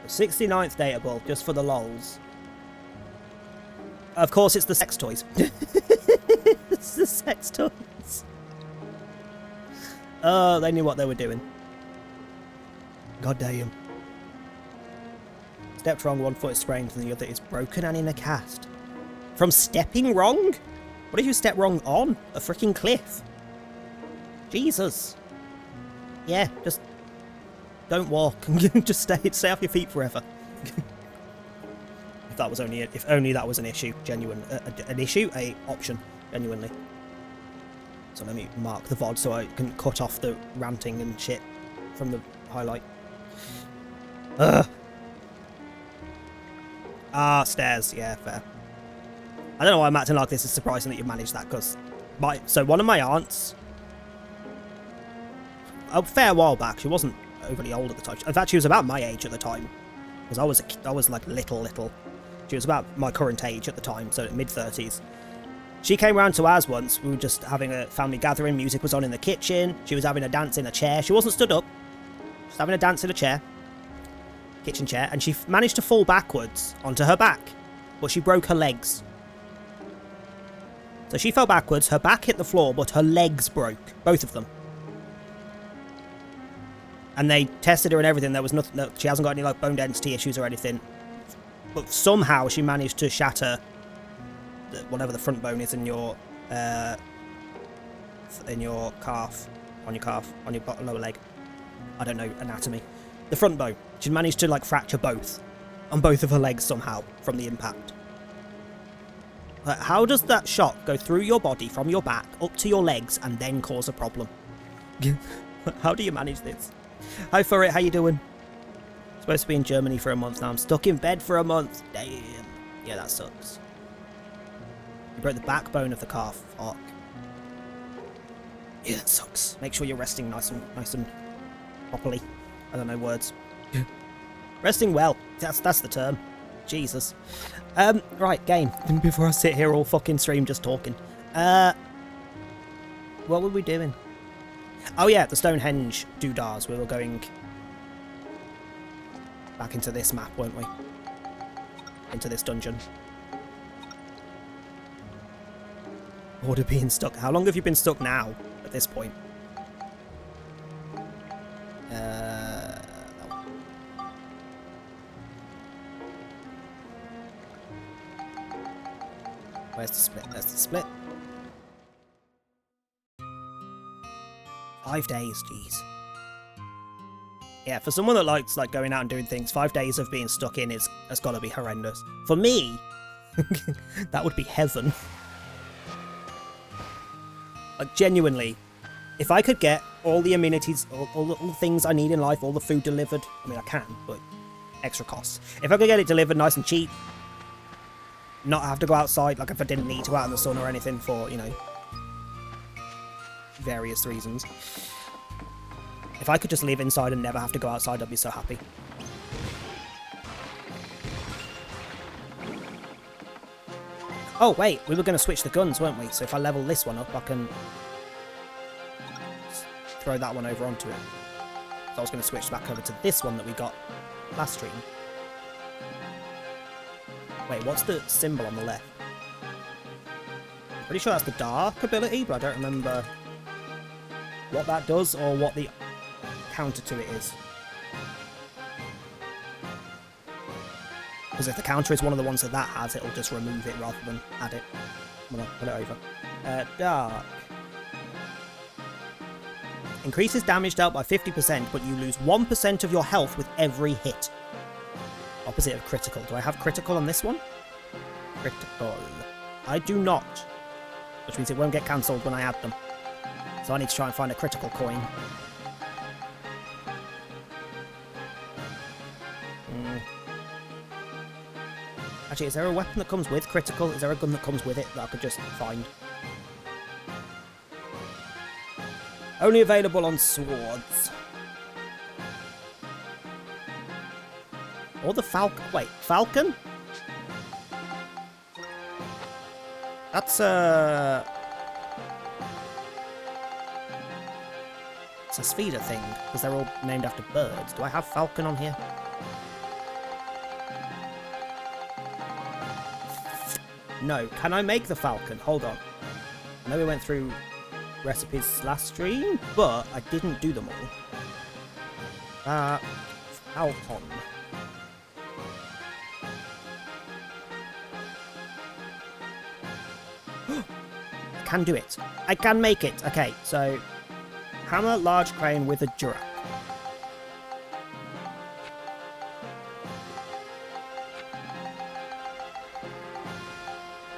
The 69th datable, just for the lols. Of course, it's the sex toys. It's the sex toys. Oh, they knew what they were doing. God damn. Stepped wrong, one foot is sprained and the other is broken and in a cast. From stepping wrong? What if you step wrong on a freaking cliff? Jesus. Yeah, just don't walk. Just stay off your feet forever. If that was only, if only that was an issue, genuine, an issue, a option, genuinely. So let me mark the VOD so I can cut off the ranting and shit from the highlight. Ugh. Ah, stairs. Yeah, fair. I don't know why I'm acting like this. It's surprising that you managed that, because so one of my aunts, a fair while back, she wasn't overly old at the time. In fact, she was about my age at the time, because I was like little. She was about my current age at the time, so mid-30s. She came round to ours once. We were just having a family gathering. Music was on in the kitchen. She was having a dance in a chair. She wasn't stood up. Just having a dance in a chair. Kitchen chair. And she managed to fall backwards onto her back. But she broke her legs. So she fell backwards. Her back hit the floor, but her legs broke. Both of them. And they tested her and everything. There was nothing. No, she hasn't got any like bone density issues or anything. But somehow she managed to shatter whatever the front bone is in your calf, on your lower leg. I don't know anatomy. The front bone. She managed to like fracture both, on both of her legs somehow from the impact. How does that shock go through your body from your back up to your legs and then cause a problem? How do you manage this? Hi Furrit, how you doing? Supposed to be in Germany for a month now. I'm stuck in bed for a month. Damn. Yeah, that sucks. You broke the backbone of the calf. Fuck. Yeah, that sucks. Make sure you're resting nice and properly. I don't know words. Resting well. That's the term. Jesus. Right, game. Before I sit here all fucking stream just talking. What were we doing? Oh yeah, the Stonehenge doodahs. We were going back into this map, weren't we? Into this dungeon. Order being stuck. How long have you been stuck now at this point? Where's the split? There's the split. 5 days, jeez. Yeah, for someone that likes like going out and doing things, 5 days of being stuck in has got to be horrendous. For me, that would be heaven. Like, genuinely, if I could get all the amenities, all the things I need in life, all the food delivered, I mean, I can, but extra costs. If I could get it delivered nice and cheap, not have to go outside, like if I didn't need to go out in the sun or anything for, you know, various reasons. If I could just live inside and never have to go outside, I'd be so happy. Oh, wait, we were going to switch the guns, weren't we? So if I level this one up, I can throw that one over onto it. So I was going to switch back over to this one that we got last stream. Wait, what's the symbol on the left? I'm pretty sure that's the dark ability, but I don't remember what that does or what the counter to it is. Because if the counter is one of the ones that has, it'll just remove it rather than add it. I'm gonna put it over. Dark. Increases damage dealt by 50%, but you lose 1% of your health with every hit. Opposite of critical. Do I have critical on this one? Critical. I do not. Which means it won't get cancelled when I add them. So I need to try and find a critical coin. Actually, is there a weapon that comes with critical? Is there a gun that comes with it that I could just find? Only available on swords. Or the falcon. Wait, falcon? That's it's a speeder thing, because they're all named after birds. Do I have falcon on here? No. Can I make the falcon? Hold on. I know we went through recipes last stream, but I didn't do them all. Falcon. I can do it. I can make it. Okay, so hammer, large crane with a Durak.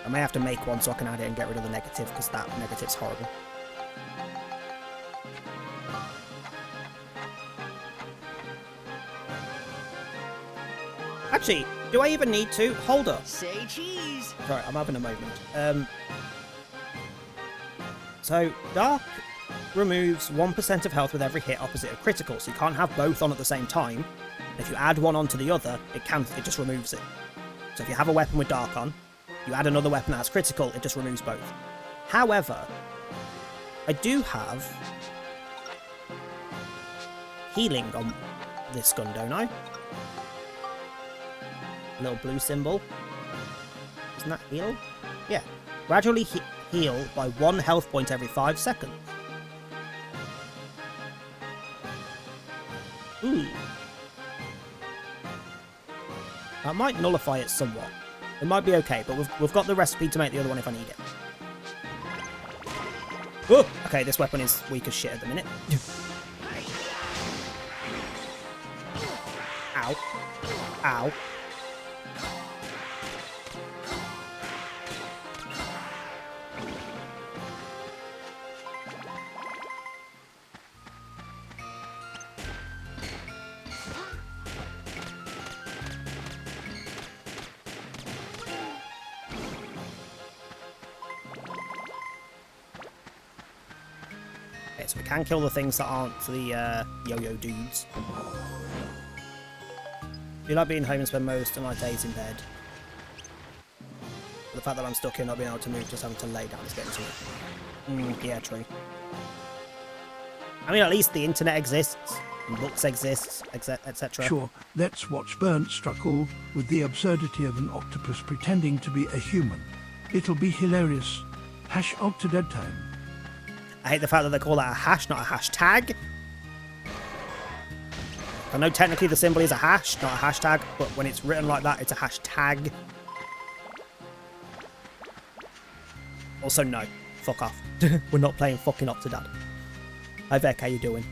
I may have to make one so I can add it and get rid of the negative, because that negative's horrible. Actually, do I even need to? Hold up. Say cheese. Sorry, I'm having a moment. So, Dark removes 1% of health with every hit opposite of critical, so you can't have both on at the same time. If you add one onto the other, it just removes it. So if you have a weapon with Dark on, you add another weapon that has critical, it just removes both. However, I do have healing on this gun, don't I? A little blue symbol. Isn't that heal? Yeah. Gradually heal by 1 health point every 5 seconds. Ooh. That might nullify it somewhat. It might be okay, but we've got the recipe to make the other one if I need it. Oh! Okay, this weapon is weak as shit at the minute. Ow. Ow. Okay, so we can kill the things that aren't the yo-yo dudes. Do like being home and spend most of my days in bed? But the fact that I'm stuck here not being able to move, just having to lay down is getting to it. Yeah, true. I mean, at least the internet exists, and books exist, etc. Sure, let's watch Burnt struggle with the absurdity of an octopus pretending to be a human. It'll be hilarious. #Octodad time. I hate the fact that they call that a hash, not a hashtag. I know technically the symbol is a hash, not a hashtag, but when it's written like that, it's a hashtag. Also, no. Fuck off. We're not playing fucking Octodad. Hi Vec, how you doing?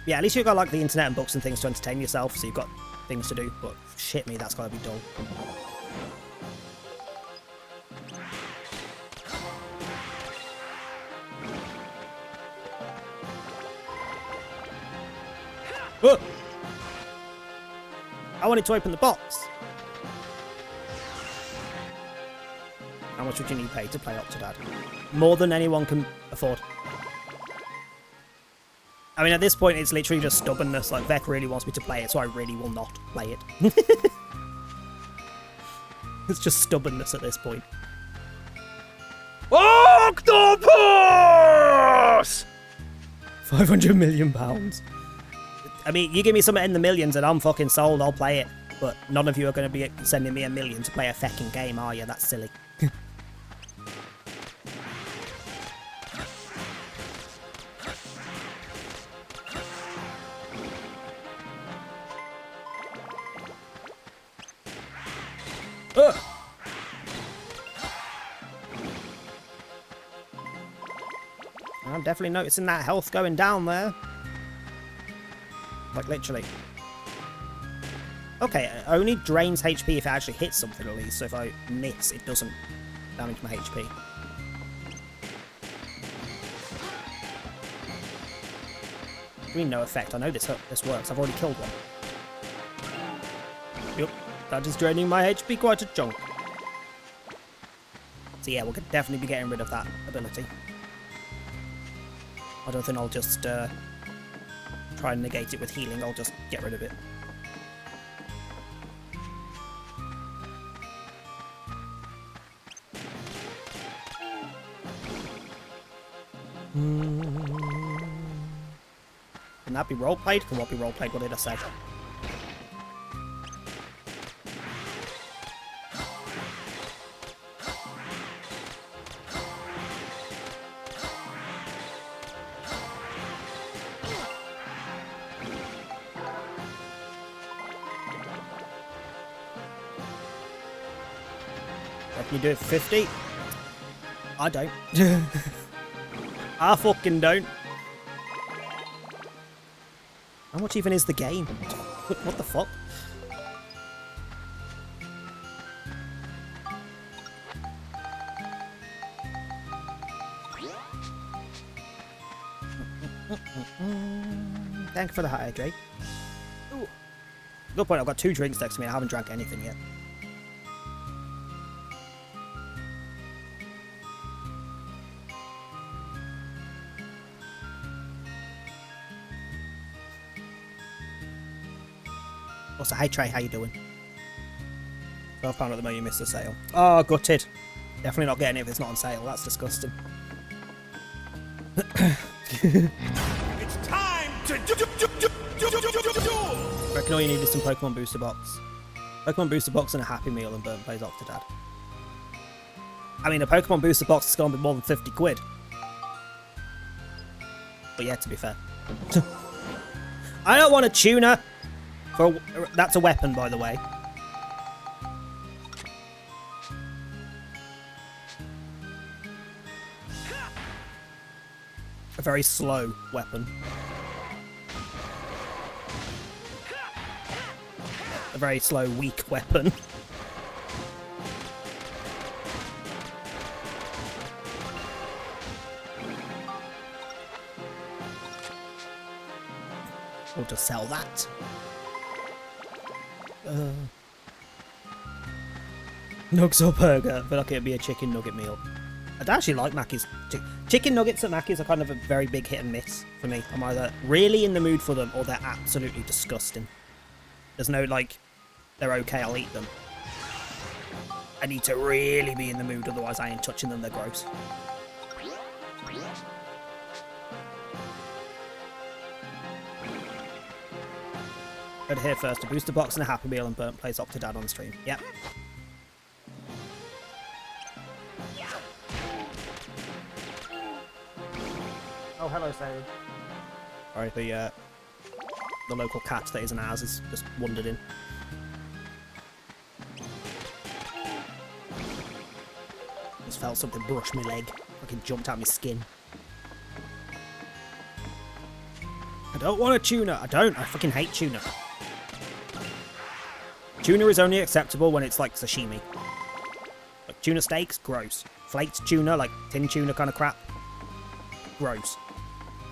Yeah, at least you've got like the internet and books and things to entertain yourself, so you've got things to do, but shit me, that's gotta be dull. Oh! I wanted to open the box. How much would you need paid to play Octodad? More than anyone can afford. I mean, at this point, it's literally just stubbornness. Like, Vec really wants me to play it, so I really will not play it. It's just stubbornness at this point. Octopus! £500 million. I mean, you give me something in the millions and I'm fucking sold, I'll play it. But none of you are going to be sending me $1 million to play a fecking game, are you? That's silly. Ugh. I'm definitely noticing that health going down there. Like, literally. Okay, it only drains HP if it actually hits something at least, so if I miss, it doesn't damage my HP. I mean, no effect. I know this works. I've already killed one. Yep, that is draining my HP quite a chunk. So yeah, we'll definitely be getting rid of that ability. I don't think I'll just try and negate it with healing. I'll just get rid of it. Can that be roleplayed? Can what be roleplayed? What did I say? Can you do it for 50? I don't. I fucking don't. How much even is the game? What the fuck? Thank you for the hot air, Drake. Ooh. Good point, I've got 2 drinks next to me and I haven't drank anything yet. Also, hey Trey, how you doing? £12 at the moment, you missed the sale. Oh, gutted. Definitely not getting it if it's not on sale, that's disgusting. It's time to I reckon all you need is some Pokemon Booster Box. Pokemon Booster Box and a Happy Meal and Burnt plays Octodad. I mean, a Pokemon Booster Box is going to be more than 50 quid. But yeah, to be fair. I don't want a tuner. That's a weapon, by the way. A very slow weapon. A very slow, weak weapon. Or to sell that. Nugs or burger, but okay, it'd be a chicken nugget meal. I'd actually like Mackey's. Chicken nuggets at Mackey's are kind of a very big hit and miss for me. I'm either really in the mood for them or they're absolutely disgusting. There's no, like, they're okay, I'll eat them. I need to really be in the mood, otherwise I ain't touching them, they're gross. Heard it here first, a booster box and a Happy Meal and Burnt plays Octodad on stream. Yep. Oh, hello, Sadie. Sorry, the local cat that isn't ours has just wandered in. Just felt something brush my leg. Fucking jumped out my skin. I don't want a tuna. I don't. I fucking hate tuna. Tuna is only acceptable when it's like sashimi. Like tuna steaks, gross. Flaked tuna, like tin tuna kind of crap, gross.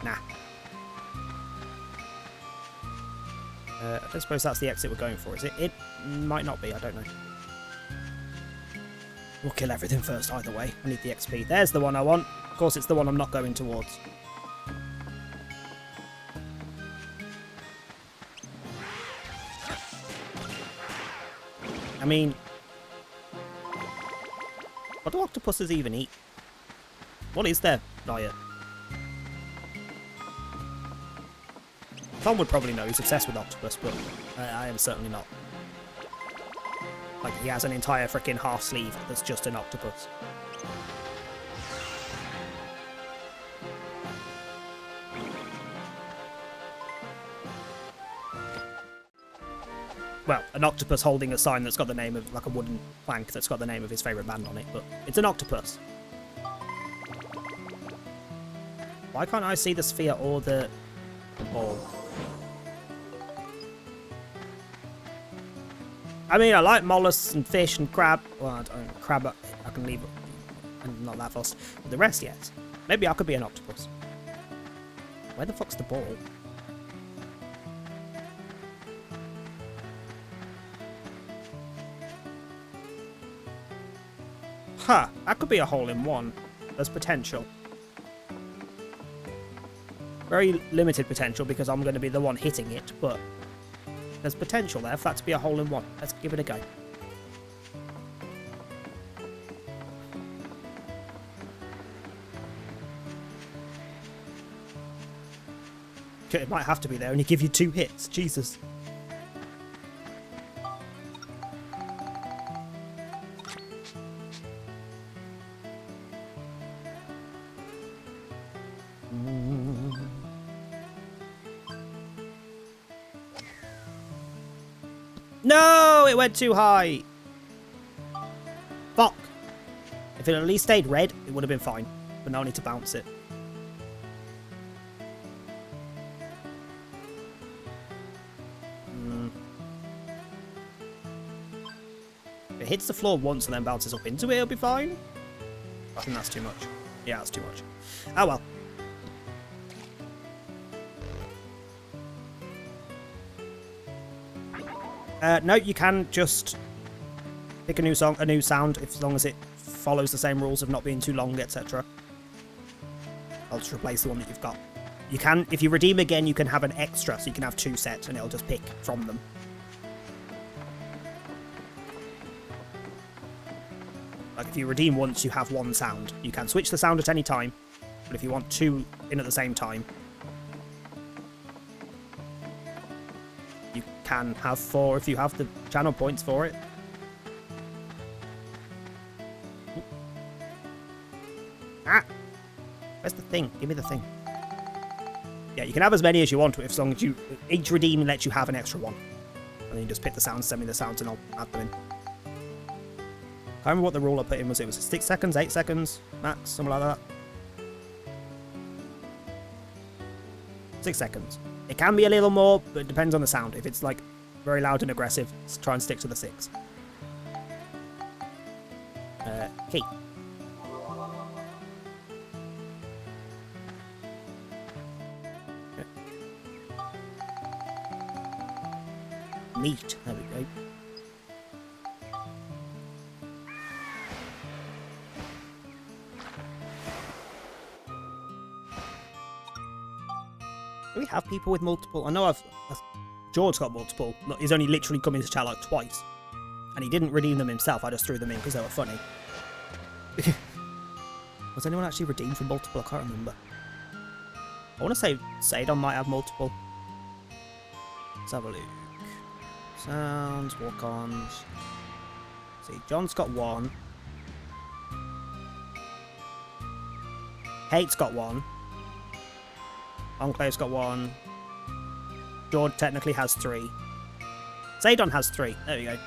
Nah. I don't suppose that's the exit we're going for, is it? It might not be, I don't know. We'll kill everything first either way. I need the XP. There's the one I want. Of course, it's the one I'm not going towards. I mean, what do octopuses even eat? What is their diet? Tom would probably know, he's obsessed with octopus, but I am certainly not. Like, he has an entire freaking half sleeve that's just an octopus. Well, an octopus holding a sign that's got the name of, like a wooden plank that's got the name of his favourite band on it, but it's an octopus. Why can't I see the sphere or the ball? I mean, I like mollusks and fish and crab. Well, I don't, crab, I can leave it. I'm not that fussed. But the rest, yes. Maybe I could be an octopus. Where the fuck's the ball? Huh, that could be a hole-in-one. There's potential. Very limited potential because I'm going to be the one hitting it, but there's potential there for that to be a hole-in-one. Let's give it a go. It might have to be there, only give you 2 hits. Jesus. No, it went too high. Fuck. If it at least stayed red, it would have been fine. But now I need to bounce it. If it hits the floor once and then bounces up into it, it'll be fine. I think that's too much. Yeah, that's too much. Oh well. No, you can just pick a new song, a new sound, as long as it follows the same rules of not being too long, etc. I'll just replace the one that you've got. You can, if you redeem again, you can have an extra, so you can have 2 sets, and it'll just pick from them. Like, if you redeem once, you have 1 sound. You can switch the sound at any time, but if you want 2 in at the same time, you can have 4 if you have the channel points for it. Ah! Where's the thing? Give me the thing. Yeah, you can have as many as you want, as long as you... Each redeem lets you have an extra one. And then you just pick the sounds, send me the sounds, and I'll add them in. I can't remember what the rule I put in was. It was 6 seconds, 8 seconds, max, something like that. 6 seconds. It can be a little more, but it depends on the sound. If it's like very loud and aggressive, try and stick to the 6. Key. Okay. Meat. There we go. Do we have people with multiple? I know George's got multiple. Look, he's only literally come into chat like twice. And he didn't redeem them himself, I just threw them in because they were funny. Was anyone actually redeemed from multiple? I can't remember. I want to say Sadon might have multiple. Let's have a look. Sounds, walk-ons. See, John's got 1. Kate's got 1. Enclave's got 1. George technically has 3. Sadon has 3. There we go.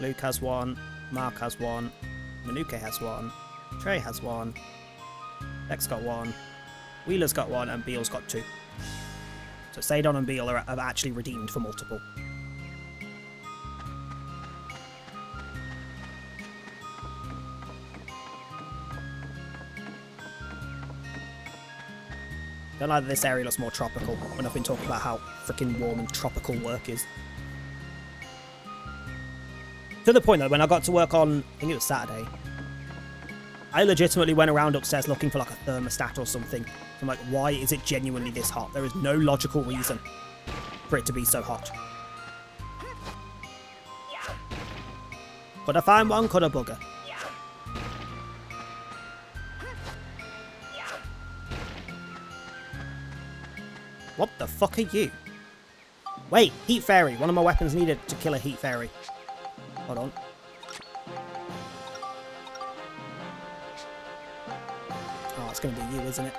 Luke has 1. Mark has 1. Manuke has 1. Trey has 1. Beck's got 1. Wheeler's got 1. And Beale's got 2. So Sadon and Beale are actually redeemed for multiple. Don't like that this area looks more tropical when I've been talking about how freaking warm and tropical work is. To the point though, when I got to work on, I think it was Saturday, I legitimately went around upstairs looking for like a thermostat or something. I'm like, why is it genuinely this hot? There is no logical reason for it to be so hot. Could I find one? Could I bugger? What the fuck are you? Wait, Heat Fairy. One of my weapons needed to kill a Heat Fairy. Hold on. Oh, it's going to be you, isn't it?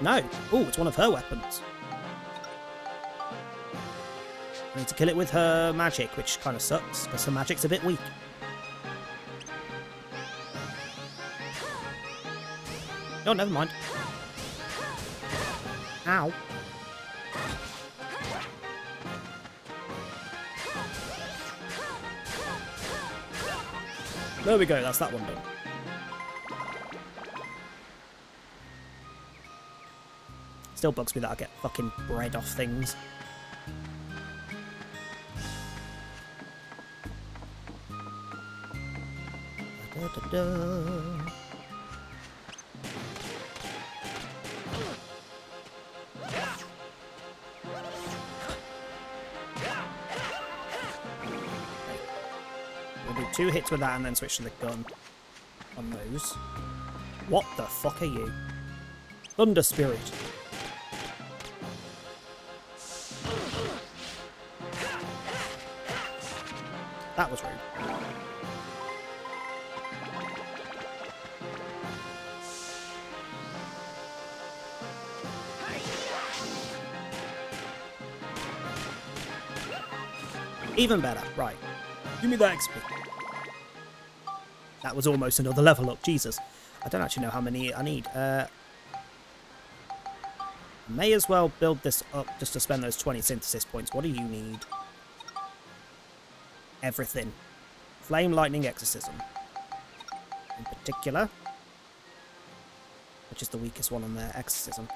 No. Oh, it's one of her weapons. I need to kill it with her magic, which kind of sucks, because her magic's a bit weak. Oh, never mind. Ow. There we go, that's that one done. Still bugs me that I get fucking bread off things. Da, da, da. We'll do 2 hits with that and then switch to the gun on those. What the fuck are you? Thunder Spirit. That was rude. Even better, right. Give me that XP. That was almost another level up. Jesus. I don't actually know how many I need. May as well build this up just to spend those 20 synthesis points. What do you need? Everything. Flame, lightning, exorcism. In particular. Which is the weakest one on there? Exorcism.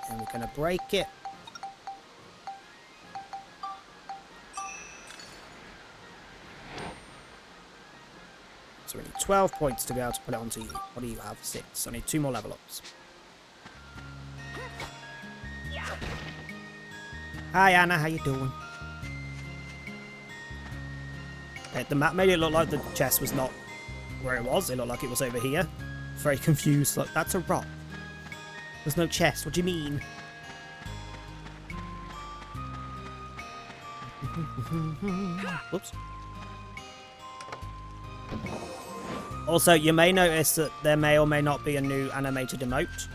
And we're gonna break it. So we need 12 points to be able to put it onto you. What do you have? 6. I need 2 more level ups. Hi Anna, how you doing? Okay, the map made it look like the chest was not where it was. It looked like it was over here. Very confused. Like, that's a rock. There's no chest. What do you mean? Whoops. Also, you may notice that there may or may not be a new animated emote.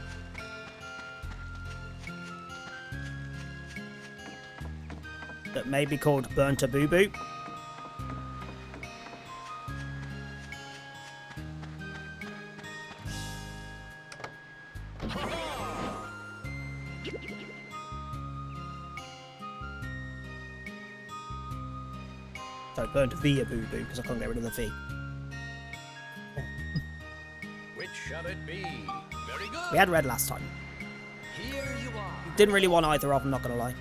That may be called Burnt a Boo Boo. So Burnt Via Boo Boo because I can't get rid of the V. Which shall it be? Very good. We had red last time. Here you are. Didn't really want either of them, not gonna lie.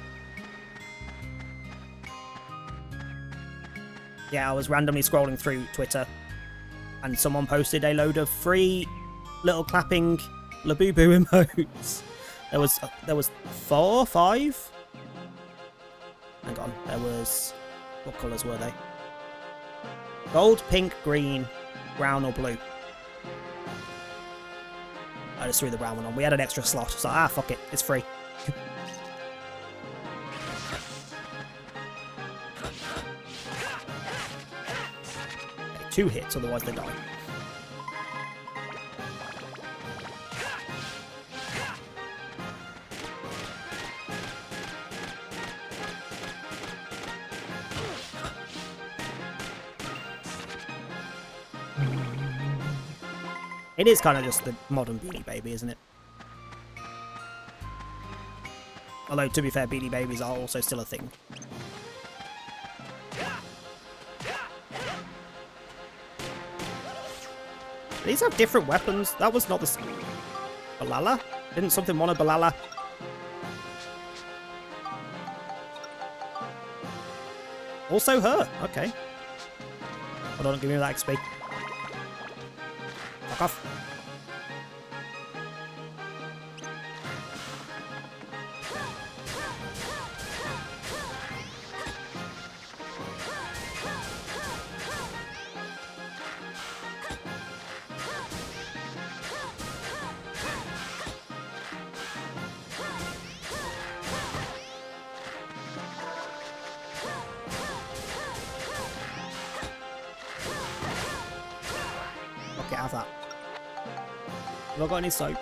Yeah, I was randomly scrolling through Twitter and someone posted a load of free little clapping Labubu emotes. There was 4, 5? Hang on, there was... What colours were they? Gold, pink, green, brown or blue. I just threw the brown one on. We had an extra slot, so fuck it, it's free. Okay, 2 hits, otherwise they die. It is kind of just the modern Beanie Baby, isn't it? Although, to be fair, Beanie Babies are also still a thing. These have different weapons. That was not the same. Balala? Didn't something want a Balala? Also her. Okay. Hold on, give me that XP. Fuck off. Okay, have that. Have I got any soap?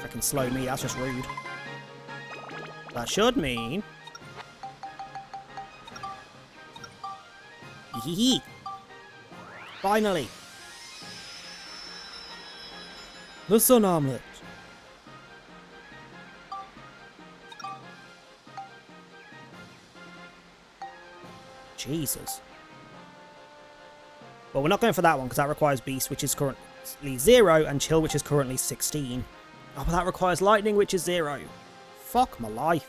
Freaking slow me, that's just rude. That should mean... Hee. Finally! The sun armlet! Jesus. Well, we're not going for that one because that requires Beast, which is currently 0, and Chill, which is currently 16. Oh, but that requires Lightning, which is 0. Fuck my life.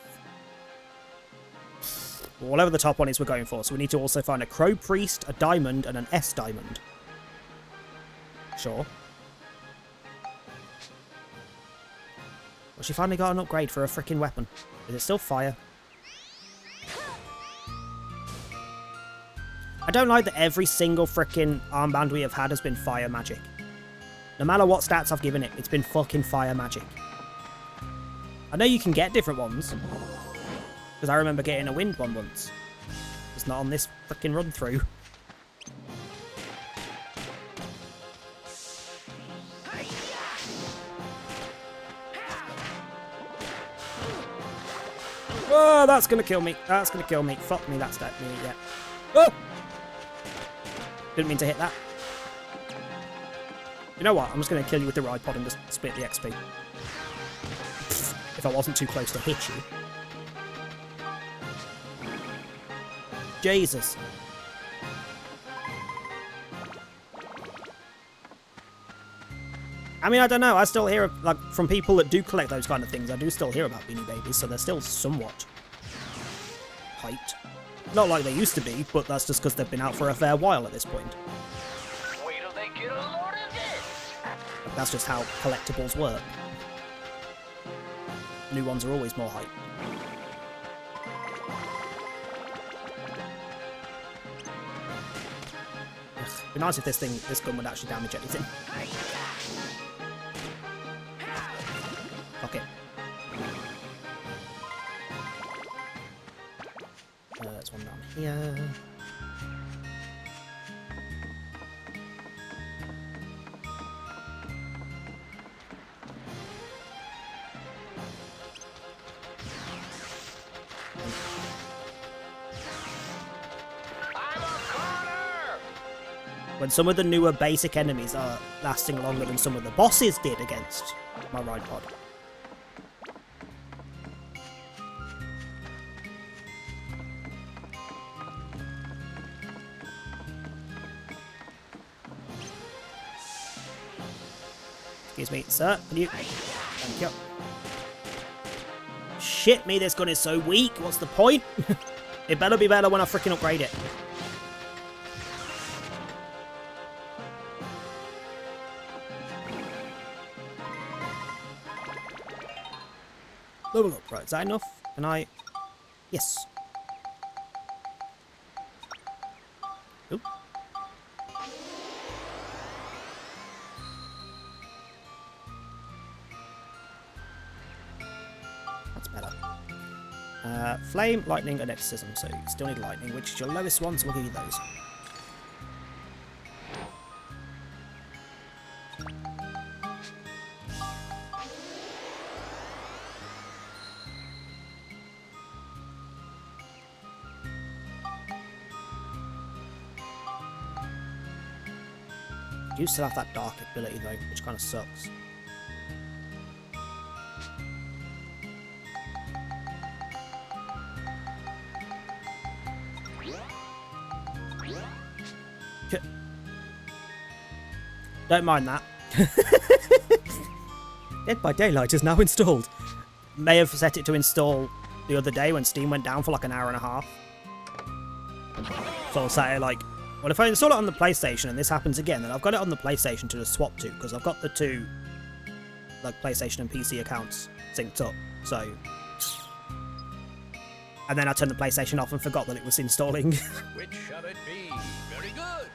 Well, whatever the top one is we're going for, so we need to also find a Crow Priest, a Diamond, and an S Diamond. Sure. Well, she finally got an upgrade for a freaking weapon. Is it still fire? I don't like that every single frickin' armband we have had has been fire magic. No matter what stats I've given it, it's been fucking fire magic. I know you can get different ones. Because I remember getting a wind one once. It's not on this freaking run through. Oh, that's gonna kill me. That's gonna kill me. Fuck me, that's that me, yeah. Oh! Didn't mean to hit that. You know what? I'm just gonna kill you with the ride pod and just split the XP. If I wasn't too close to hit you. Jesus. I mean, I don't know. I still hear, like, from people that do collect those kind of things, I do still hear about Beanie Babies, so they're still somewhat hyped. Not like they used to be, but that's just because they've been out for a fair while at this point. Wait till they get a load of this. That's just how collectibles work. New ones are always more hype. It'd be nice if this gun would actually damage anything. Okay. There's one down here. When some of the newer basic enemies are lasting longer than some of the bosses did against my ride pod. Excuse me, sir. Can you? Thank you. Shit me, this gun is so weak. What's the point? It better be better when I freaking upgrade it. Level up, right, is that enough? Can I... Yes. Oop. That's better. Flame, lightning, and exorcism, so you still need lightning, which is your lowest one, so we'll give you those. You still have that dark ability though, which kind of sucks. Don't mind that. Dead by Daylight is now installed. May have set it to install the other day when Steam went down for like an hour and a half. So I sat here like, well, if I install it on the PlayStation and this happens again, then I've got it on the PlayStation to just swap to, because I've got the two, like, PlayStation and PC accounts synced up, so... And then I turned the PlayStation off and forgot that it was installing. Which shall it be? Very good.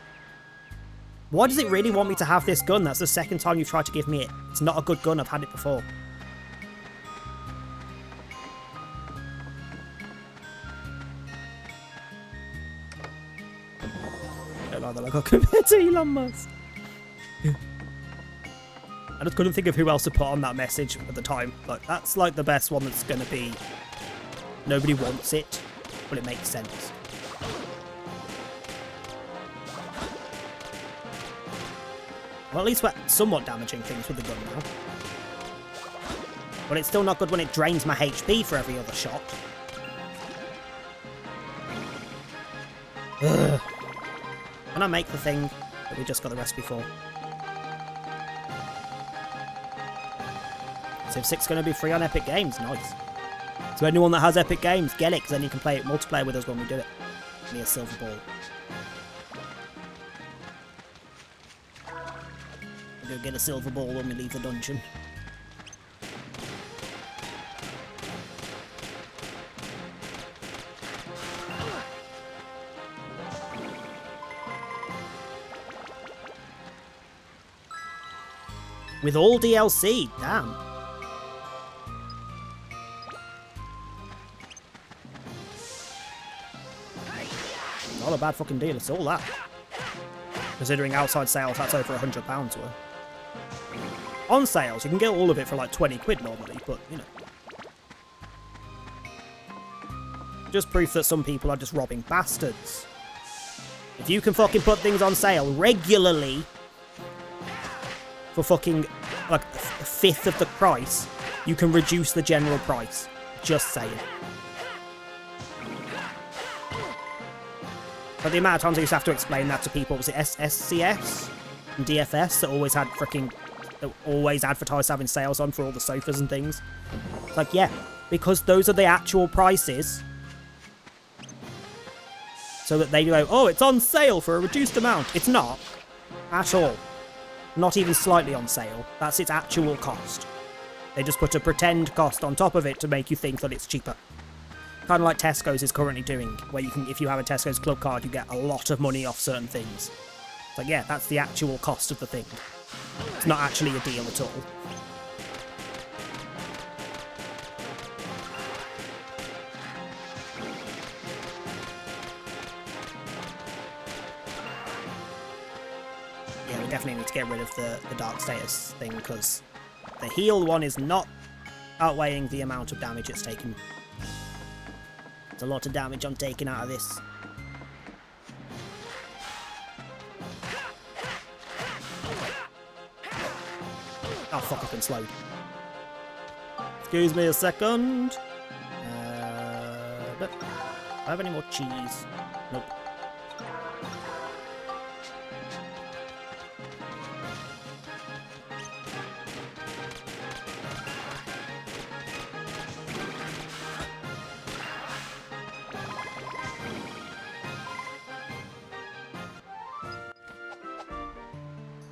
Why does it really want me to have this gun? That's the second time you've tried to give me it. It's not a good gun, I've had it before. That I got compared to Elon Musk. I just couldn't think of who else to put on that message at the time. Like, that's like the best one that's going to be... Nobody wants it, but it makes sense. Well, at least we're somewhat damaging things with the gun now. But it's still not good when it drains my HP for every other shot. Ugh. Can I make the thing that we just got the recipe for? Civ 6 is going to be free on Epic Games. Nice. So anyone that has Epic Games, get it, because then you can play it multiplayer with us when we do it. Give me a silver ball. I'll go get a silver ball when we leave the dungeon. With all DLC, damn. Not a bad fucking deal, it's all that. Considering outside sales, that's over £100 worth. On sales, you can get all of it for like 20 quid normally, but, you know. Just proof that some people are just robbing bastards. If you can fucking put things on sale regularly for fucking like a fifth of the price, you can reduce the general price. Just saying. But the amount of times I used to have to explain that to people, was it SCS and DFS that always had freaking, that always advertised having sales on for all the sofas and things? It's like, yeah, because those are the actual prices. So that they go, oh, it's on sale for a reduced amount. It's not. At all. Not even slightly on sale. That's its actual cost. They just put a pretend cost on top of it to make you think that it's cheaper. Kind of like Tesco's is currently doing, where you can, if you have a Tesco's club card, you get a lot of money off certain things. It's like, yeah, that's the actual cost of the thing. It's not actually a deal at all. Yeah, we definitely need to get rid of the dark status thing, because the heal one is not outweighing the amount of damage it's taking. There's a lot of damage I'm taking out of this. Oh fuck, I've been slowed. Excuse me a second. Do I have any more cheese? Nope.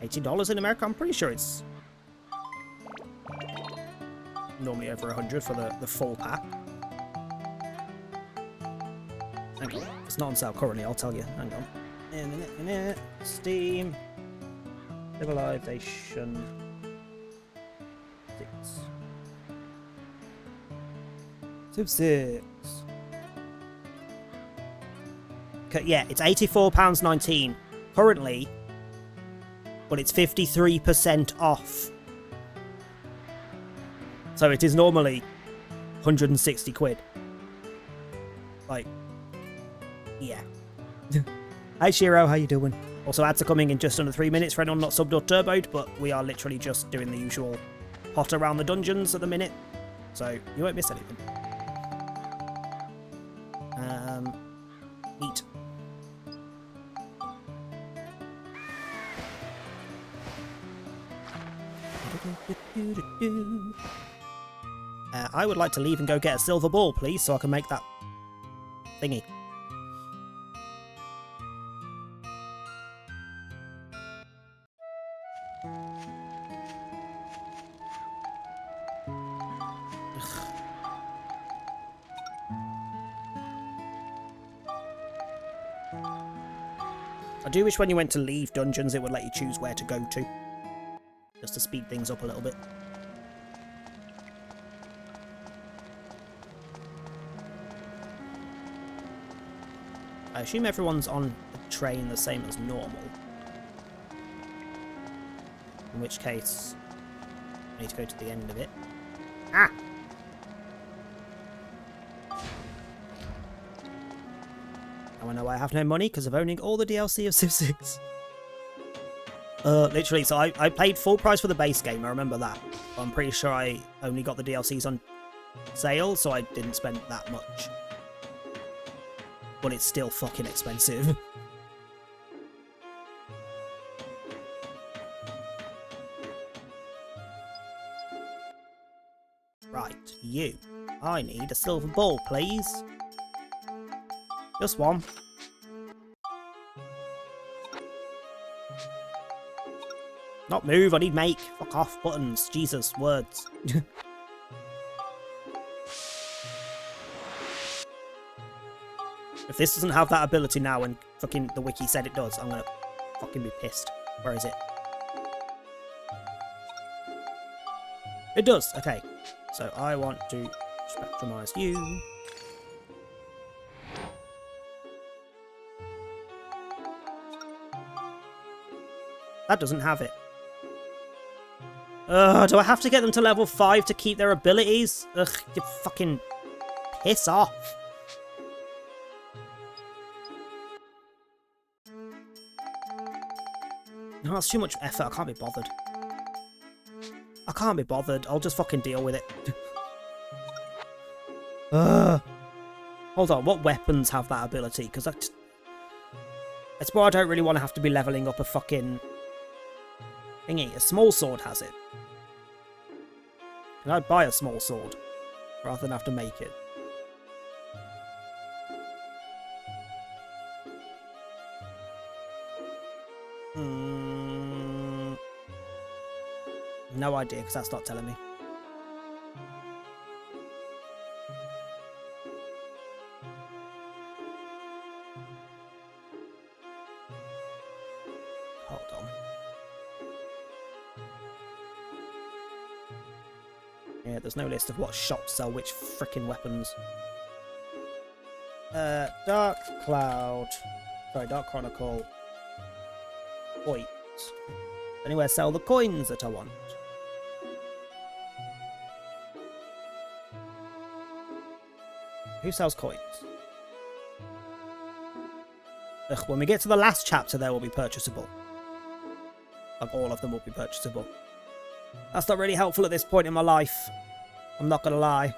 $80 in America? I'm pretty sure it's normally over 100 for the full pack. Hang on. It's not on sale currently, I'll tell you. Hang on. In a minute. Steam. Civilization 6. Civ 6. Okay, yeah, it's £84.19 currently, but it's 53% off. So it is normally 160 quid. Like, yeah. Hi Shiro, how you doing? Also, ads are coming in just under 3 minutes for anyone not subbed or turboed, but we are literally just doing the usual hot around the dungeons at the minute. So, you won't miss anything. Eat. I would like to leave and go get a silver ball, please, so I can make that thingy. I do wish when you went to leave dungeons it would let you choose where to go to. Just to speed things up a little bit. I assume everyone's on a train the same as normal. In which case, I need to go to the end of it. Ah! Now I know I have no money because of owning all the DLC of Civ 6. Literally, so I paid full price for the base game, I remember that. But I'm pretty sure I only got the DLCs on sale, so I didn't spend that much. But it's still fucking expensive. Right, you. I need a silver ball, please. Just one. Not move, I need make. Fuck off, buttons. Jesus, words. If this doesn't have that ability now and fucking the wiki said it does, I'm gonna fucking be pissed. Where is it? It does. Okay. So I want to spectrumize you. That doesn't have it. Do I have to get them to level 5 to keep their abilities? Ugh, you fucking piss off. No, that's too much effort. I can't be bothered. I can't be bothered. I'll just fucking deal with it. Hold on, what weapons have that ability? Because it's why I don't really want to have to be leveling up a fucking thingy. A small sword has it. Can I buy a small sword rather than have to make it? No idea, because that's not telling me. Hold on. Yeah, there's no list of what shops sell which frickin' weapons. Dark Cloud. Sorry, Dark Chronicle. Coins. Anywhere sell the coins that I want. Who sells coins? Ugh, when we get to the last chapter, they will be purchasable. Like, all of them will be purchasable. That's not really helpful at this point in my life. I'm not gonna lie.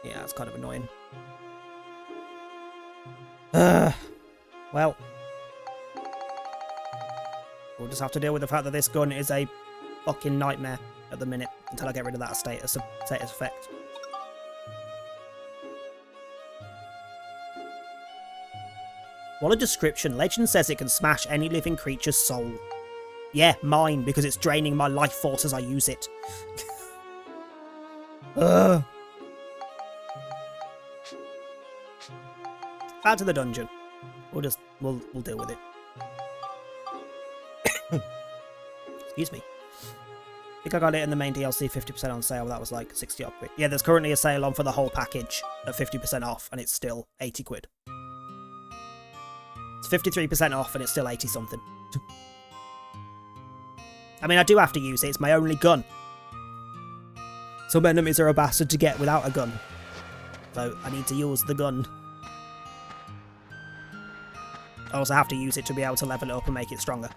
Yeah, it's kind of annoying. Well. We'll just have to deal with the fact that this gun is a fucking nightmare at the minute until I get rid of that status effect. What a description. Legend says it can smash any living creature's soul. Yeah, mine, because it's draining my life force as I use it. Back to the dungeon. We'll deal with it. Excuse me. I think I got it in the main DLC 50% on sale. That was like 60 odd quid. Yeah, there's currently a sale on for the whole package at 50% off, and it's still 80 quid. It's 53% off, and it's still 80 something. I mean, I do have to use it. It's my only gun. Some enemies are a bastard to get without a gun. So I need to use the gun. I also have to use it to be able to level it up and make it stronger.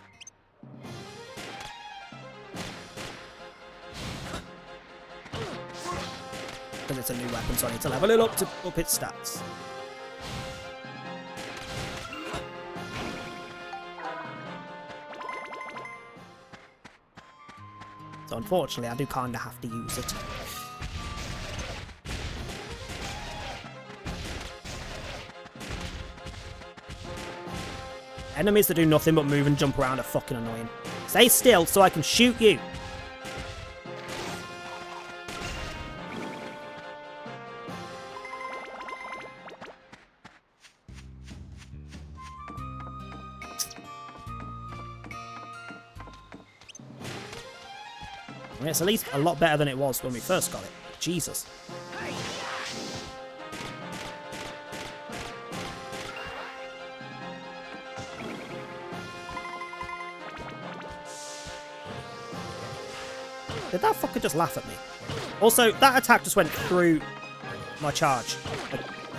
Because it's a new weapon, so I need to level it up to up its stats. So unfortunately, I do kind of have to use it. Enemies that do nothing but move and jump around are fucking annoying. Stay still so I can shoot you. I mean, it's at least a lot better than it was when we first got it. Jesus. Did that fucker just laugh at me? Also, that attack just went through my charge.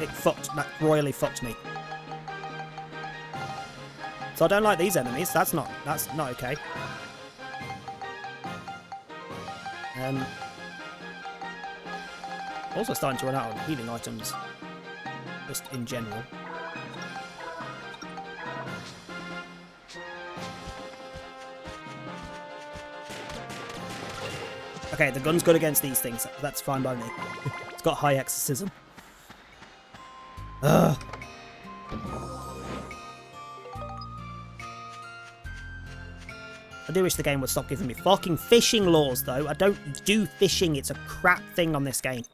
That royally fucked me. So I don't like these enemies. That's not okay. Also starting to run out of healing items. Just in general. Okay, the gun's good against these things. That's fine by me. It's got high exorcism. Ugh. I do wish the game would stop giving me fucking fishing laws, though. I don't do fishing. It's a crap thing on this game.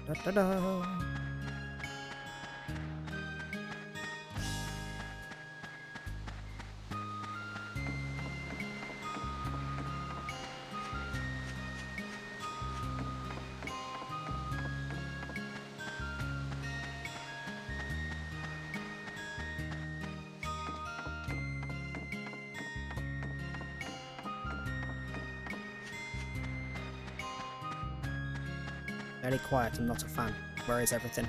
Da-da-da. Very quiet, I'm not a fan. Where is everything?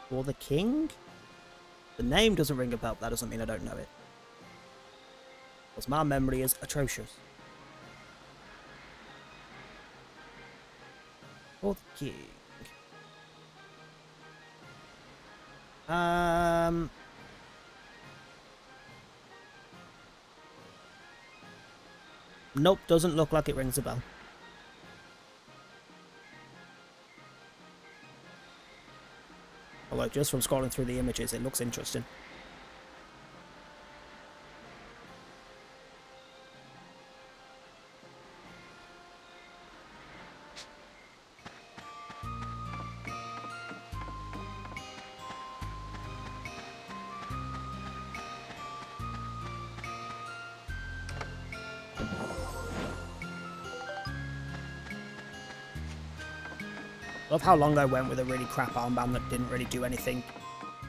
For the king? The name doesn't ring a bell, but that doesn't mean I don't know it. Because my memory is atrocious. For the king. Nope, doesn't look like it rings a bell. Although just from scrolling through the images, it looks interesting. Love how long I went with a really crap armband that didn't really do anything.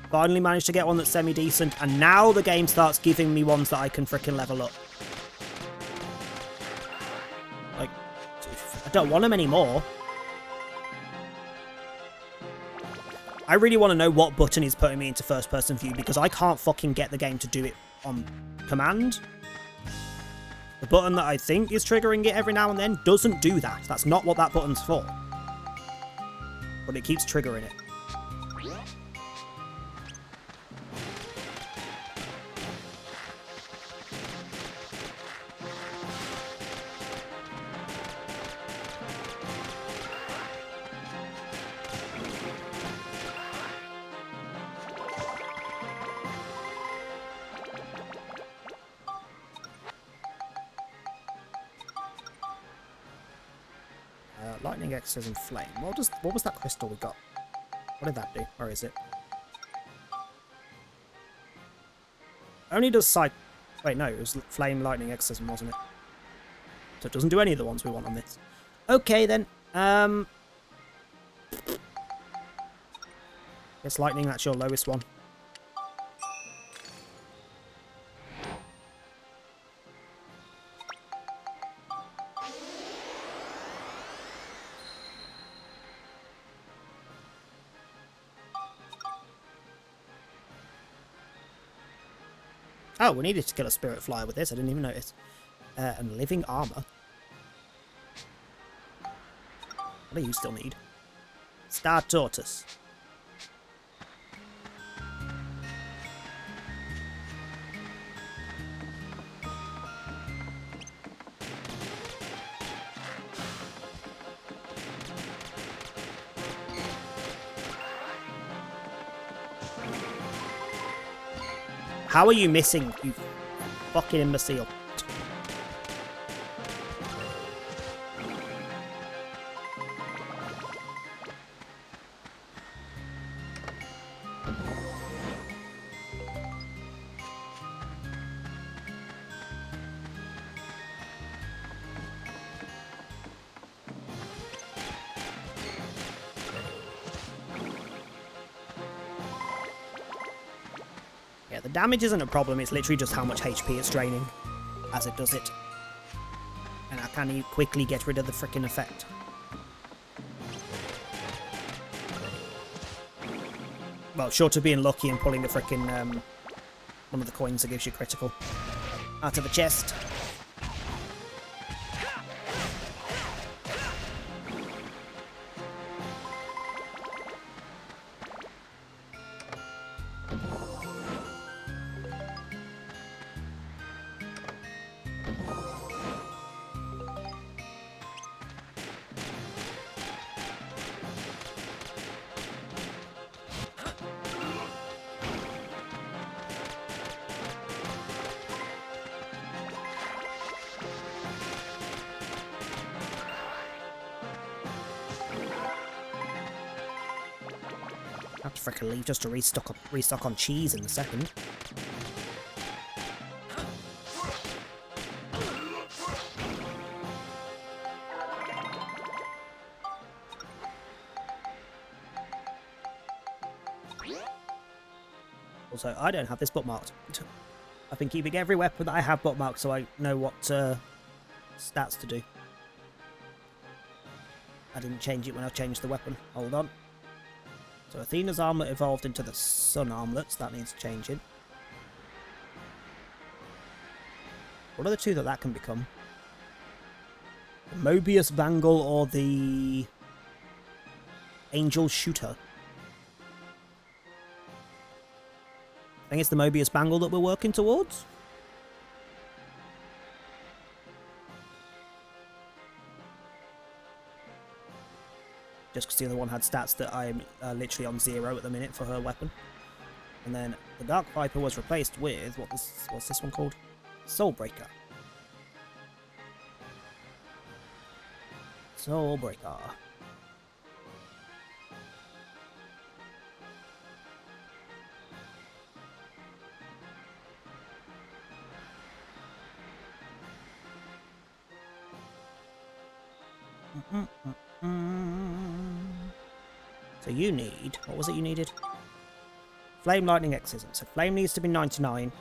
Finally managed to get one that's semi-decent, and now the game starts giving me ones that I can frickin' level up. Like, I don't want them anymore. I really want to know what button is putting me into first-person view, because I can't fucking get the game to do it on command. The button that I think is triggering it every now and then doesn't do that. That's not what that button's for. But it keeps triggering it. Lightning, exorcism, flame. What was that crystal we got? What did that do? Or is it? Only does side... Wait, no, it was flame, lightning, exorcism, wasn't it? So it doesn't do any of the ones we want on this. Okay, then. Guess lightning, that's your lowest one. Oh, we needed to kill a spirit flyer with this. I didn't even notice. And living armor. What do you still need? Star tortoise. How are you missing, you fucking imbecile? Yeah, the damage isn't a problem, it's literally just how much HP it's draining as it does it. And I can quickly get rid of the frickin' effect. Well, short of being lucky and pulling a frickin' One of the coins that gives you critical. Out of a chest. I have to frickin' leave just to restock on cheese in a second. Also, I don't have this bookmarked. I've been keeping every weapon that I have bookmarked so I know what stats to do. I didn't change it when I changed the weapon. Hold on. So Athena's armlet evolved into the sun armlets. That needs changing. What are the two that can become? The Mobius Bangle or the Angel Shooter? I think it's the Mobius Bangle that we're working towards. Just because the other one had stats that I'm literally on 0 at the minute for her weapon. And then the Dark Viper was replaced with, what's this one called? Soulbreaker. Soulbreaker. So you need, what was it you needed? Flame, Lightning, Exorcism. So Flame needs to be 99.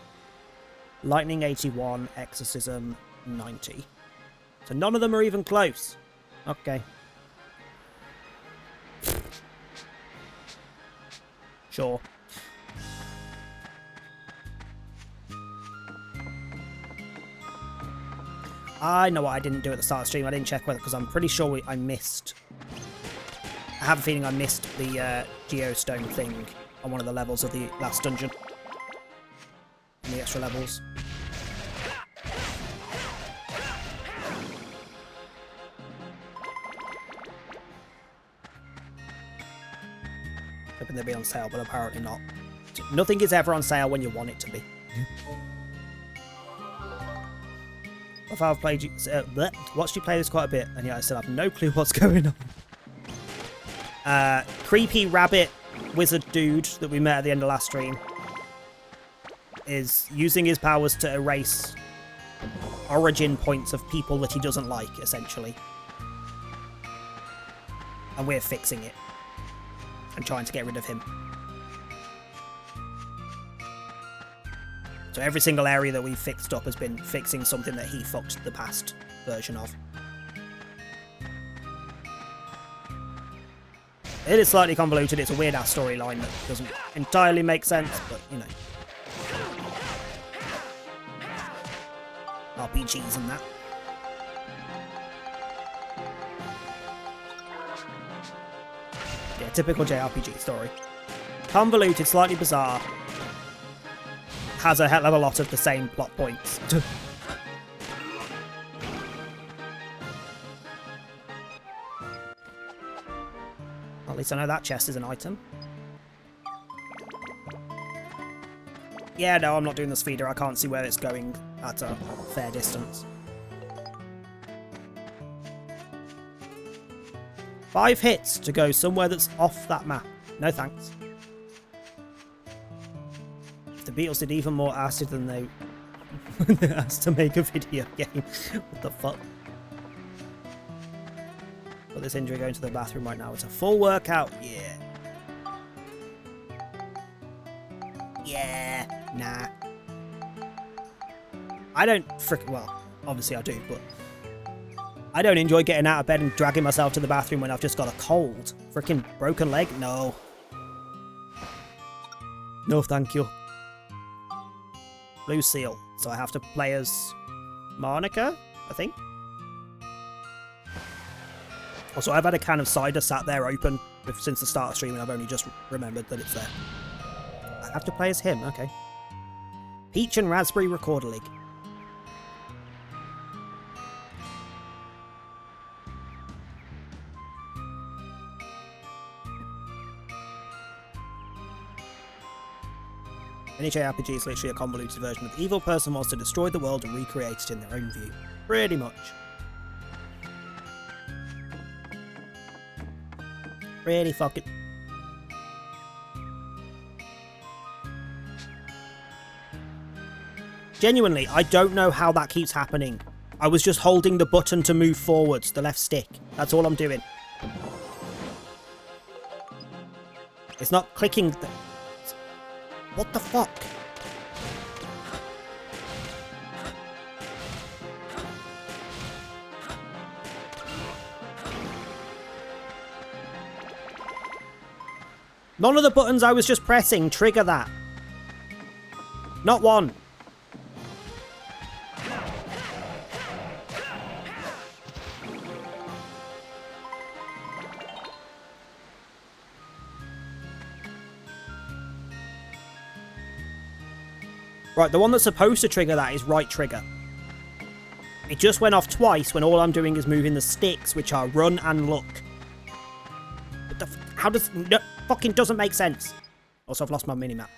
Lightning 81, Exorcism 90. So none of them are even close. Okay. Sure. I know what I didn't do at the start of the stream. I didn't check whether, because I'm pretty sure I missed. I have a feeling I missed the geostone thing on one of the levels of the last dungeon. And the extra levels. Hoping they'd be on sale, but apparently not. Nothing is ever on sale when you want it to be. I've played you, watched you play this quite a bit, and yet I still have no clue what's going on. Creepy rabbit wizard dude that we met at the end of last stream is using his powers to erase origin points of people that he doesn't like, essentially. And we're fixing it. And trying to get rid of him. So every single area that we've fixed up has been fixing something that he fucked the past version of. It is slightly convoluted, it's a weird-ass storyline that doesn't entirely make sense, but, you know. RPGs and that. Yeah, typical JRPG story. Convoluted, slightly bizarre. Has a hell of a lot of the same plot points. At least I know that chest is an item. Yeah, no, I'm not doing the speeder. I can't see where it's going at a fair distance. 5 hits to go somewhere that's off that map. No thanks. If the Beatles did even more acid than they asked to make a video game. What the fuck? Got this injury going to the bathroom right now. It's a full workout. Yeah. Yeah. Nah. I don't well, obviously I do, but I don't enjoy getting out of bed and dragging myself to the bathroom when I've just got a cold. Freaking broken leg? No. No, thank you. Blue seal. So I have to play as Monica, I think. Also, I've had a can of cider sat there open since the start of streaming. I've only just remembered that it's there. I have to play as him, okay. Peach and Raspberry Recorder League. NHA is literally a convoluted version of the evil person wants to destroy the world and recreate it in their own view. Pretty much. Pretty fucking... Genuinely, I don't know how that keeps happening. I was just holding the button to move forwards, the left stick. That's all I'm doing. It's not clicking... What the fuck? None of the buttons I was just pressing trigger that. Not one. Right, the one that's supposed to trigger that is right trigger. It just went off twice when all I'm doing is moving the sticks, which are run and look. What the how does... No, fucking doesn't make sense. Also, I've lost my minimap.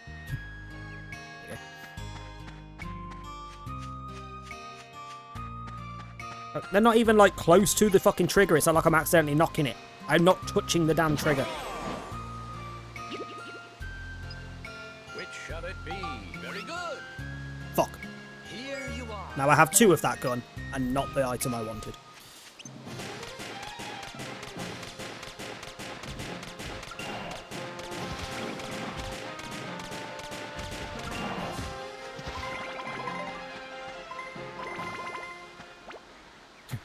They're not even, like, close to the fucking trigger. It's not like I'm accidentally knocking it. I'm not touching the damn trigger. Which shall it be? Very good. Fuck. Here you are. Now I have 2 of that gun, and not the item I wanted.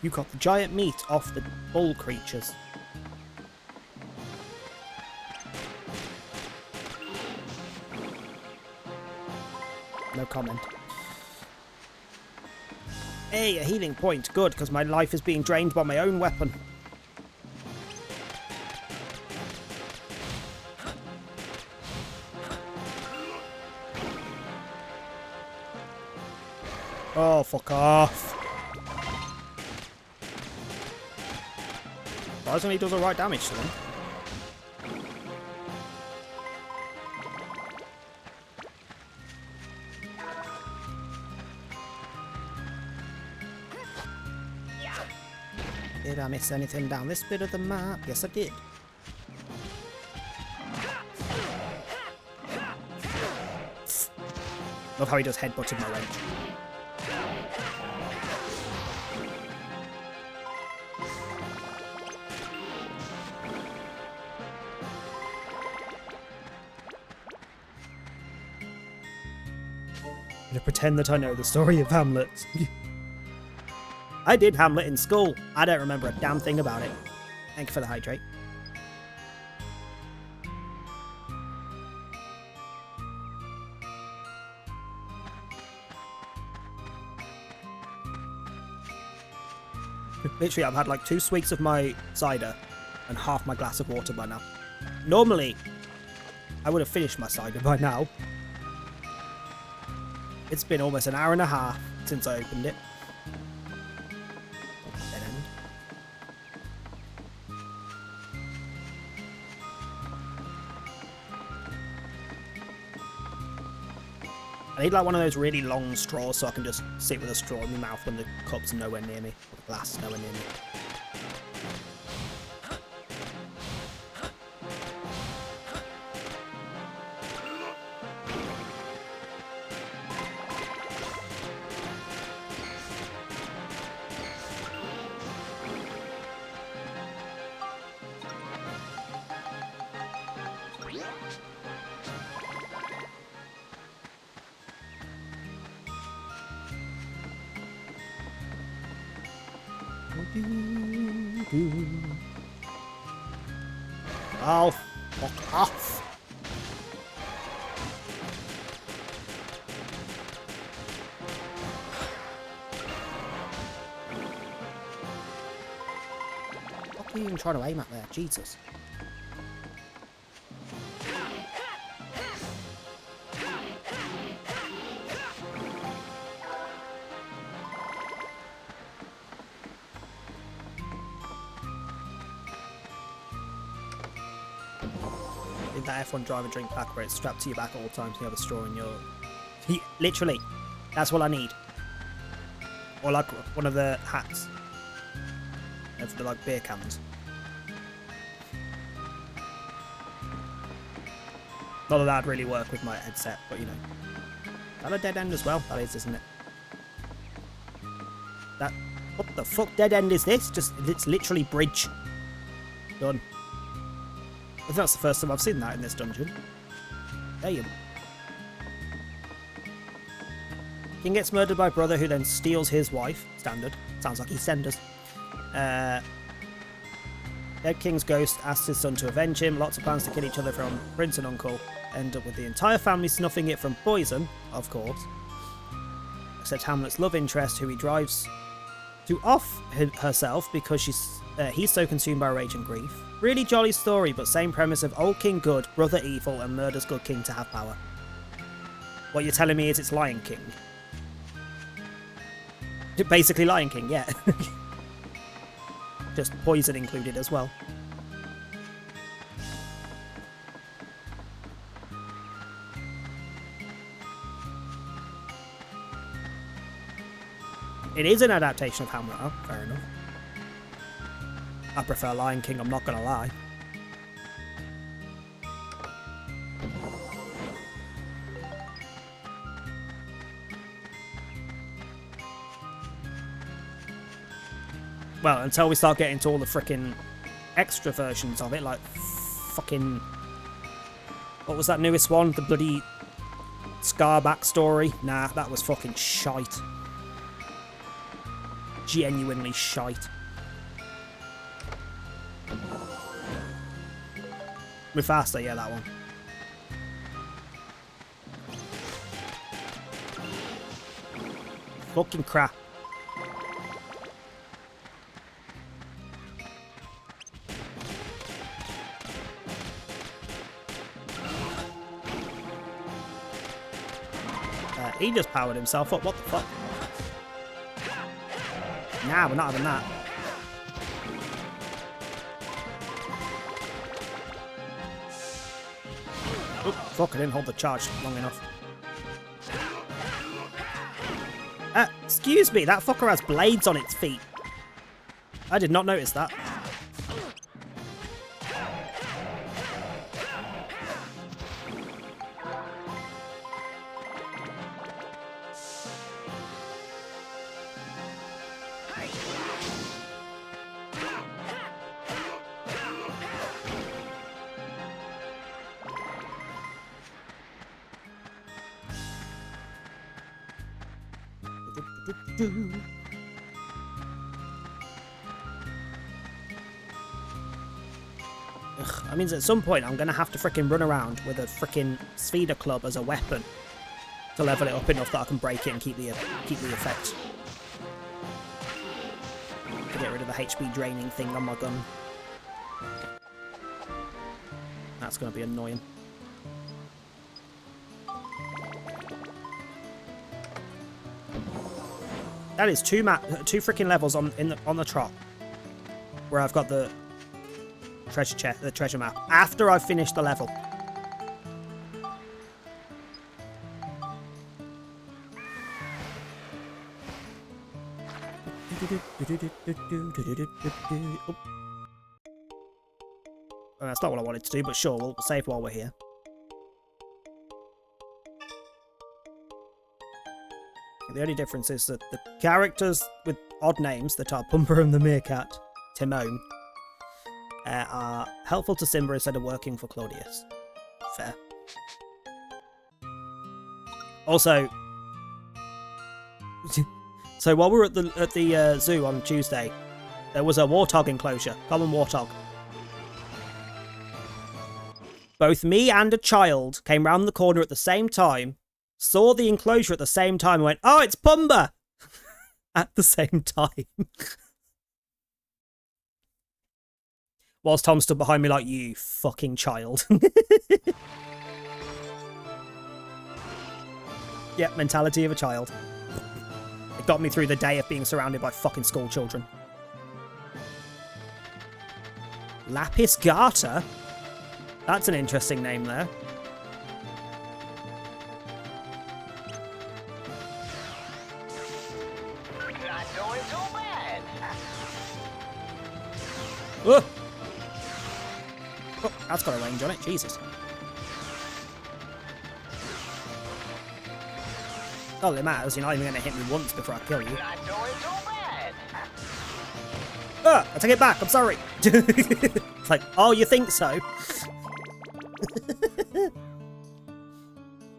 You got the giant meat off the bull creatures. No comment. Hey, a healing point. Good, because my life is being drained by my own weapon. Oh, fuck off. Surprisingly, does alright damage to them. Did I miss anything down this bit of the map? Yes, I did. Love how he does headbutt in my range. I'm gonna pretend that I know the story of Hamlet. I did Hamlet in school. I don't remember a damn thing about it. Thank you for the hydrate. Literally, I've had like 2 swigs of my cider and half my glass of water by now. Normally, I would have finished my cider by now. It's been almost an hour and a half since I opened it. Dead end. I need like one of those really long straws so I can just sit with a straw in my mouth when the cup's nowhere near me, or the glass nowhere near me. Oh, fuck off. What are you even trying to aim at there? Jesus. Did that F1 driver drink pack where it's strapped to your back at all times and you have a straw in your... Literally. That's what I need. Or like one of the hats. For the like beer cans. Not that that'd really work with my headset, but you know. Is that a dead end as well? That is, isn't it? That... What the fuck dead end is this? It's literally bridge. Done. I think that's the first time I've seen that in this dungeon. Damn. King gets murdered by brother who then steals his wife. Standard. Sounds like EastEnders. Dead King's ghost asks his son to avenge him. Lots of plans to kill each other from prince and uncle. End up with the entire family snuffing it from poison, of course. Except Hamlet's love interest, who he drives to off herself because he's so consumed by rage and grief. Really jolly story, but same premise of old king good, brother evil, and murders good king to have power. What you're telling me is it's Lion King. Basically Lion King, yeah. Just poison included as well. It is an adaptation of Hamlet, oh, fair enough. I prefer Lion King, I'm not gonna lie. Well, until we start getting to all the frickin' extra versions of it, like fucking... What was that newest one? The bloody Scar backstory? Nah, that was fucking shite. Genuinely shite. Mufasa, yeah, that one. Fucking crap. He just powered himself up, what the fuck? Nah, we're not having that. Oh, fuck, I didn't hold the charge long enough. Excuse me, that fucker has blades on its feet. I did not notice that. Ugh, that means at some point I'm going to have to frickin' run around with a frickin' speeder club as a weapon to level it up enough that I can break it and keep the effect. To get rid of the HP draining thing on my gun. That's going to be annoying. That is two freaking levels on the trot where I've got the treasure map after I've finished the level. Well, that's not what I wanted to do, but sure, we'll save while we're here. The only difference is that the characters with odd names that are Pumper and the Meerkat, Timon, are helpful to Simba instead of working for Claudius. Fair. Also, so while we were at the zoo on Tuesday, there was a warthog enclosure, common warthog. Both me and a child came round the corner at the same time, saw the enclosure at the same time and went, "Oh, it's Pumbaa!" at the same time. Whilst Tom stood behind me like, you fucking child. Yep, mentality of a child. It got me through the day of being surrounded by fucking school children. Lapis Garter? That's an interesting name there. Not doing so bad. Oh, that's got a range on it. Jesus. Not that it matters. You're not even going to hit me once before I kill you. Not doing so bad. Ah, I take it back. I'm sorry. It's like, oh, you think so?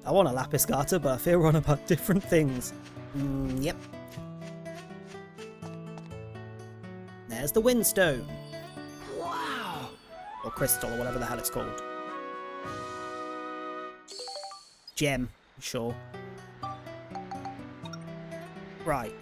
I want a Lapis Garter, but I fear we're on about different things. Yep. There's the Windstone. Wow. Or Crystal, or whatever the hell it's called. Gem, sure. Right.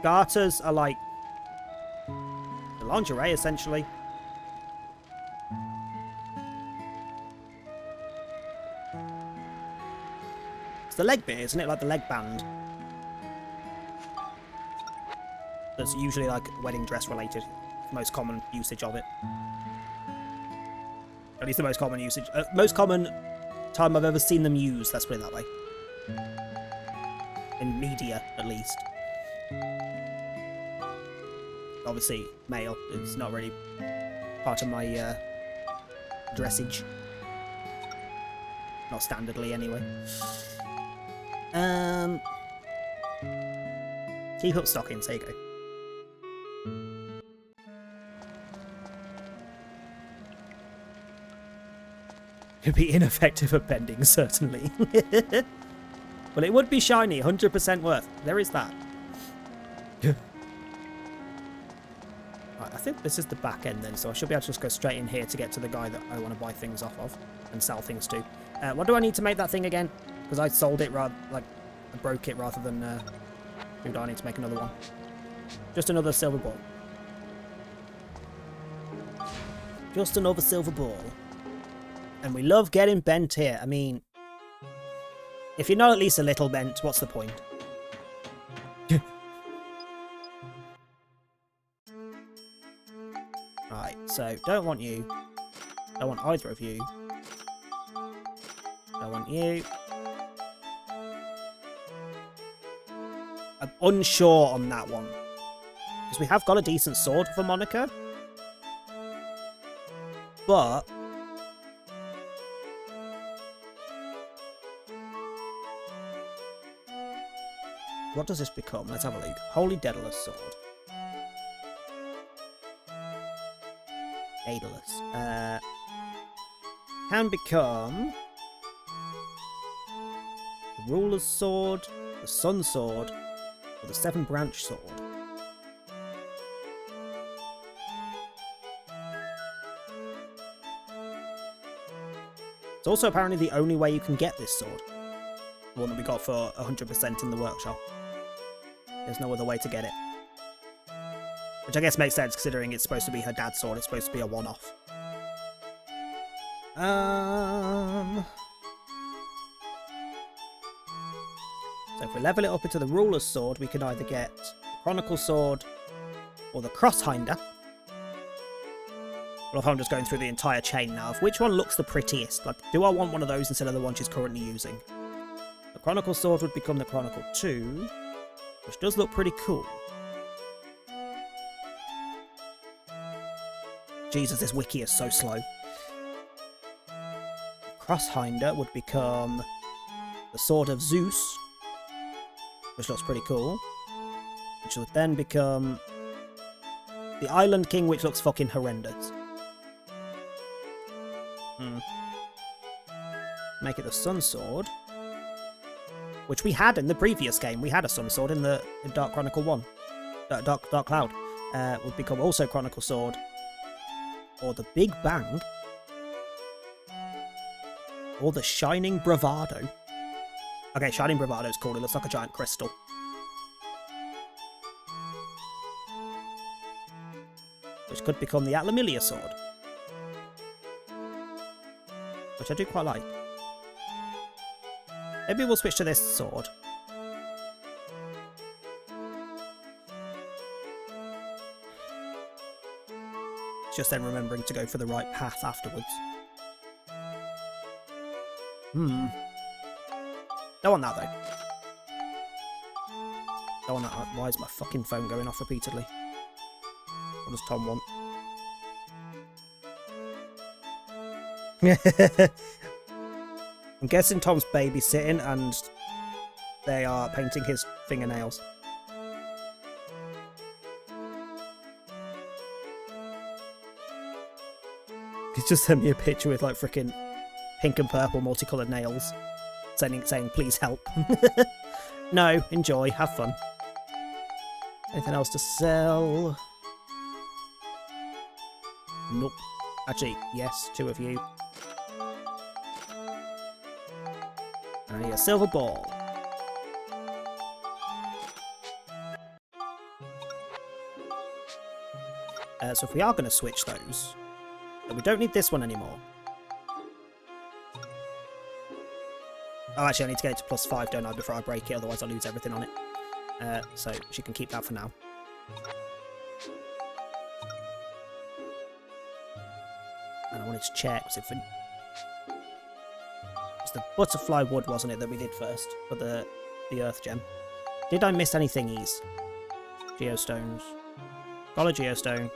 Garters are like the lingerie, essentially. It's the leg bit, isn't it? Like the leg band. That's usually like wedding dress related. Most common usage of it. At least the most common usage. Most common time I've ever seen them used, let's put it that way. In media, at least. Obviously, male. It's not really part of my dressage. Not standardly, anyway. Keep up stockings, there you go. It'd be ineffective at bending, certainly. But it would be shiny, 100% worth. There is that. Right, I think this is the back end then, so I should be able to just go straight in here to get to the guy that I want to buy things off of and sell things to. What do I need to make that thing again? Because I sold it rather, like, I broke it rather than, who do I need to make another one? Just another silver ball. Just another silver ball. And we love getting bent here. I mean, if you're not at least a little bent, what's the point? Right, so don't want you. Don't want either of you. Don't want you. I'm unsure on that one. Because we have got a decent sword for Monica. But what does this become? Let's have a look. Holy Daedalus Sword. Daedalus. Can become the Ruler's Sword, the Sun Sword, or the Seven Branch Sword. It's also apparently the only way you can get this sword. The one that we got for 100% in the workshop. There's no other way to get it. Which I guess makes sense considering it's supposed to be her dad's sword. It's supposed to be a one-off. So if we level it up into the Ruler's Sword, we can either get the Chronicle Sword or the Crosshinder. Well, if I'm just going through the entire chain now, of which one looks the prettiest? Like, do I want one of those instead of the one she's currently using? The Chronicle Sword would become the Chronicle 2, which does look pretty cool. Jesus, this wiki is so slow. Crosshinder would become the Sword of Zeus, which looks pretty cool. Which would then become the Island King, which looks fucking horrendous. Make it the Sun Sword, which we had in the previous game. We had a Sun Sword in Dark Chronicle 1. Dark Cloud. Would become also Chronicle Sword. Or the Big Bang. Or the Shining Bravado. Okay, Shining Bravado's cool. It looks like a giant crystal. Which could become the Atlamilia sword. Which I do quite like. Maybe we'll switch to this sword. Just then remembering to go for the right path afterwards. Don't want that though. Don't want that. Why is my fucking phone going off repeatedly? What does Tom want? I'm guessing Tom's babysitting and they are painting his fingernails. He's just sent me a picture with like freaking pink and purple multicolored nails, saying please help. No, enjoy, have fun. Anything else to sell? Nope. Actually, yes, 2 of you. I need a silver ball. So if we are going to switch those, we don't need this one anymore. Oh, actually, I need to get it to +5, don't I, before I break it, otherwise I'll lose everything on it. So she can keep that for now. And I wanted to check, was it was the butterfly wood, wasn't it, that we did first, for the earth gem? Did I miss any thingies? Geostones. Got a geostone.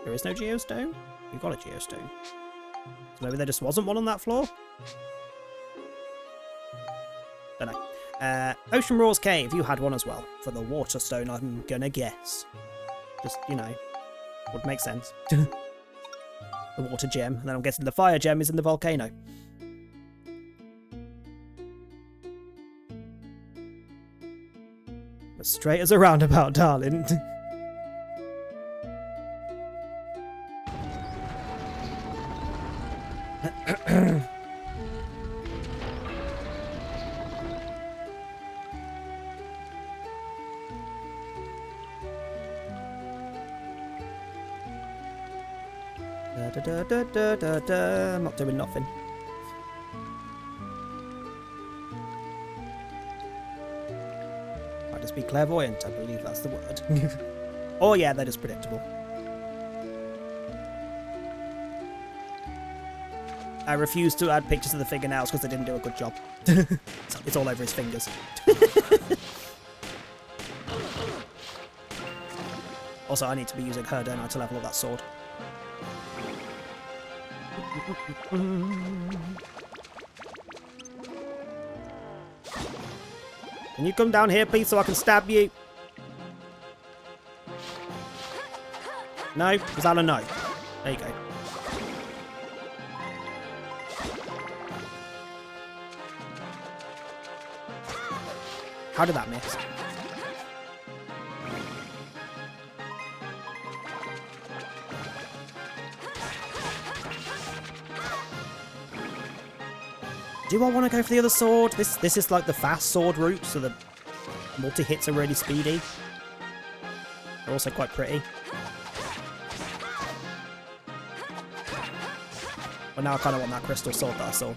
There is no geostone? You got a geostone. So maybe there just wasn't one on that floor? Don't know. Ocean Roar's Cave, you had one as well. For the water stone, I'm gonna guess. Just, you know, would make sense. The water gem, and then I'm guessing the fire gem is in the volcano. As straight as a roundabout, darling. I'm not doing nothing. Might just be clairvoyant, I believe that's the word. Oh yeah, they're just predictable. I refuse to add pictures of the fingernails because they didn't do a good job. It's all over his fingers. Also, I need to be using her, don't I, to level up that sword. Can you come down here, please, so I can stab you? No? Is that a no? There you go. How did that miss? Do I want to go for the other sword? This is like the fast sword route, so the multi-hits are really speedy. They're also quite pretty. But now I kind of want that crystal sword that I saw.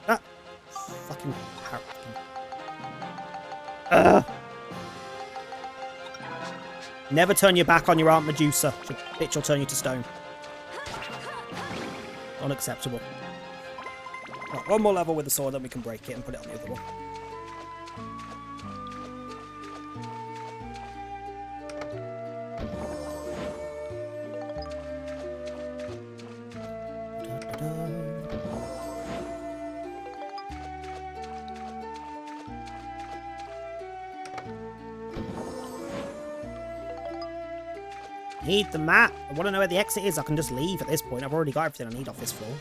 Ah! Fucking Never turn your back on your Aunt Medusa. Bitch will turn you to stone. Unacceptable. Right, one more level with the sword, then we can break it and put it on the other one. Need the map. I want to know where the exit is. I can just leave at this point. I've already got everything I need off this floor.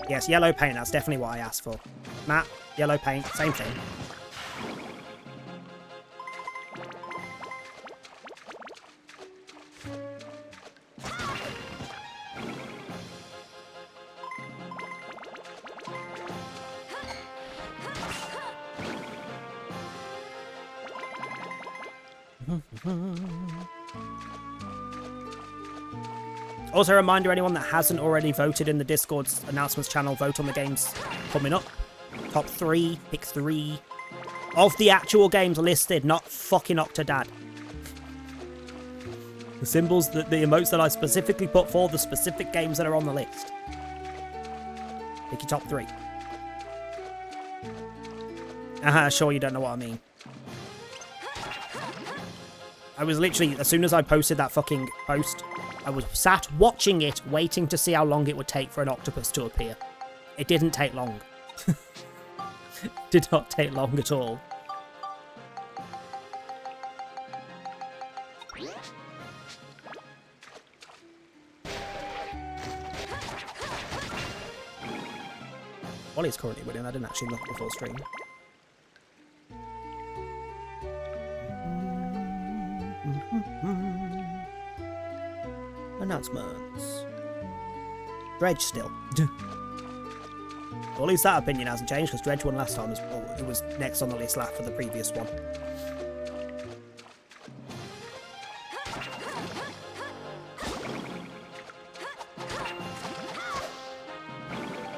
Yes, yellow paint. That's definitely what I asked for. Map, yellow paint, same thing. Also, a reminder, anyone that hasn't already voted in the Discord's announcements channel, vote on the games coming up. Top 3, pick 3 of the actual games listed, not fucking Octodad. The symbols, the emotes that I specifically put for the specific games that are on the list. Pick your top 3. Sure, you don't know what I mean. I was literally, as soon as I posted that fucking post, I was sat watching it, waiting to see how long it would take for an octopus to appear. It didn't take long. Did not take long at all. Wally's currently winning. I didn't actually look before stream. Announcements. Dredge still. Well, at least that opinion hasn't changed, because Dredge won last time. It was next on the list for the previous one.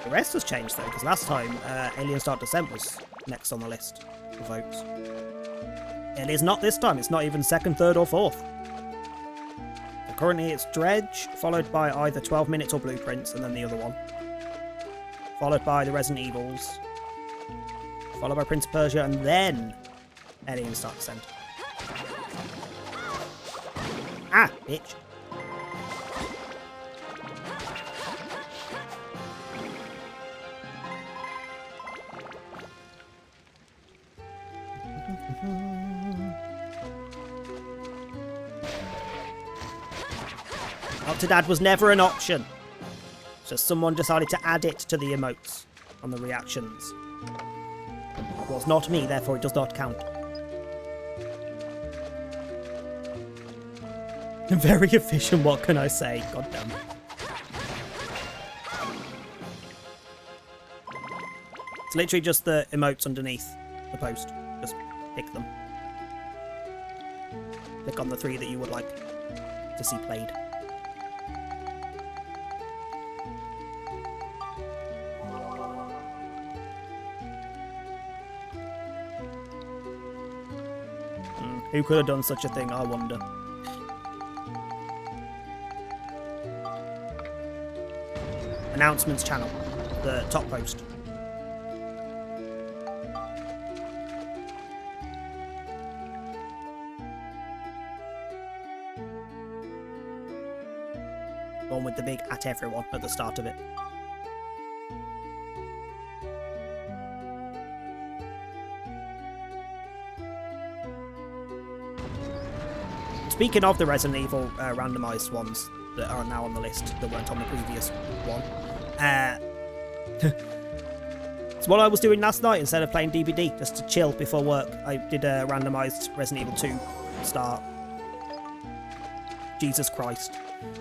The rest has changed, though, because last time Alien Dark Descent was next on the list for votes. It is not this time. It's not even second, third, or fourth. Currently it's Dredge, followed by either 12 Minutes or Blueprints, and then the other one. Followed by the Resident Evils. Followed by Prince of Persia, and then Alien Dark Descent. Ah, bitch. Octodad was never an option. Just someone decided to add it to the emotes on the reactions. It was not me, therefore it does not count. Very efficient, what can I say? God damn. It's literally just the emotes underneath the post. Just pick them. Click on the 3 that you would like to see played. Who could have done such a thing, I wonder. Announcements channel. The top post. One with the big at everyone at the start of it. Speaking of the Resident Evil randomised ones that are now on the list that weren't on the previous one, it's what I was doing last night instead of playing DBD, just to chill before work. I did a randomised Resident Evil 2 start. Jesus Christ.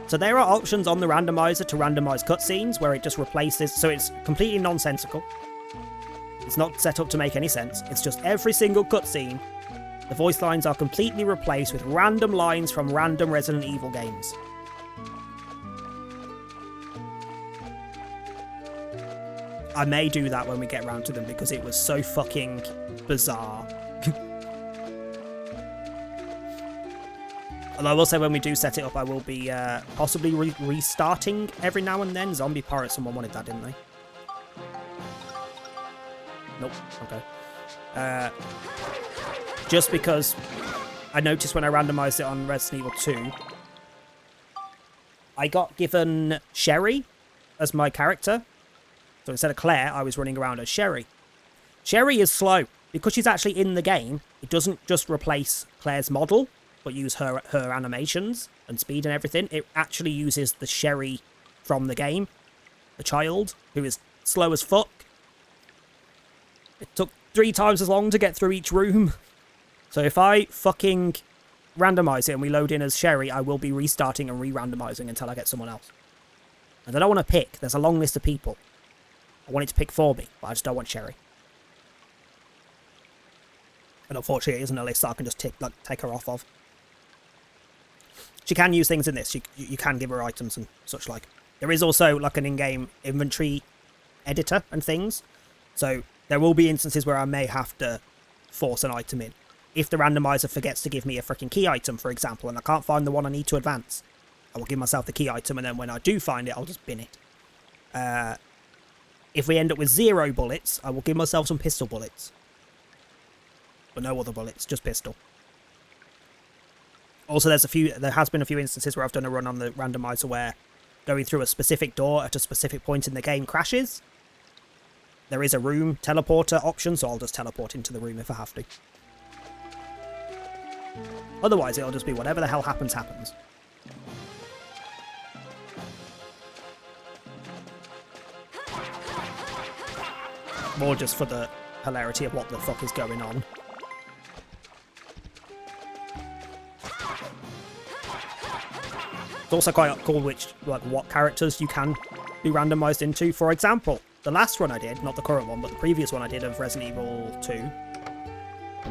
So there are options on the randomizer to randomise cutscenes where it just replaces, so it's completely nonsensical. It's not set up to make any sense. It's just every single cutscene, the voice lines are completely replaced with random lines from random Resident Evil games. I may do that when we get around to them because it was so fucking bizarre. Although I will say when we do set it up, I will be possibly restarting every now and then. Zombie Pirate, someone wanted that, didn't they? Nope. Okay. Just because I noticed when I randomised it on Resident Evil 2, I got given Sherry as my character. So instead of Claire, I was running around as Sherry. Sherry is slow. Because she's actually in the game, it doesn't just replace Claire's model, but use her animations and speed and everything. It actually uses the Sherry from the game, the child, who is slow as fuck. It took 3 times as long to get through each room. So if I fucking randomize it and we load in as Sherry, I will be restarting and re-randomizing until I get someone else. And I don't want to pick. There's a long list of people. I want it to pick for me, but I just don't want Sherry. And unfortunately, it isn't a list that I can just take her off of. She can use things in this. You can give her items and such like. There is also like an in-game inventory editor and things. So there will be instances where I may have to force an item in. If the randomizer forgets to give me a freaking key item, for example, and I can't find the one I need to advance, I will give myself the key item, and then when I do find it, I'll just bin it. If we end up with 0 bullets, I will give myself some pistol bullets. But no other bullets, just pistol. Also, there has been a few instances where I've done a run on the randomizer where going through a specific door at a specific point in the game crashes. There is a room teleporter option, so I'll just teleport into the room if I have to. Otherwise, it'll just be whatever the hell happens, happens. More just for the hilarity of what the fuck is going on. It's also quite cool what characters you can be randomized into. For example, the last run I did, not the current one, but the previous one I did of Resident Evil 2,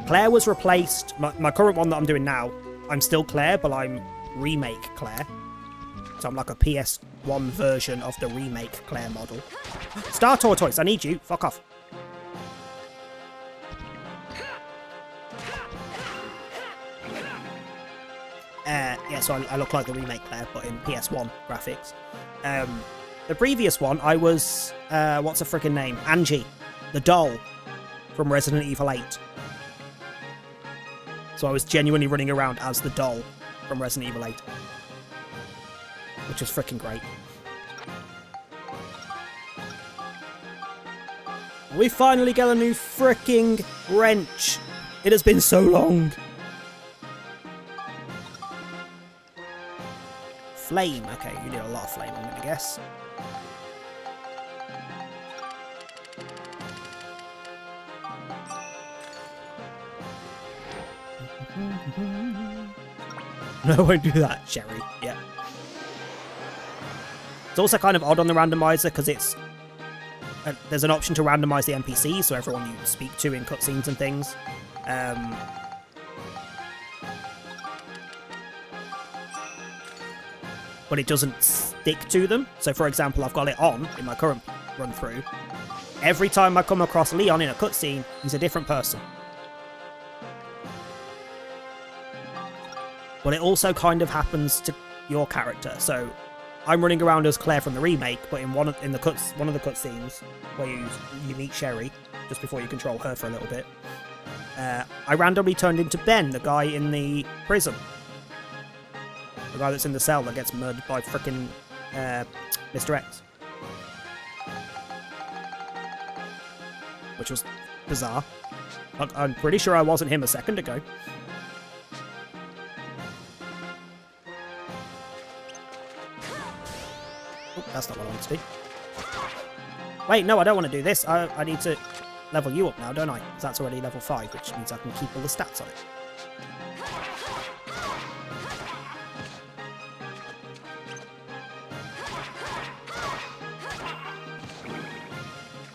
Claire was replaced. My current one that I'm doing now, I'm still Claire, but I'm remake Claire. So I'm like a PS1 version of the remake Claire model. Star Tortoise, I need you. Fuck off. Yeah, so I look like the remake Claire, but in PS1 graphics. The previous one, I was, what's her freaking name? Angie, the doll from Resident Evil 8. So I was genuinely running around as the doll from Resident Evil 8. Which was freaking great. We finally get a new freaking wrench. It has been so long. Flame. Okay, you do a lot of flame, I'm gonna guess. No, I won't do that, Sherry. Yeah. It's also kind of odd on the randomizer because it's there's an option to randomize the NPCs, so everyone you speak to in cutscenes and things. But it doesn't stick to them. So, for example, I've got it on in my current run through. Every time I come across Leon in a cutscene, he's a different person. But it also kind of happens to your character. So I'm running around as Claire from the remake, but in one of the cutscenes where you meet Sherry just before you control her for a little bit, I randomly turned into Ben, the guy in the prison, the guy that's in the cell that gets murdered by frickin' Mr. X, which was bizarre. I'm pretty sure I wasn't him a second ago. That's not what I want to do. Wait, no, I don't want to do this. I need to level you up now, don't I? Because that's already level 5, which means I can keep all the stats on it.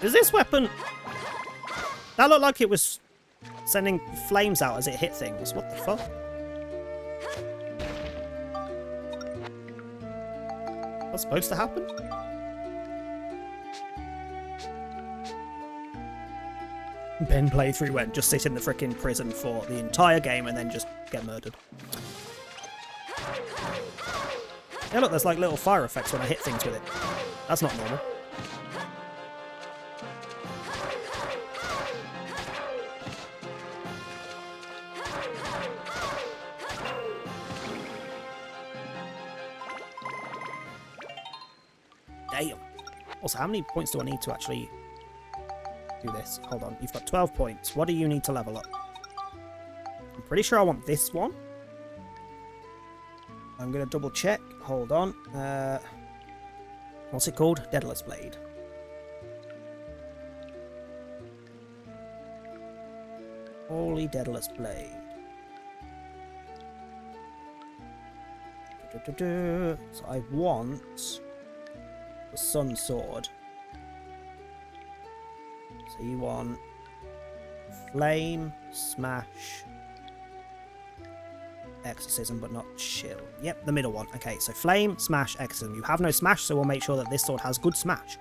Is this weapon... That looked like it was sending flames out as it hit things. What the fuck? What's supposed to happen? Ben playthrough went just sit in the frickin' prison for the entire game and then just get murdered. Yeah, look, there's like little fire effects when I hit things with it. That's not normal. Damn. Also, how many points do I need to actually do this? Hold on. You've got 12 points. What do you need to level up? I'm pretty sure I want this one. I'm going to double check. Hold on. What's it called? Daedalus Blade. Holy Daedalus Blade. So I want the Sun Sword. So you want Flame, Smash, Exorcism, but not Chill. Yep, the middle one. Okay, so Flame, Smash, Exorcism. You have no Smash, so we'll make sure that this sword has good Smash.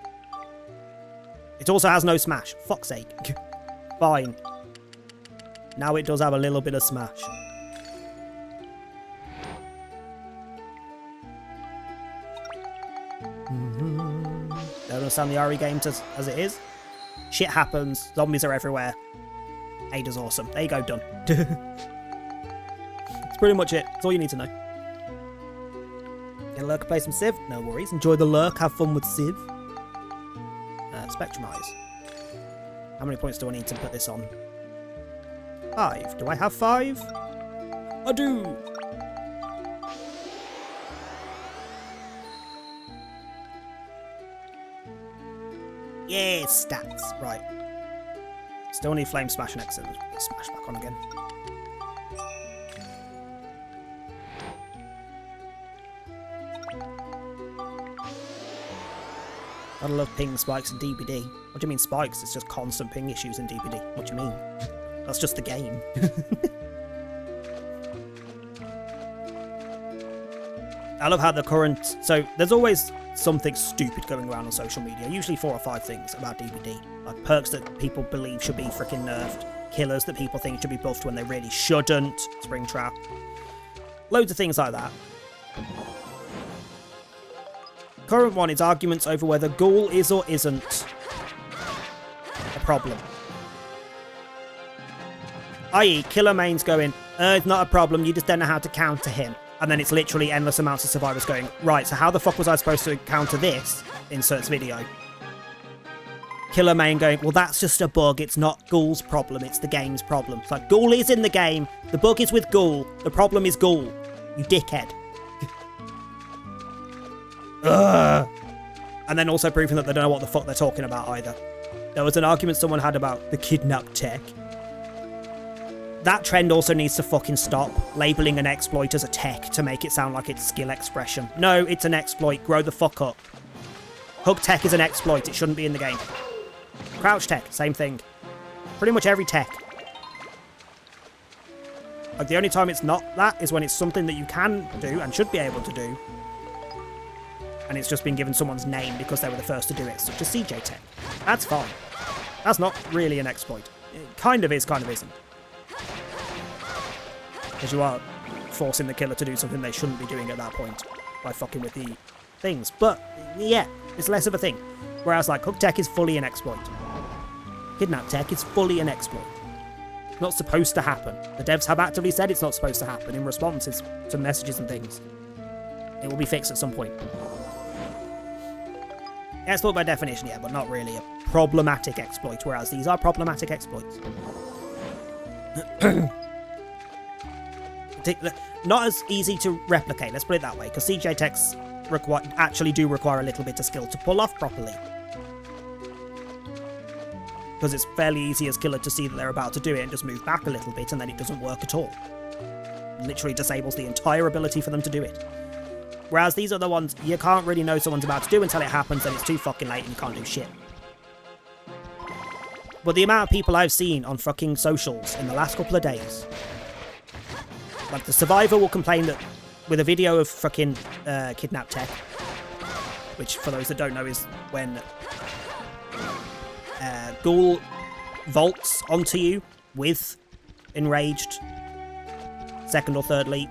It also has no Smash. Fuck's sake. Fine. Now it does have a little bit of Smash. Don't understand the RE games as it is. Shit happens. Zombies are everywhere. Ada's awesome. There you go, done. That's pretty much it. That's all you need to know. Get a lurk, play some Civ? No worries. Enjoy the lurk, have fun with Civ. Spectrumize. How many points do I need to put this on? 5. Do I have 5? I do! Yeah, stats. Right. Still need Flame, Smash, and Exit. Smash back on again. Gotta love ping spikes in DBD. What do you mean spikes? It's just constant ping issues in DBD. What do you mean? That's just the game. I love how the current... So, there's always something stupid going around on social media. Usually 4 or 5 things about DBD. Like perks that people believe should be freaking nerfed. Killers that people think should be buffed when they really shouldn't. Springtrap. Loads of things like that. Current one is arguments over whether Ghoul is or isn't a problem. I.e. Killer Main's going, it's not a problem, you just don't know how to counter him. And then it's literally endless amounts of survivors going, right, so how the fuck was I supposed to counter this? Inserts video. Killer Main going, well, that's just a bug, it's not Ghoul's problem, it's the game's problem. It's like, Ghoul is in the game, the bug is with Ghoul, the problem is Ghoul. You dickhead. Ugh. And then also proving that they don't know what the fuck they're talking about either. There was an argument someone had about the kidnap tech. That trend also needs to fucking stop, labelling an exploit as a tech to make it sound like it's skill expression. No, it's an exploit. Grow the fuck up. Hook tech is an exploit. It shouldn't be in the game. Crouch tech, same thing. Pretty much every tech. Like, the only time it's not that is when it's something that you can do and should be able to do. And it's just been given someone's name because they were the first to do it, such as CJ Tech. That's fine. That's not really an exploit. It kind of is, kind of isn't. Because you are forcing the killer to do something they shouldn't be doing at that point by fucking with the things. But, yeah, it's less of a thing. Whereas, like, Hook Tech is fully an exploit. Kidnap Tech is fully an exploit. It's not supposed to happen. The devs have actively said it's not supposed to happen in responses to messages and things. It will be fixed at some point. Exploit by definition, yeah, but not really a problematic exploit, whereas these are problematic exploits. Not as easy to replicate, let's put it that way, because CJ Techs actually do require a little bit of skill to pull off properly. Because it's fairly easy as killer to see that they're about to do it and just move back a little bit and then it doesn't work at all. It literally disables the entire ability for them to do it. Whereas these are the ones you can't really know someone's about to do until it happens and it's too fucking late and you can't do shit. But the amount of people I've seen on fucking socials in the last couple of days, like the survivor will complain that with a video of fucking Kidnap Tech, which for those that don't know is when Ghoul vaults onto you with enraged second or third leap,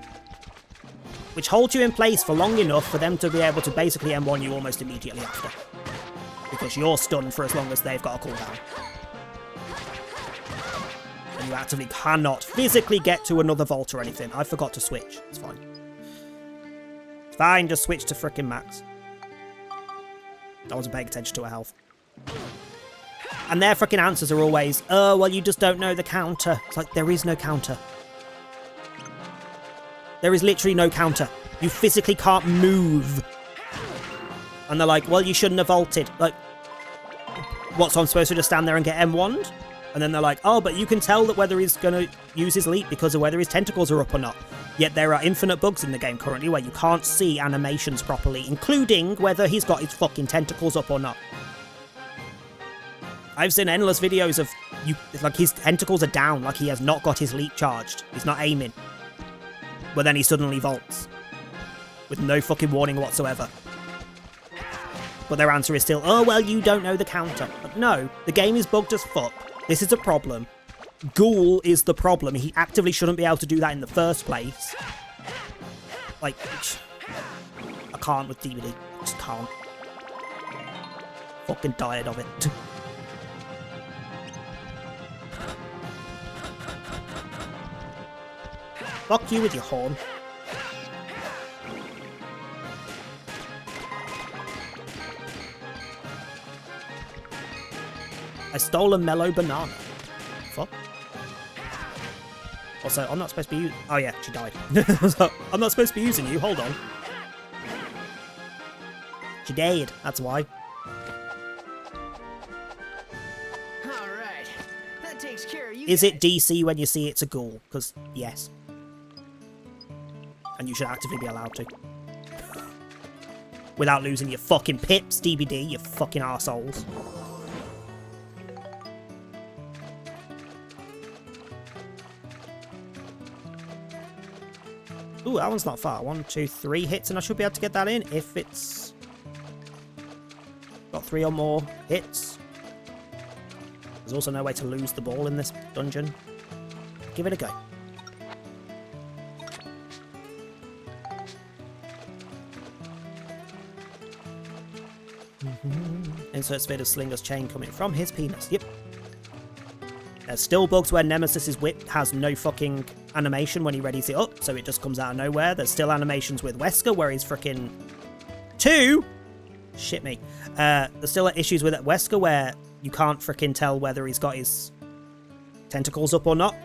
which holds you in place for long enough for them to be able to basically M1 you almost immediately after. Because you're stunned for as long as they've got a cooldown. And you actively cannot physically get to another vault or anything. I forgot to switch. It's fine. It's fine, just switch to frickin' max. I wasn't paying attention to her health. And their freaking answers are always, oh, well, you just don't know the counter. It's like, there is no counter. There is literally no counter. You physically can't move. And they're like, well, you shouldn't have vaulted. Like, what, so I'm supposed to just stand there and get M1'd? And then they're like, oh, but you can tell that whether he's going to use his leap because of whether his tentacles are up or not. Yet there are infinite bugs in the game currently where you can't see animations properly, including whether he's got his fucking tentacles up or not. I've seen endless videos of like his tentacles are down, like he has not got his leap charged. He's not aiming. But then he suddenly vaults. With no fucking warning whatsoever. But their answer is still, oh, well, you don't know the counter. But no, the game is bugged as fuck. This is a problem. Ghoul is the problem. He actively shouldn't be able to do that in the first place. Like, I can't with DVD. I just can't. Fucking tired of it. Fuck you with your horn. I stole a mellow banana. Fuck. Also, I'm not supposed to be using... Oh yeah, she died. I'm not supposed to be using you, hold on. She died, that's why. Alright, that takes care of you. Is it DC when you see it's a ghoul? Because, yes. And you should actively be allowed to. Without losing your fucking pips, DBD, you fucking arseholes. Ooh, that one's not far. 1, 2, 3 hits, and I should be able to get that in if it's got 3 or more hits. There's also no way to lose the ball in this dungeon. Give it a go. Insert bit of Slinger's chain coming from his penis. Yep. There's still bugs where Nemesis's whip has no fucking animation when he readies it up, so it just comes out of nowhere. There's still animations with Wesker where he's freaking... 2? Shit me. There's still issues with Wesker where you can't freaking tell whether he's got his tentacles up or not.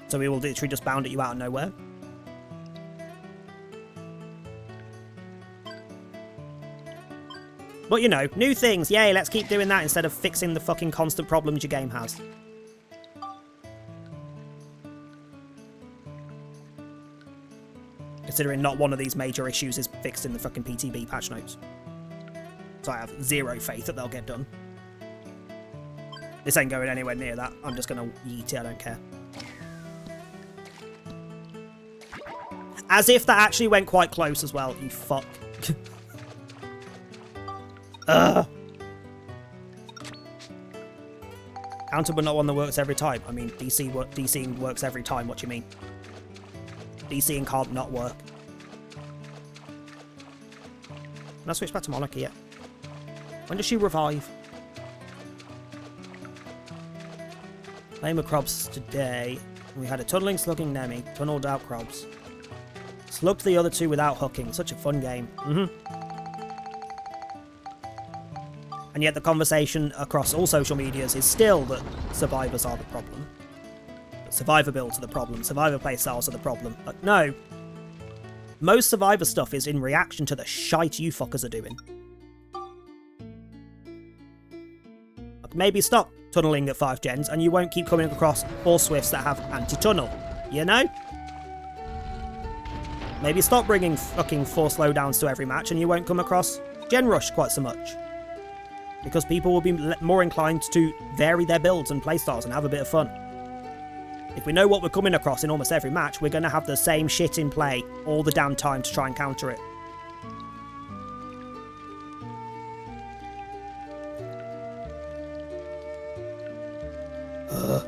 So he will literally just bound at you out of nowhere. But you know, new things. Yay, let's keep doing that instead of fixing the fucking constant problems your game has. Considering not one of these major issues is fixed in the fucking PTB patch notes. So I have zero faith that they'll get done. This ain't going anywhere near that. I'm just gonna yeet it, I don't care. As if that actually went quite close as well, you fuck. Ugh. Counter but not one that works every time. I mean, DCing works every time, what do you mean? DCing can't not work. Can I switch back to Monarchy yet? When does she revive? Playing with Krobs today. We had a tunneling, slugging Nemi, tunneled out Krobs. Slugged the other two without hooking. Such a fun game. And yet the conversation across all social medias is still that survivors are the problem. That survivor builds are the problem. Survivor playstyles are the problem. But no. Most survivor stuff is in reaction to the shite you fuckers are doing. Like maybe stop tunneling at 5 gens and you won't keep coming across 4 Swifts that have anti-tunnel. You know? Maybe stop bringing fucking 4 slowdowns to every match and you won't come across Gen Rush quite so much. Because people will be more inclined to vary their builds and playstyles and have a bit of fun. If we know what we're coming across in almost every match, we're going to have the same shit in play all the damn time to try and counter it. Ugh.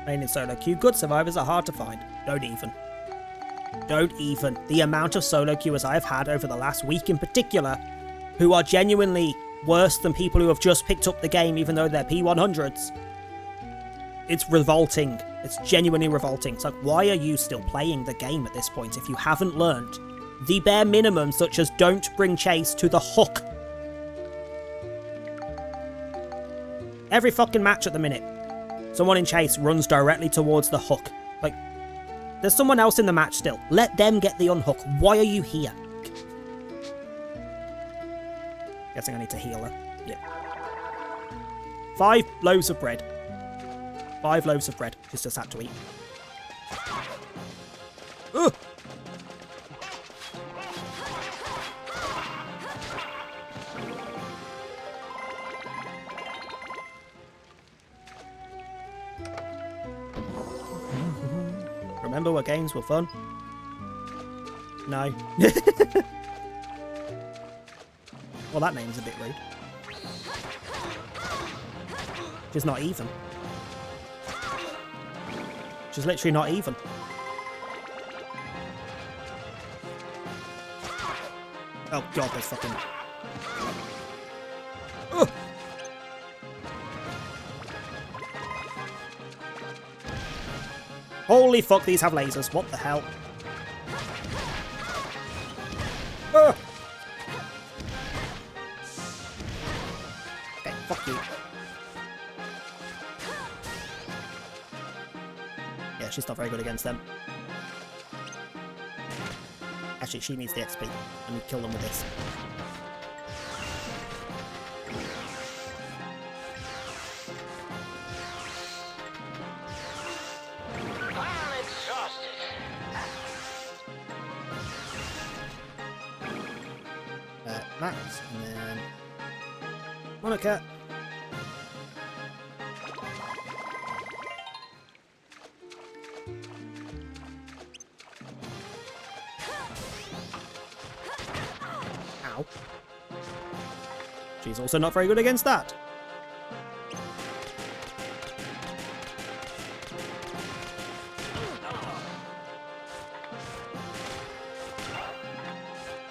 Playing in solo queue, good survivors are hard to find. Don't even. Don't even. The amount of solo queuers I've had over the last week in particular, who are genuinely worse than people who have just picked up the game even though they're P100s. It's revolting. It's genuinely revolting. It's like, why are you still playing the game at this point if you haven't learnt the bare minimum, such as don't bring chase to the hook. Every fucking match at the minute, someone in chase runs directly towards the hook. Like, there's someone else in the match still. Let them get the unhook. Why are you here? Guessing I need to heal her. Yeah. 5 loaves of bread. 5 loaves of bread. She's just had to eat. Ugh! Remember what games were fun? No. Well, that name's a bit rude. She's not even. She's literally not even. Oh god, there's fucking... Ugh. Holy fuck, these have lasers. What the hell? Ugh. Okay, fuck you. Yeah, she's not very good against them. Actually, she needs the XP. And we kill them with this. I'm exhausted. Max, and then... Monica. Ow. She's also not very good against that.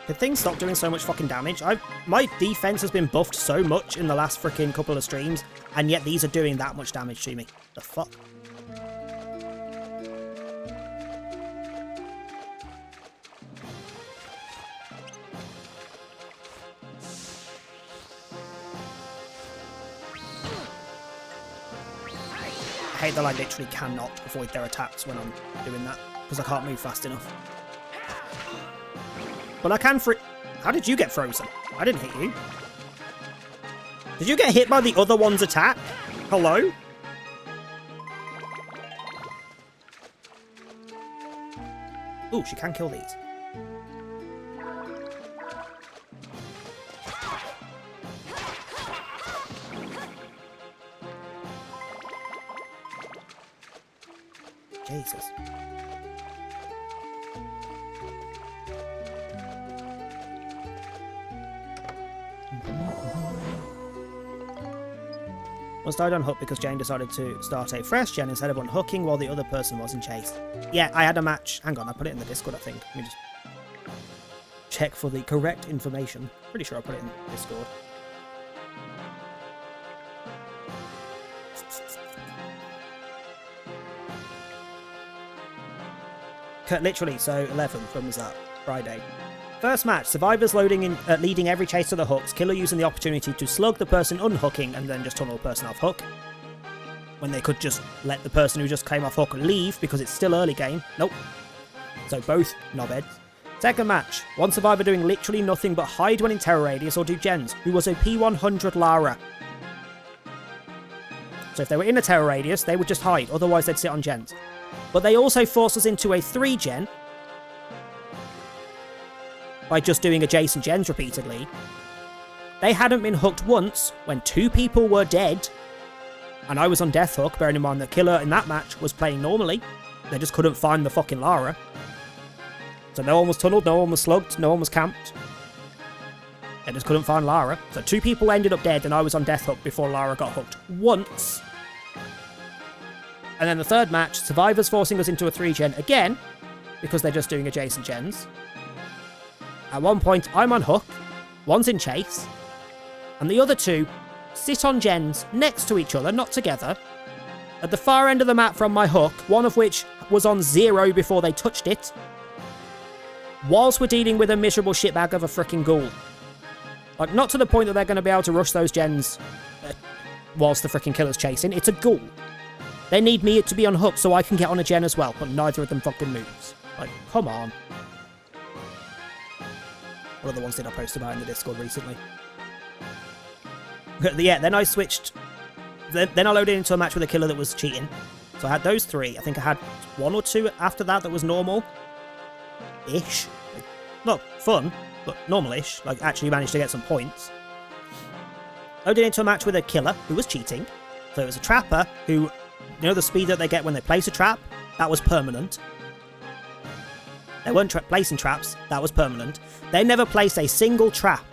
Could things stop doing so much fucking damage? My defense has been buffed so much in the last freaking couple of streams, and yet these are doing that much damage to me. The fuck? I hate that I literally cannot avoid their attacks when I'm doing that, because I can't move fast enough. But I can How did you get frozen? I didn't hit you. Did you get hit by the other one's attack? Hello? Ooh, she can kill these. Jesus. Once died unhooked because Jane decided to start a fresh gen instead of unhooking while the other person was in chase. Yeah, I had a match. Hang on, I put it in the Discord, I think. Let me just check for the correct information. Pretty sure I put it in Discord. Literally, so 11th, when was that? Friday. First match, survivors leading every chase to the hooks, killer using the opportunity to slug the person unhooking and then just tunnel the person off hook. When they could just let the person who just came off hook leave because it's still early game. Nope. So both knobheads. Second match, one survivor doing literally nothing but hide when in terror radius or do gens, who was a P100 Lara. So if they were in a terror radius, they would just hide, otherwise they'd sit on gens. But they also forced us into a 3-gen by just doing adjacent gens repeatedly. They hadn't been hooked once when 2 people were dead, and I was on death hook, bearing in mind the killer in that match was playing normally. They just couldn't find the fucking Lara. So no one was tunneled, no one was slugged, no one was camped. They just couldn't find Lara. So 2 people ended up dead and I was on death hook before Lara got hooked once. And then the third match, survivors forcing us into a 3-gen again, because they're just doing adjacent gens. At one point, I'm on hook, one's in chase, and the other 2 sit on gens next to each other, not together, at the far end of the map from my hook, one of which was on 0 before they touched it. whilst we're dealing with a miserable shitbag of a freaking ghoul. Like, not to the point that they're going to be able to rush those gens whilst the freaking killer's chasing. It's a ghoul. They need me to be on hook so I can get on a gen as well, but neither of them fucking moves. Like, come on. What other ones did I post about in the Discord recently? Yeah, then I switched... Then I loaded into a match with a killer that was cheating. So I had those 3. I think I had 1 or 2 after that was normal-ish. Like, not fun, but normal-ish. Like, actually managed to get some points. Loaded into a match with a killer who was cheating. So it was a trapper who... You know the speed that they get when they place a trap? That was permanent. They weren't placing traps. That was permanent. They never placed a single trap.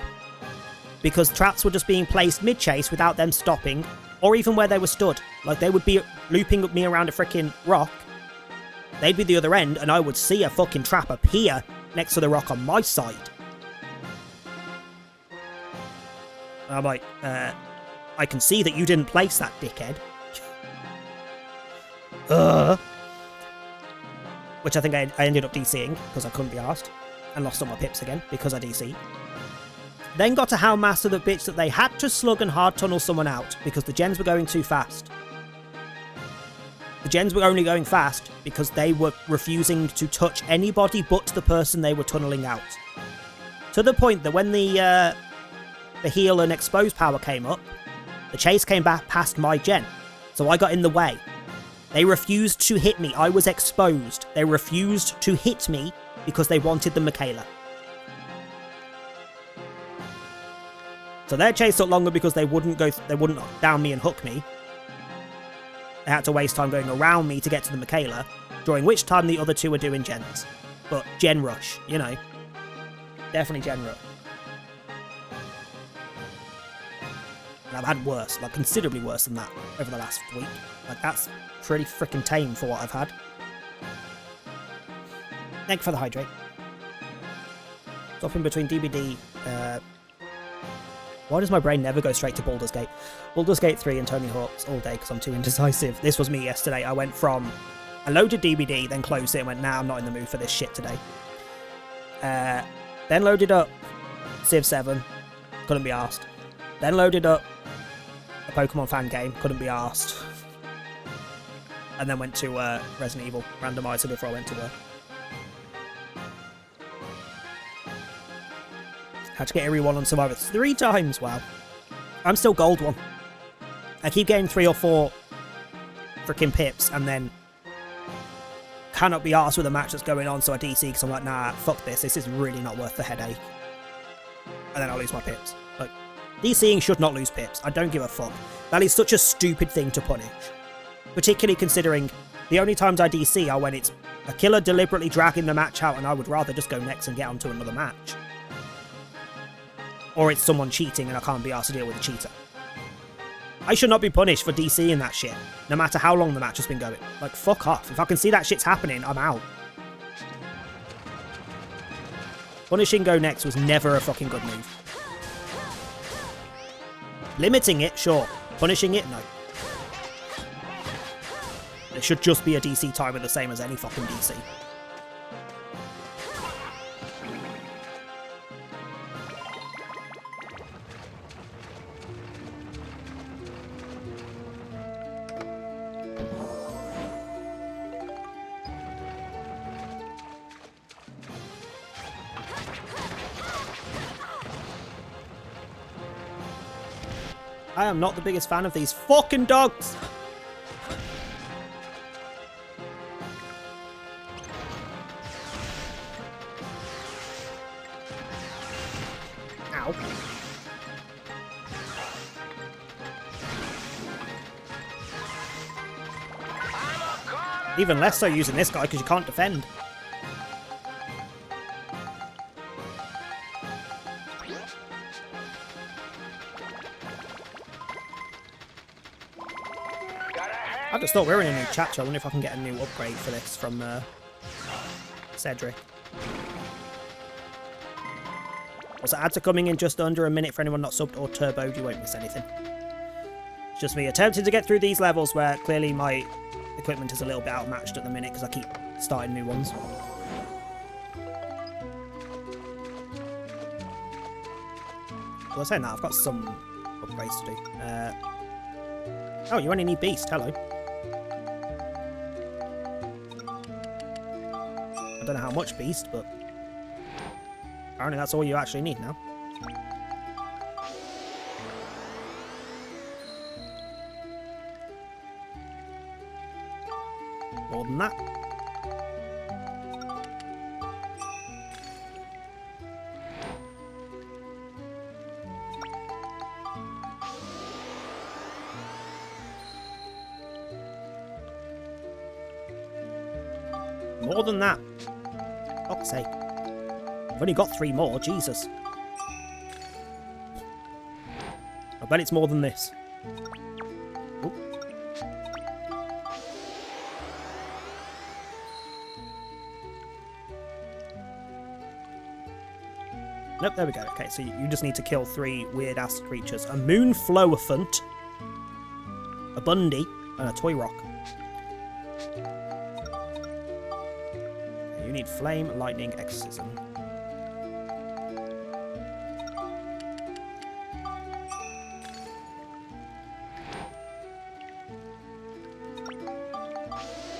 Because traps were just being placed mid-chase without them stopping. Or even where they were stood. Like, they would be looping me around a freaking rock. They'd be the other end, and I would see a fucking trap appear next to the rock on my side. And I'm like, I can see that you didn't place that, dickhead. Which I think I ended up DCing, because I couldn't be asked. And lost all my pips again, because I DC'd. Then got to Houndmaster the bitch that they had to slug and hard tunnel someone out, because the gens were going too fast. The gens were only going fast because they were refusing to touch anybody but the person they were tunneling out. To the point that when the heal and expose power came up, the chase came back past my gen. So I got in the way. They refused to hit me. I was exposed. They refused to hit me because they wanted the Michaela. So their chase took longer because they wouldn't down me and hook me. They had to waste time going around me to get to the Michaela, during which time the other 2 were doing gens. But gen rush, you know. Definitely gen rush. And I've had worse, like considerably worse than that over the last week. Like, that's pretty freaking tame for what I've had. Thank you for the hydrate. Stopping between DBD. Why does my brain never go straight to Baldur's Gate? Baldur's Gate 3 and Tony Hawk's all day because I'm too indecisive. This was me yesterday. I went from... I loaded DBD, then closed it and went, nah, I'm not in the mood for this shit today. Then loaded up Civ 7. Couldn't be arsed. Then loaded up a Pokemon fan game. Couldn't be arsed. And then went to Resident Evil randomizer before I went to work. Had to get every one on Survivor 3 times, wow. I'm still gold 1. I keep getting 3 or 4 freaking pips and then cannot be arsed with a match that's going on, so I DC because I'm like, nah, fuck this is really not worth the headache. And then I lose my pips. Like, DCing should not lose pips. I don't give a fuck. That is such a stupid thing to punish. Particularly considering the only times I DC are when it's a killer deliberately dragging the match out and I would rather just go next and get onto another match. Or it's someone cheating and I can't be asked to deal with a cheater. I should not be punished for DCing that shit, no matter how long the match has been going. Like, fuck off. If I can see that shit's happening, I'm out. Punishing go next was never a fucking good move. Limiting it, sure. Punishing it, no. It should just be a DC timer the same as any fucking DC. I am not the biggest fan of these fucking dogs! Ow. Even less so using this guy because you can't defend. I just thought we were in a new chapter. I wonder if I can get a new upgrade for this from Cedric. Also, ads are coming in just under a minute for anyone not subbed or turboed. You won't miss anything. It's just me attempting to get through these levels where clearly my equipment is a little bit outmatched at the minute because I keep starting new ones. Well, I say now, I've got some upgrades to do. Oh, you only need Beast. Hello. I don't know how much Beast, but apparently that's all you actually need now. More than that. More than that. Fuck's sake. I've only got 3 more, Jesus. I bet it's more than this. Oop. Nope, there we go. Okay, so you just need to kill 3 weird-ass creatures. A moon flowerfunt, a bundy, and a toy rock. You need flame, lightning, exorcism.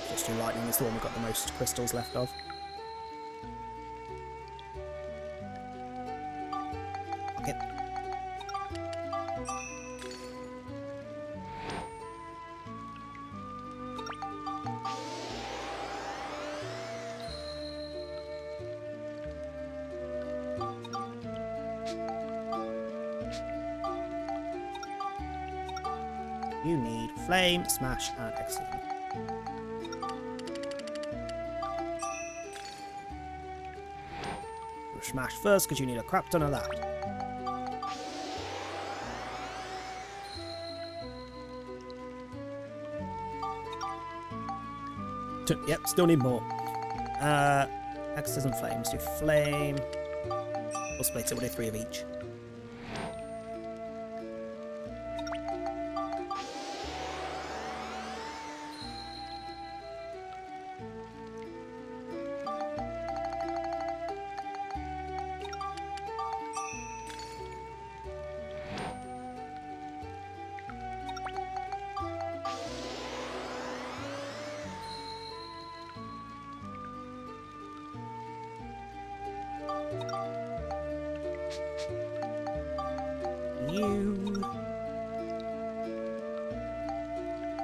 Just do lightning is the one we've got the most crystals left of. Okay. You need flame, smash, and exorcism. You'll smash first because you need a crap ton of that. Yep, still need more. Exorcism, flames. Do flame. We'll split it. We'll do 3 of each.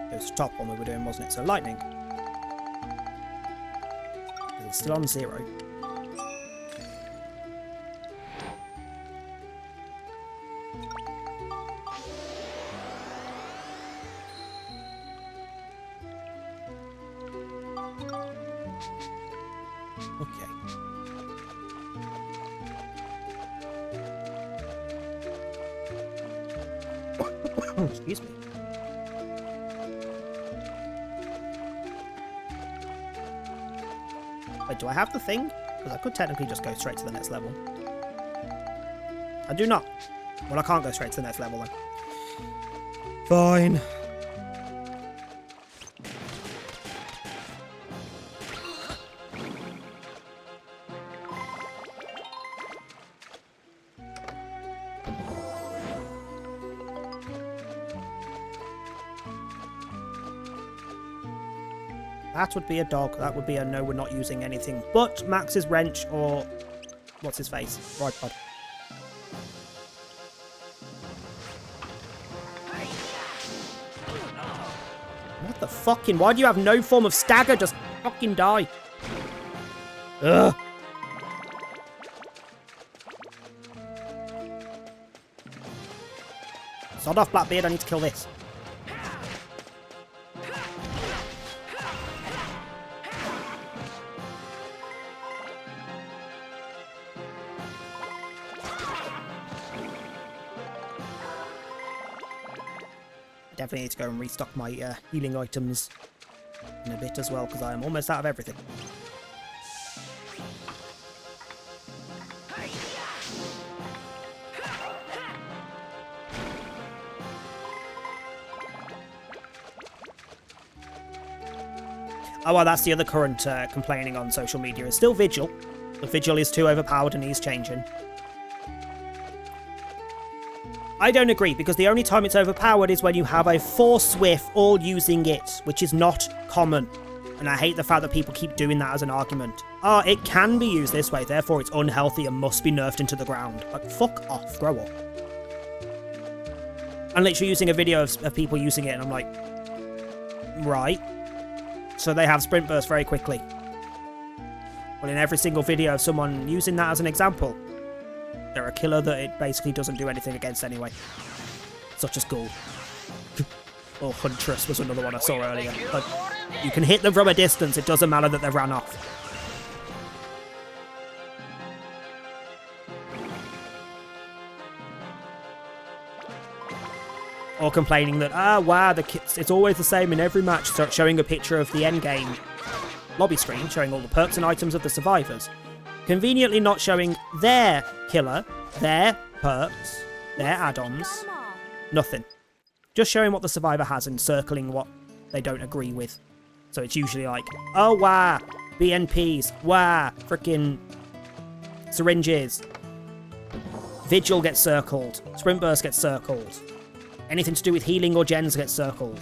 It was the top one we were doing, wasn't it? So lightning. It's still on 0. Okay. Excuse me. Wait, do I have the thing? Because I could technically just go straight to the next level. I do not. Well, I can't go straight to the next level then. Fine. That would be a dog. That would be a no, we're not using anything but Max's wrench or... what's his face? Ripod. What the fucking... why do you have no form of stagger? Just fucking die. Ugh. Sod off, Blackbeard. I need to kill this. Definitely need to go and restock my healing items in a bit as well, because I am almost out of everything. Oh, well, that's the other current complaining on social media. Is still Vigil. The Vigil is too overpowered and he's changing. I don't agree, because the only time it's overpowered is when you have a Force Swift all using it, which is not common. And I hate the fact that people keep doing that as an argument. Oh, it can be used this way, therefore it's unhealthy and must be nerfed into the ground. Like, fuck off, grow up. I'm literally using a video of people using it, and I'm like, right. So they have sprint burst very quickly. Well, in every single video of someone using that as an example, they're a killer that it basically doesn't do anything against anyway. Such as Ghoul. Or Huntress was another one I saw earlier. Like, you can hit them from a distance, it doesn't matter that they've ran off. Or complaining that, wow, it's always the same in every match, so showing a picture of the endgame lobby screen, showing all the perks and items of the survivors. Conveniently not showing their killer, their perks, their add-ons, nothing. Just showing what the survivor has and circling what they don't agree with. So it's usually like, oh wow, BNPs, wow, freaking syringes. Vigil gets circled, Sprint Burst gets circled. Anything to do with healing or gens gets circled.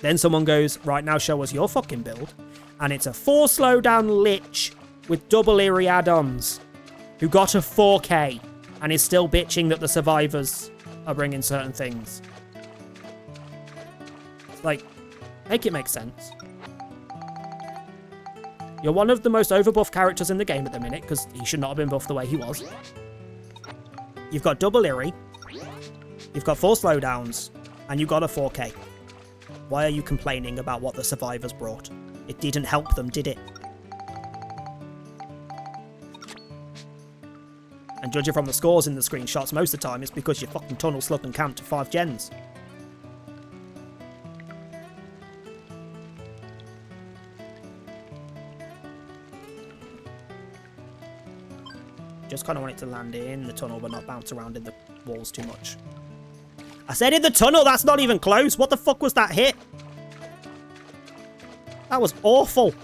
Then someone goes, right, now show us your fucking build. And it's a 4 slowdown Lich with double Eerie add-ons who got a 4K and is still bitching that the survivors are bringing certain things. It's like, make it make sense. You're one of the most overbuffed characters in the game at the minute, because he should not have been buffed the way he was. You've got double Eerie. You've got 4 slowdowns. And you got a 4K. Why are you complaining about what the survivors brought? It didn't help them, did it? And judging from the scores in the screenshots, most of the time it's because you fucking tunnel slug and camp to 5 gens. Just kind of want it to land in the tunnel but not bounce around in the walls too much. I said in the tunnel, that's not even close. What the fuck was that hit? That was awful.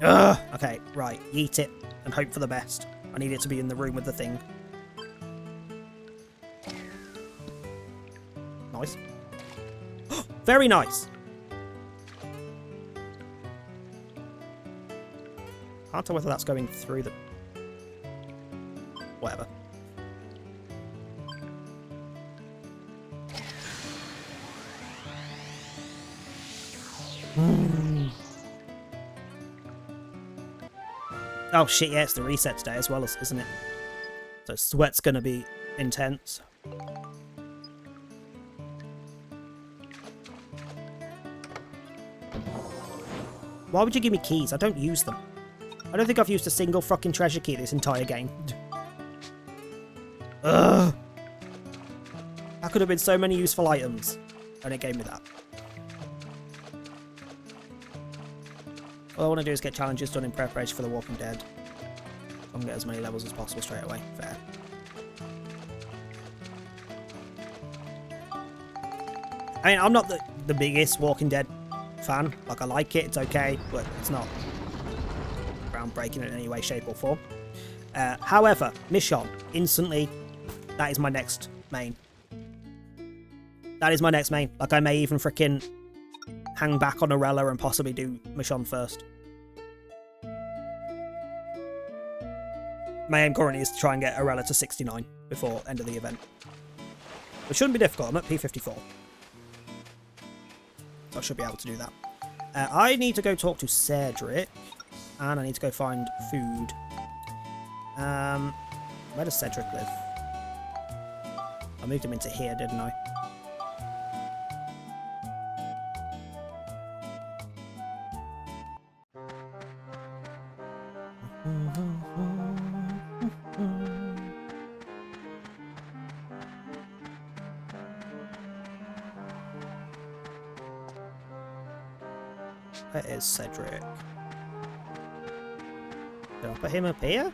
Ugh. Okay, right. Yeet it and hope for the best. I need it to be in the room with the thing. Nice. Very nice. Can't tell whether that's going through the... Whatever. Oh shit, yeah, it's the reset today as well, isn't it? So sweat's gonna be intense. Why would you give me keys? I don't use them. I don't think I've used a single fucking treasure key this entire game. Ugh. That could have been so many useful items, and it gave me that. All I want to do is get challenges done in preparation for The Walking Dead. I'm gonna get as many levels as possible straight away. Fair. I mean, I'm not the biggest Walking Dead fan. Like, I like it, it's okay, but it's not groundbreaking in any way, shape, or form. However, Michonne, instantly, that is my next main. That is my next main. Like, I may even freaking hang back on Arella and possibly do Michonne first. My aim currently is to try and get Arella to 69 before end of the event. It shouldn't be difficult. I'm at P54. So I should be able to do that. I need to go talk to Cedric. And I need to go find food. Where does Cedric live? I moved him into here, didn't I? Where is Cedric? Did I put him up here?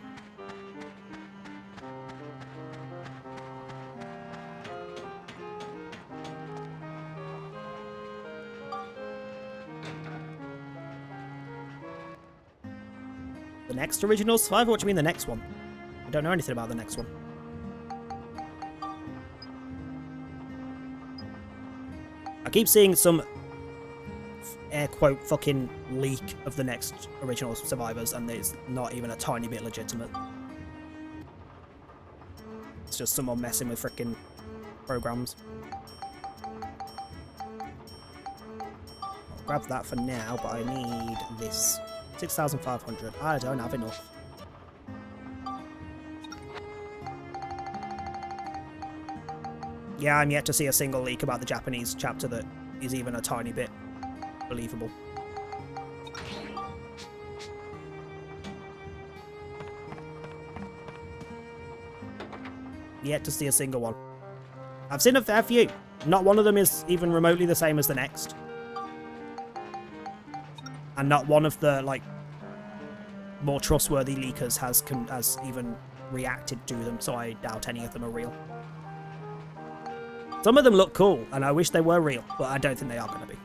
The next original survivor? What do you mean the next one? I don't know anything about the next one. I keep seeing some air quote fucking leak of the next original survivors, and it's not even a tiny bit legitimate. It's just someone messing with frickin' programs. I'll grab that for now, but I need this. 6,500. I don't have enough. Yeah, I'm yet to see a single leak about the Japanese chapter that is even a tiny bit believable. Yet to see a single one. I've seen a fair few. Not one of them is even remotely the same as the next. And not one of the, like, more trustworthy leakers has even reacted to them, so I doubt any of them are real. Some of them look cool, and I wish they were real, but I don't think they are going to be.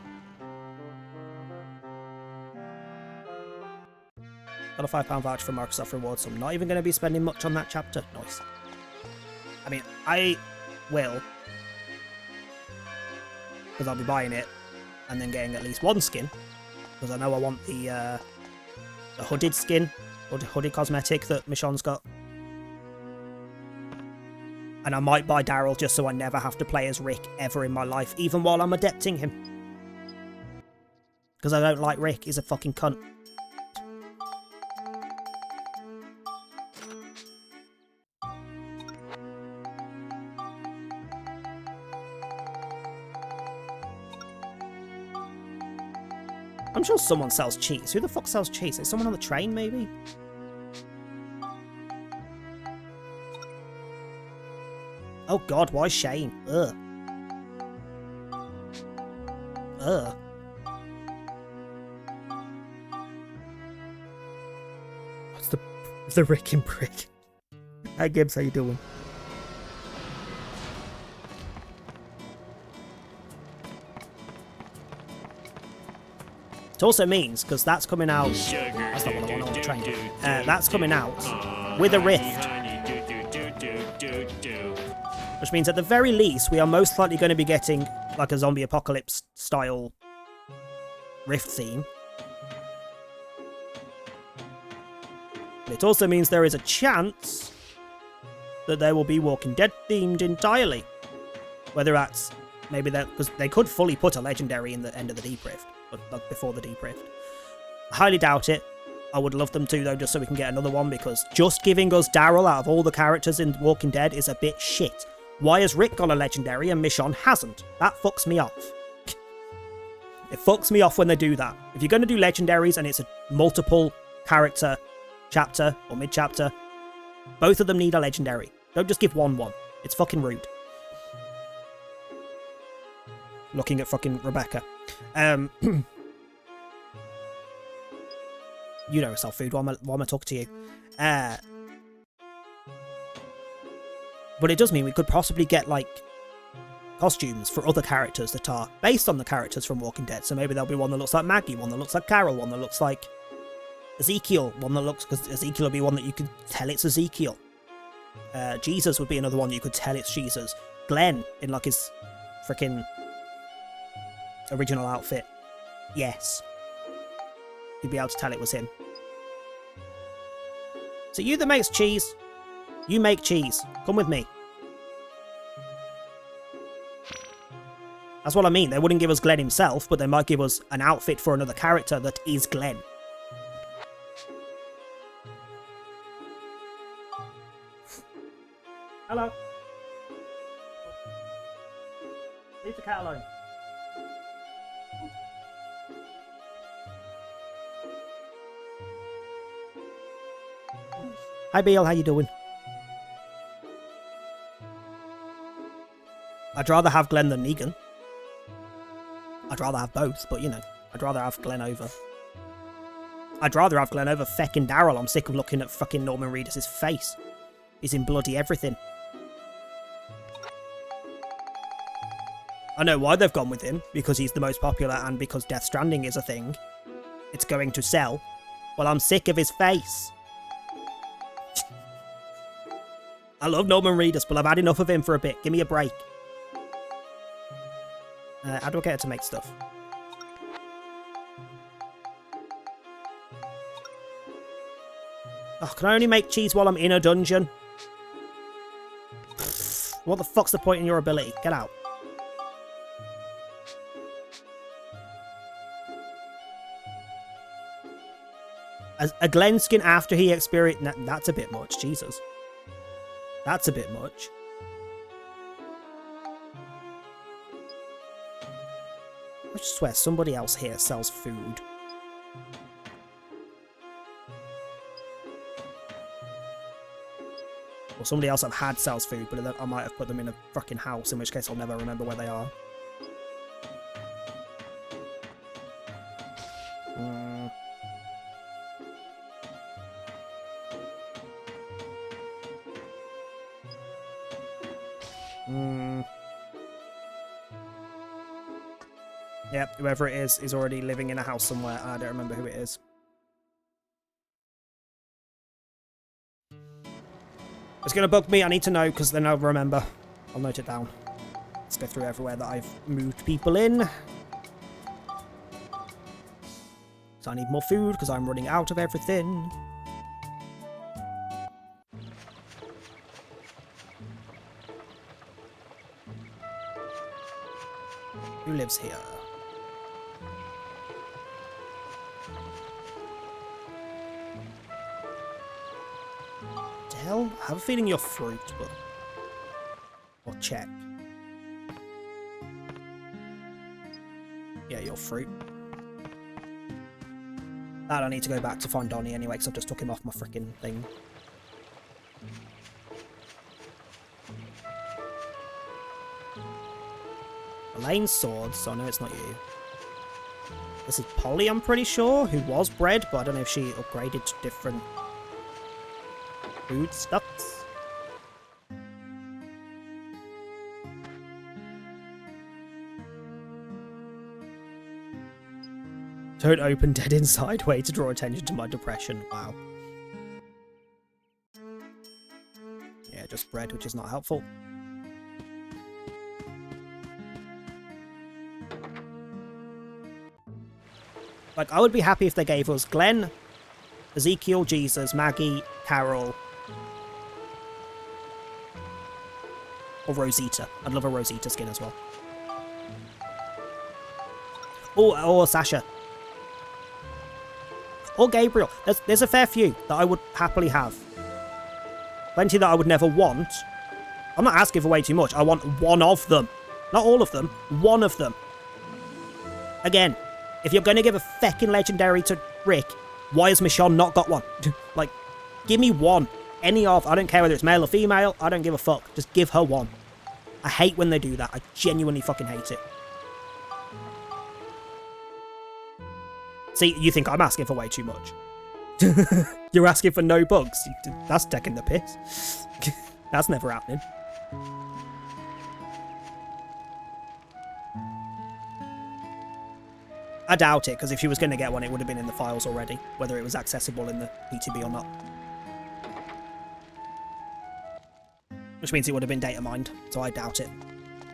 Got a £5 voucher for Microsoft Rewards, so I'm not even going to be spending much on that chapter. Nice. I mean, I will, because I'll be buying it, and then getting at least one skin, because I know I want the hooded skin, or the hooded cosmetic that Michonne's got. And I might buy Daryl just so I never have to play as Rick ever in my life, even while I'm adepting him. Because I don't like Rick, he's a fucking cunt. I'm sure someone sells cheese. Who the fuck sells cheese? Is someone on the train, maybe? Oh god, why Shane? Ugh. Ugh. What's the Rick and Brick? Hi Gibbs, how you doing? It also means, because that's coming out... That's not what I want to train. That's coming out with a rift. Which means at the very least, we are most likely going to be getting like a zombie apocalypse style rift theme. But it also means there is a chance that there will be Walking Dead themed entirely. Whether that's maybe that, because they could fully put a legendary in the end of the Deep Rift, but like before the Deep Rift. I highly doubt it. I would love them to though, just so we can get another one, because just giving us Daryl out of all the characters in Walking Dead is a bit shit. Why has Rick got a legendary and Michonne hasn't? That fucks me off. It fucks me off when they do that. If you're going to do legendaries and it's a multiple character chapter or mid-chapter, both of them need a legendary. Don't just give one. It's fucking rude. Looking at fucking Rebecca. You don't sell food while I'm talking to you. But it does mean we could possibly get, like, costumes for other characters that are based on the characters from Walking Dead. So maybe there'll be one that looks like Maggie, one that looks like Carol, one that looks like Ezekiel, one that looks... Because Ezekiel will be one that you could tell it's Ezekiel. Jesus would be another one that you could tell it's Jesus. Glenn, in, like, his freaking original outfit. Yes. You'd be able to tell it was him. So you that makes cheese... You make cheese. Come with me. That's what I mean. They wouldn't give us Glenn himself, but they might give us an outfit for another character that is Glenn. Hello. Leave the cat alone. Hi Beal, how you doing? I'd rather have Glenn than Negan. I'd rather have both, but you know, I'd rather have Glenn over. I'd rather have Glenn over feckin' Daryl. I'm sick of looking at fucking Norman Reedus' face. He's in bloody everything. I know why they've gone with him, because he's the most popular and because Death Stranding is a thing. It's going to sell. Well, I'm sick of his face. I love Norman Reedus, but I've had enough of him for a bit. Give me a break. How do I get her to make stuff? Oh, can I only make cheese while I'm in a dungeon? What the fuck's the point in your ability? Get out. As a Glen skin after he experienced... That's a bit much, Jesus. That's a bit much. I just swear somebody else here sells food. Or somebody else I've had sells food, but I might have put them in a fucking house, in which case I'll never remember where they are. Yep, whoever it is already living in a house somewhere. I don't remember who it is. It's going to bug me. I need to know, because then I'll remember. I'll note it down. Let's go through everywhere that I've moved people in. So I need more food, because I'm running out of everything. Who lives here? Hell, I have a feeling you're fruit, but I'll check. Yeah, you're fruit. I don't need to go back to find Donnie anyway, because I've just took him off my freaking thing. Elaine's swords, so I know it's not you. This is Polly, I'm pretty sure, who was bred, but I don't know if she upgraded to different food stuffs. Don't open dead inside way to draw attention to my depression. Wow. Yeah, just bread, which is not helpful. Like, I would be happy if they gave us Glenn, Ezekiel, Jesus, Maggie, Carol, or Rosita. I'd love a Rosita skin as well. Or Sasha. Or Gabriel. There's a fair few that I would happily have. Plenty that I would never want. I'm not asking for way too much. I want one of them. Not all of them. One of them. Again, if you're going to give a feckin' legendary to Rick, why has Michonne not got one? Like, give me one. Any of. I don't care whether it's male or female. I don't give a fuck. Just give her one. I hate when they do that. I genuinely fucking hate it. See, you think I'm asking for way too much. You're asking for no bugs. That's taking the piss. That's never happening. I doubt it, because if she was going to get one, it would have been in the files already, whether it was accessible in the PTB or not. Which means it would have been data mined, so I doubt it.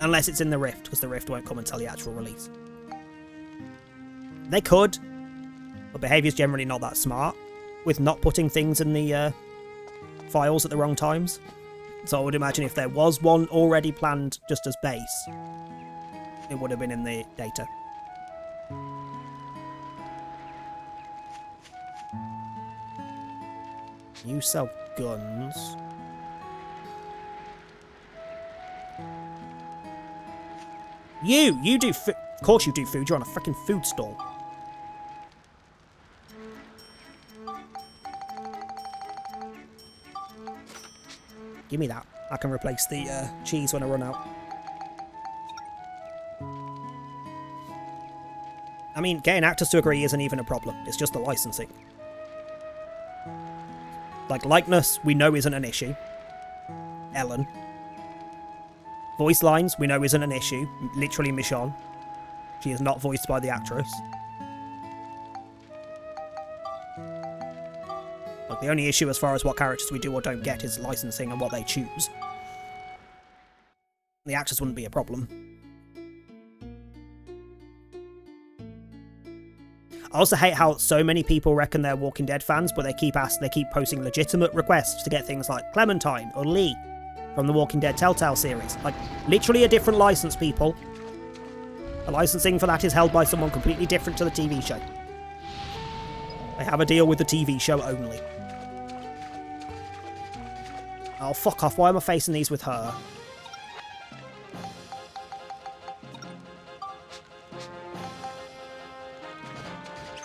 Unless it's in the Rift, because the Rift won't come until the actual release. They could, but behaviour's generally not that smart, with not putting things in the files at the wrong times. So I would imagine if there was one already planned just as base, it would have been in the data. You sell guns. You do food. Of course you do food. You're on a freaking food stall. Give me that. I can replace the cheese when I run out. I mean, getting actors to agree isn't even a problem. It's just the licensing. Like, likeness, we know isn't an issue. Ellen. Voice lines, we know isn't an issue. Literally Michonne. She is not voiced by the actress. Like, The only issue as far as what characters we do or don't get is licensing and what they choose. The actors wouldn't be a problem. I also hate how so many people reckon they're Walking Dead fans, but they keep posting legitimate requests to get things like Clementine or Lee from the Walking Dead Telltale series. Like, literally a different license, people. The licensing for that is held by someone completely different to the TV show. They have a deal with the TV show only. Oh, fuck off. Why am I facing these with her?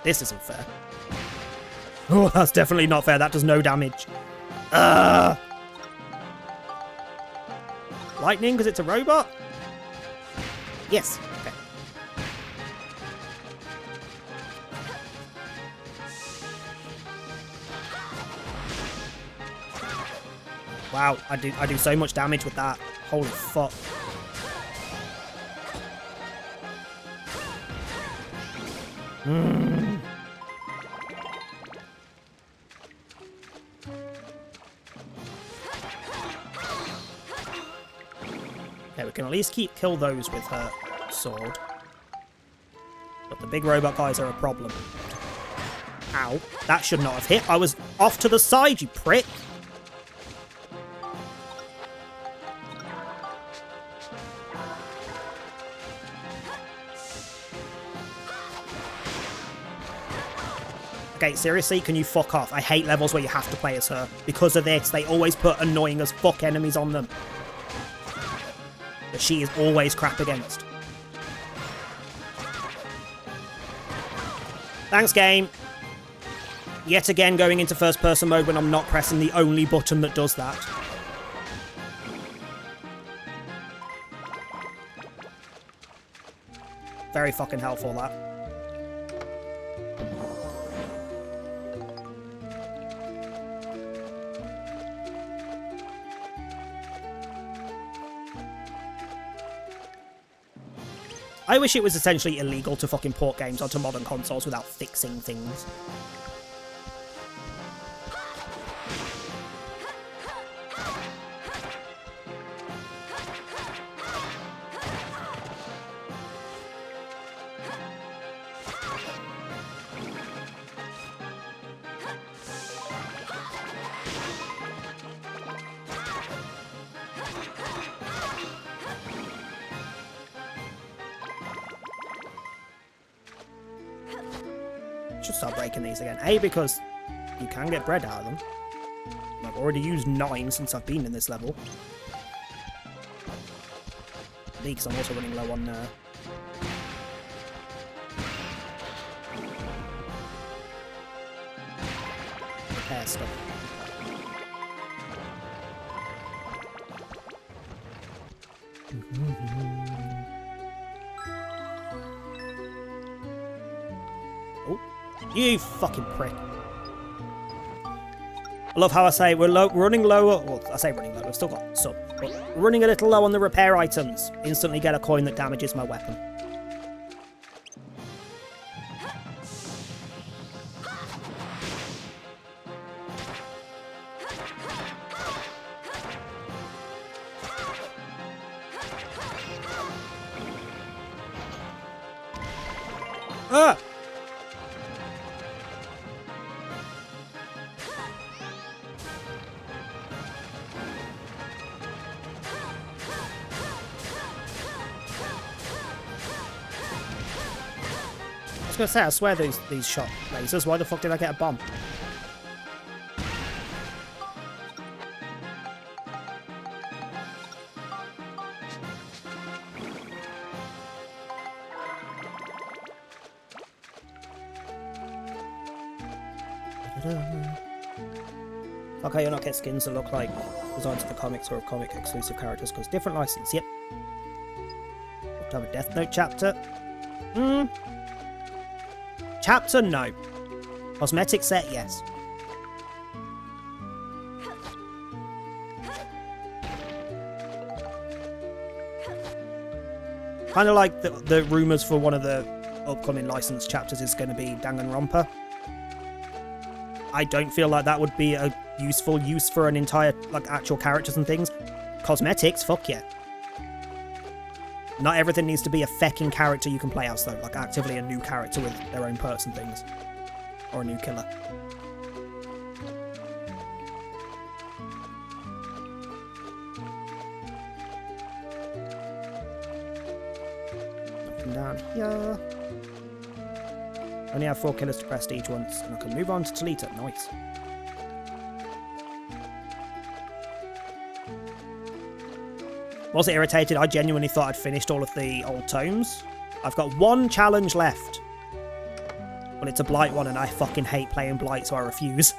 This isn't fair. Oh, that's definitely not fair. That does no damage. Lightning because it's a robot? Yes. Okay. Wow, I do so much damage with that. Holy fuck. Okay, we can at least kill those with her sword. But the big robot guys are a problem. Ow. That should not have hit. I was off to the side, you prick. Okay, seriously, can you fuck off? I hate levels where you have to play as her. Because of this, they always put annoying as fuck enemies on them that she is always crap against. Thanks, game. Yet again going into first person mode when I'm not pressing the only button that does that. Very fucking helpful, that. I wish it was essentially illegal to fucking port games onto modern consoles without fixing things. Should start breaking these again. A, because you can get bread out of them. I've already used 9 since I've been in this level. B, because I'm also running low on repair stuff. Oh, you fucking prick. I love how I say we're running low. Well, I say running low, we've still got some. But we're running a little low on the repair items. Instantly get a coin that damages my weapon. Ah! I was gonna say, I swear these shot lasers. Why the fuck did I get a bomb? Okay, you'll not get skins that look like designs for comics or of comic exclusive characters because different license. Yep. Have to have a Death Note chapter. Chapter, no. Cosmetic set, yes. Kind of like the rumours for one of the upcoming licensed chapters is going to be Danganronpa. I don't feel like that would be a useful use for an entire, like, actual characters and things. Cosmetics, fuck yeah. Not everything needs to be a fecking character you can play as, though. Like, actively a new character with their own perks and things. Or a new killer. Nothing down here. Only have 4 killers to prestige once, and I can move on to Talita. Nice. Wasn't irritated, I genuinely thought I'd finished all of the old tomes. I've got 1 challenge left. But it's a Blight one, and I fucking hate playing Blight, so I refuse.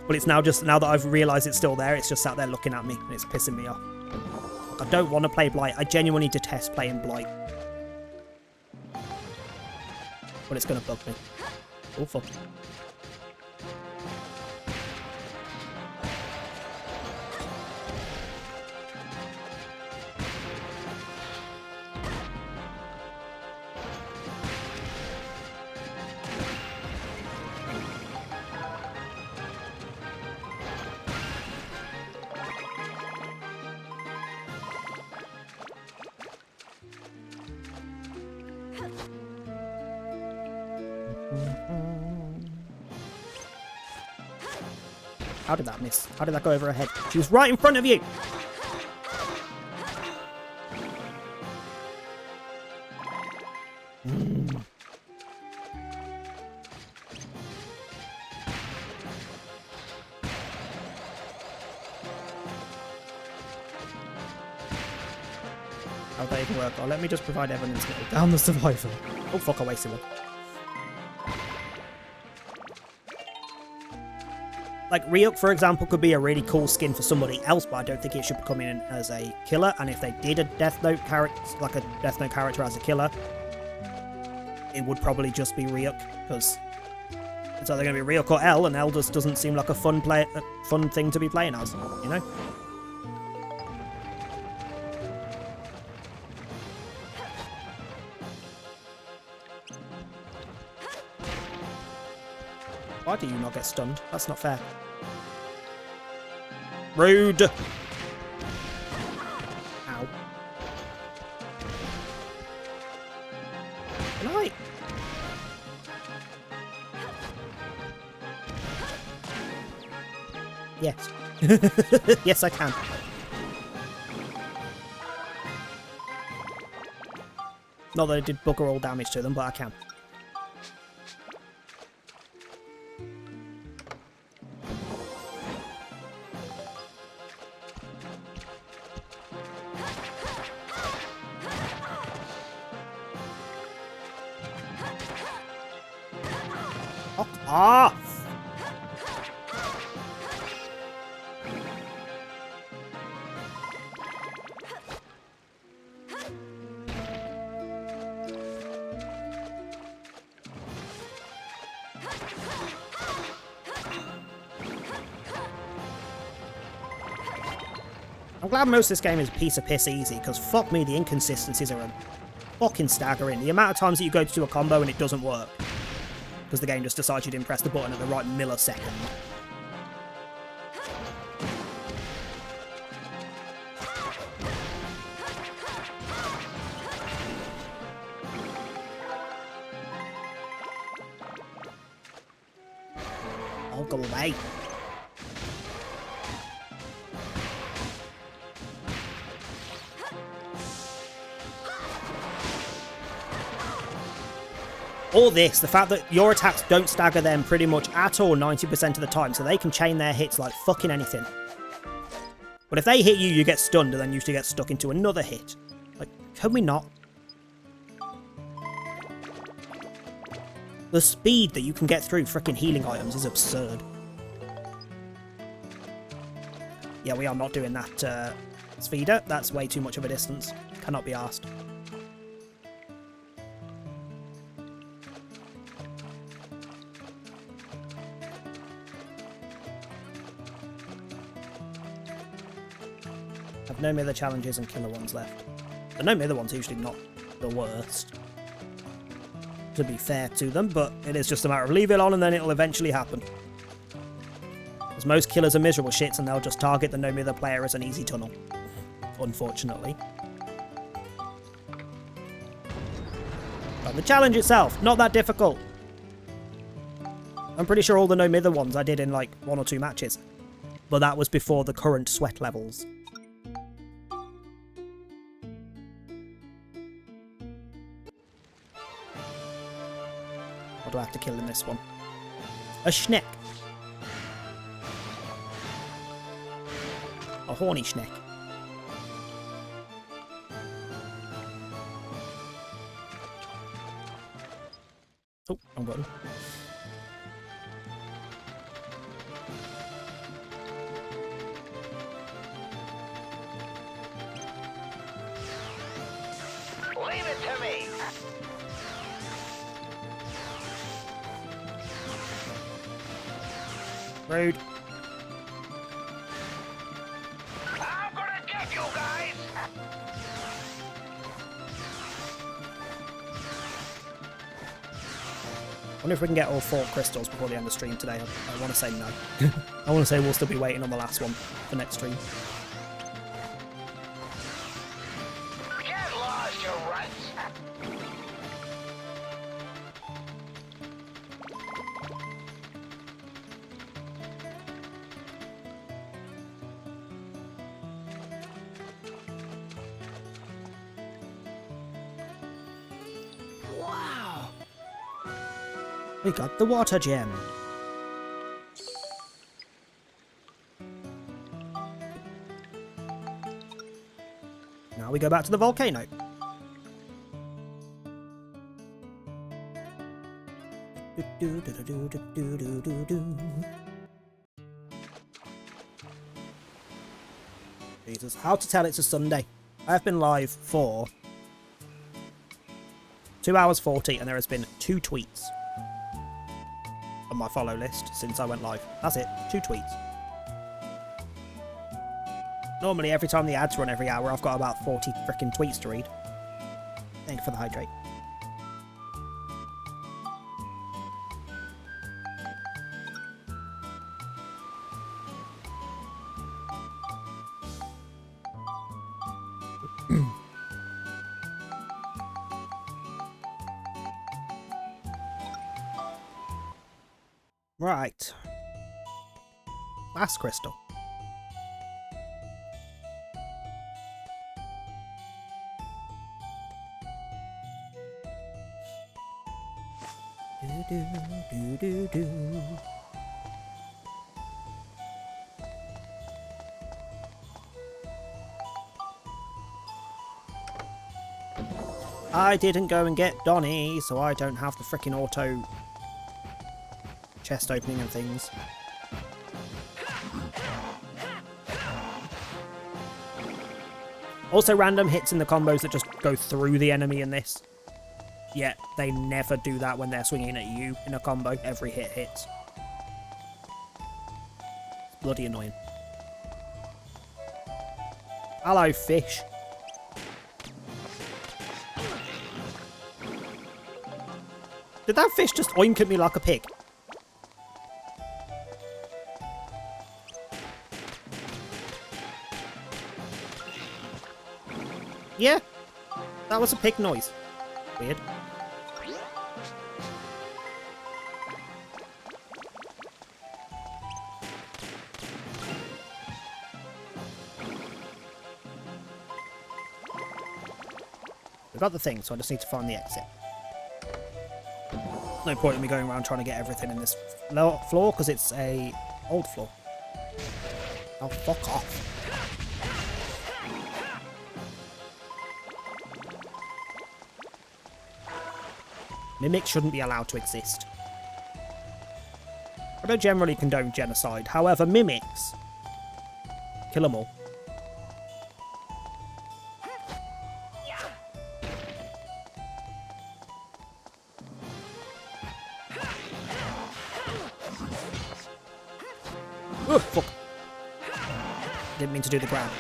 But it's now just, now that I've realised it's still there, it's just sat there looking at me, and it's pissing me off. I don't want to play Blight. I genuinely detest playing Blight. But it's going to bug me. Oh, fuck. How did that miss? How did that go over her head? She was right in front of you! How'd that even work? Oh, let me just provide evidence that we're down the survivor. Oh fuck, I wasted one. Like, Ryuk, for example, could be a really cool skin for somebody else, but I don't think it should be coming in as a killer. And if they did a Death Note character, like a Death Note character as a killer, it would probably just be Ryuk, because it's either going to be Ryuk or L, and L just doesn't seem like a fun thing to be playing as, you know? Why do you not get stunned? That's not fair. Rude! Ow. Can I? Yes. Yes, I can. Not that it did bugger all damage to them, but I can. Off! I'm glad most of this game is a piece of piss easy, because fuck me, the inconsistencies are fucking staggering. The amount of times that you go to do a combo and it doesn't work. Because the game just decides you didn't press the button at the right millisecond. I'll go away. Or this, the fact that your attacks don't stagger them pretty much at all 90% of the time, so they can chain their hits like fucking anything. But if they hit you, you get stunned and then usually get stuck into another hit. Like, can we not? The speed that you can get through frickin' healing items is absurd. Yeah, we are not doing that, speeder. That's way too much of a distance. Cannot be arsed. Have no Mither challenges and killer ones left. The no Mither ones are usually not the worst, to be fair to them, but it is just a matter of leave it on and then it'll eventually happen. Because most killers are miserable shits and they'll just target the no-mither player as an easy tunnel. Unfortunately. But the challenge itself, not that difficult. I'm pretty sure all the no-mither ones I did in like 1 or 2 matches. But that was before the current sweat levels. What do I have to kill in this one? A schneck. A horny schneck. Oh, wrong button. Leave it to me. Rude. I'm gonna get you guys. I wonder if we can get all 4 crystals before the end of the stream today. I want to say no. I want to say we'll still be waiting on the last one for next stream. Get lost, you runts. Wow! We got the water gem. Now we go back to the volcano. Jesus, how to tell it's a Sunday. I have been live for 2 hours 40 and there has been 2 tweets on my follow list since I went live. That's it, 2 tweets. Normally every time the ads run every hour I've got about 40 frickin' tweets to read. Thank you for the hydrate. Right. Last crystal. Do do do do do. I didn't go and get Donnie, so I don't have the frickin' auto chest opening and things. Also random hits in the combos that just go through the enemy in this. Yet they never do that when they're swinging at you in a combo. Every hit hits. It's bloody annoying. Hello, fish. Did that fish just oink at me like a pig? Yeah, that was a pig noise. Weird. We've got the thing, so I just need to find the exit. No point in me going around trying to get everything in this floor, because it's a old floor. Oh, fuck off. Mimics shouldn't be allowed to exist. I don't generally condone genocide, however, mimics, kill them all. Oh, fuck. Didn't mean to do the grab.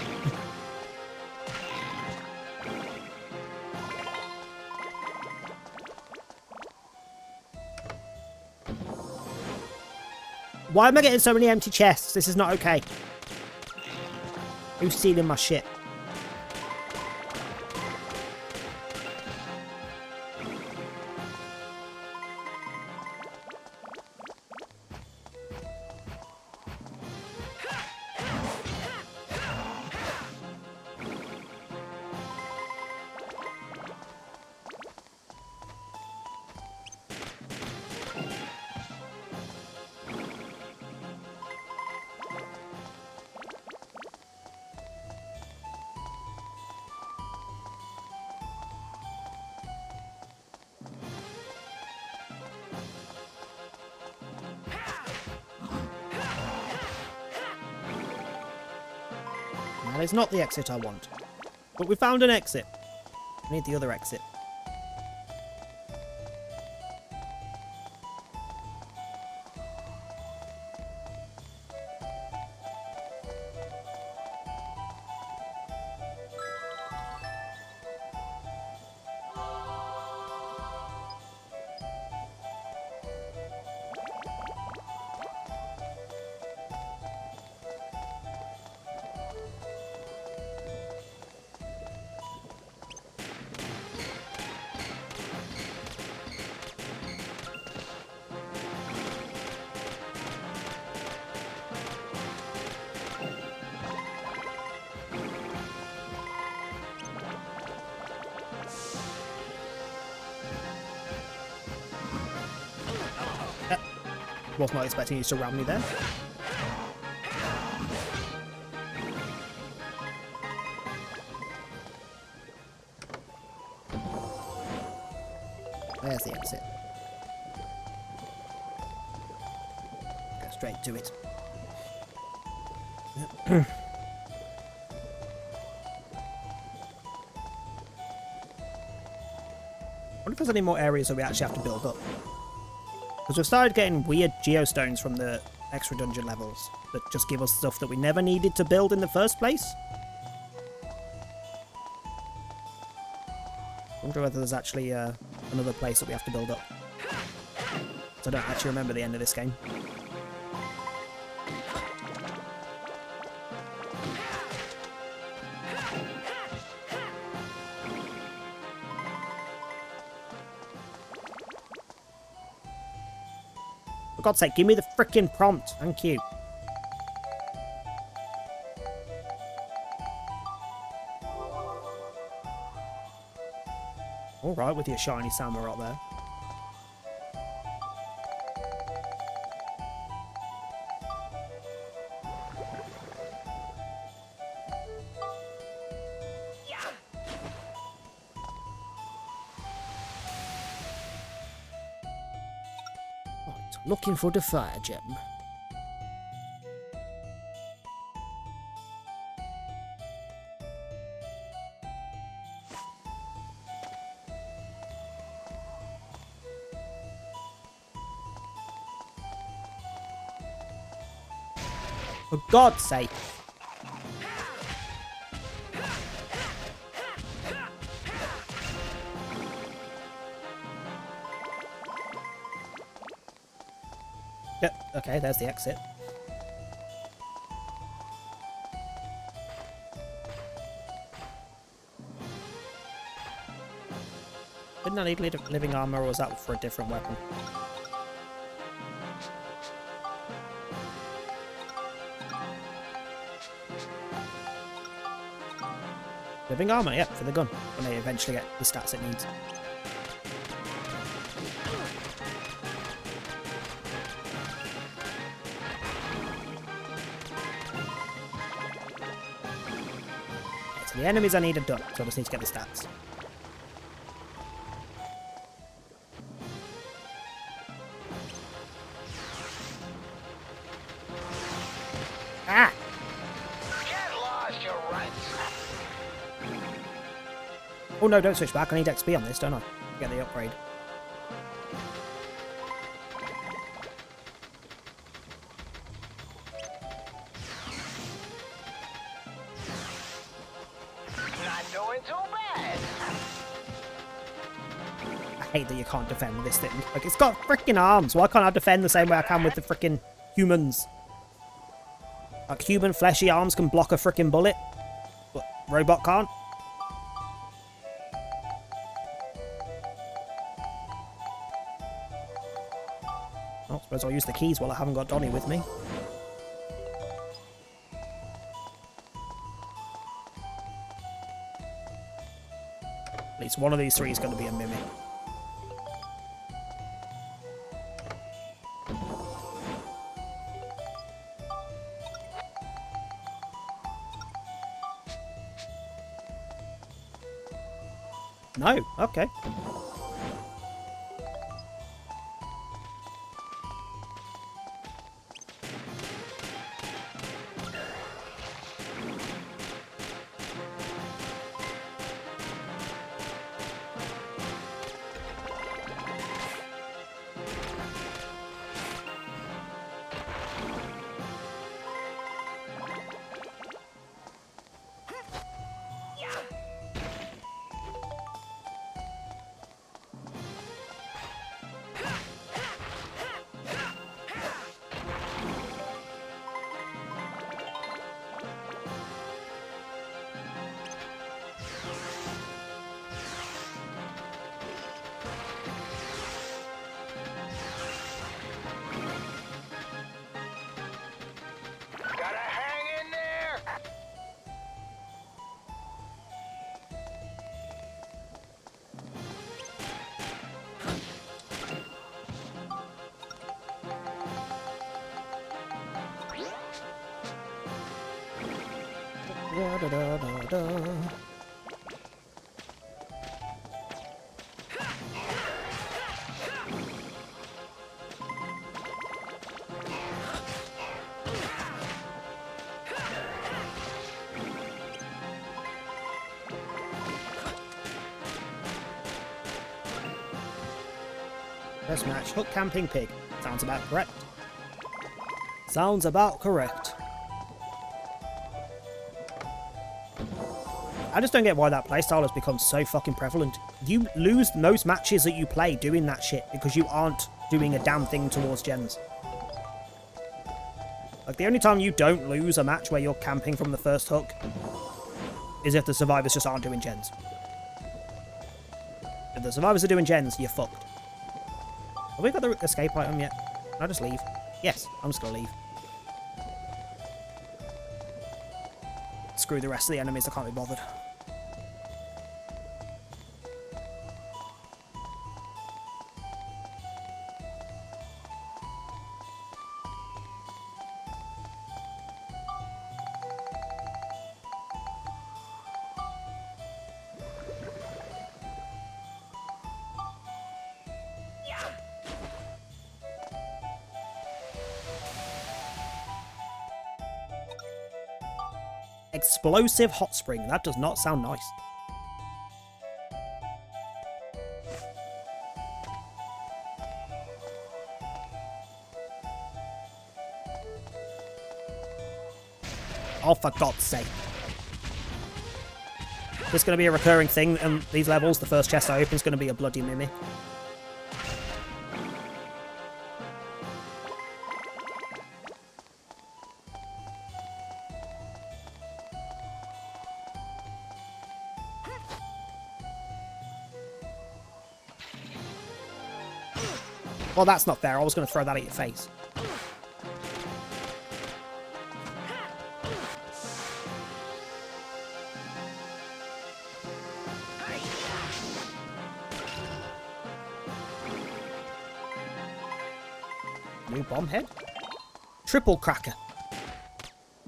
Why am I getting so many empty chests? This is not okay. Who's stealing my shit? That is not the exit I want. But we found an exit. I need the other exit. Was not expecting you to ram me there. There's the exit. Go straight to it. I wonder if there's any more areas that we actually have to build up. Because we've started getting weird geostones from the extra dungeon levels that just give us stuff that we never needed to build in the first place. Wonder whether there's actually another place that we have to build up. So I don't actually remember the end of this game. For God's sake, give me the frickin' prompt. Thank you. Alright, with your shiny Samurai there. Looking for the fire gem. For God's sake. Yep, okay, there's the exit. Didn't I need living armor, or was that for a different weapon? Living armor, yep, for the gun, when I eventually get the stats it needs. So the enemies I need are done, so I just need to get the stats. Ah! Get lost, you runt. Oh no, don't switch back. I need XP on this, don't I? Get the upgrade. Not doing too bad. I hate that you can't defend with this thing. Like, it's got freaking arms. Why can't I defend the same way I can with the freaking humans. Like, human fleshy arms can block a frickin' bullet, but robot can't. Well, I suppose I'll use the keys while I haven't got Donnie with me. At least one of these three is going to be a mimic. No, okay. Gotta hang in there. Da, da, da, da, da. First match, Hook Camping Pig. Sounds about correct. Sounds about correct. I just don't get why that playstyle has become so fucking prevalent. You lose most matches that you play doing that shit because you aren't doing a damn thing towards gens. Like, the only time you don't lose a match where you're camping from the first hook is if the survivors just aren't doing gens. If the survivors are doing gens, you're fucked. Have we got the escape item yet? Can I just leave? Yes, I'm just gonna leave. Screw the rest of the enemies, I can't be bothered. Explosive hot spring. That does not sound nice. Oh, for God's sake. This is going to be a recurring thing in these levels. The first chest I open is going to be a bloody mimic. Well, that's not fair. I was going to throw that at your face. New bomb head? Triple cracker.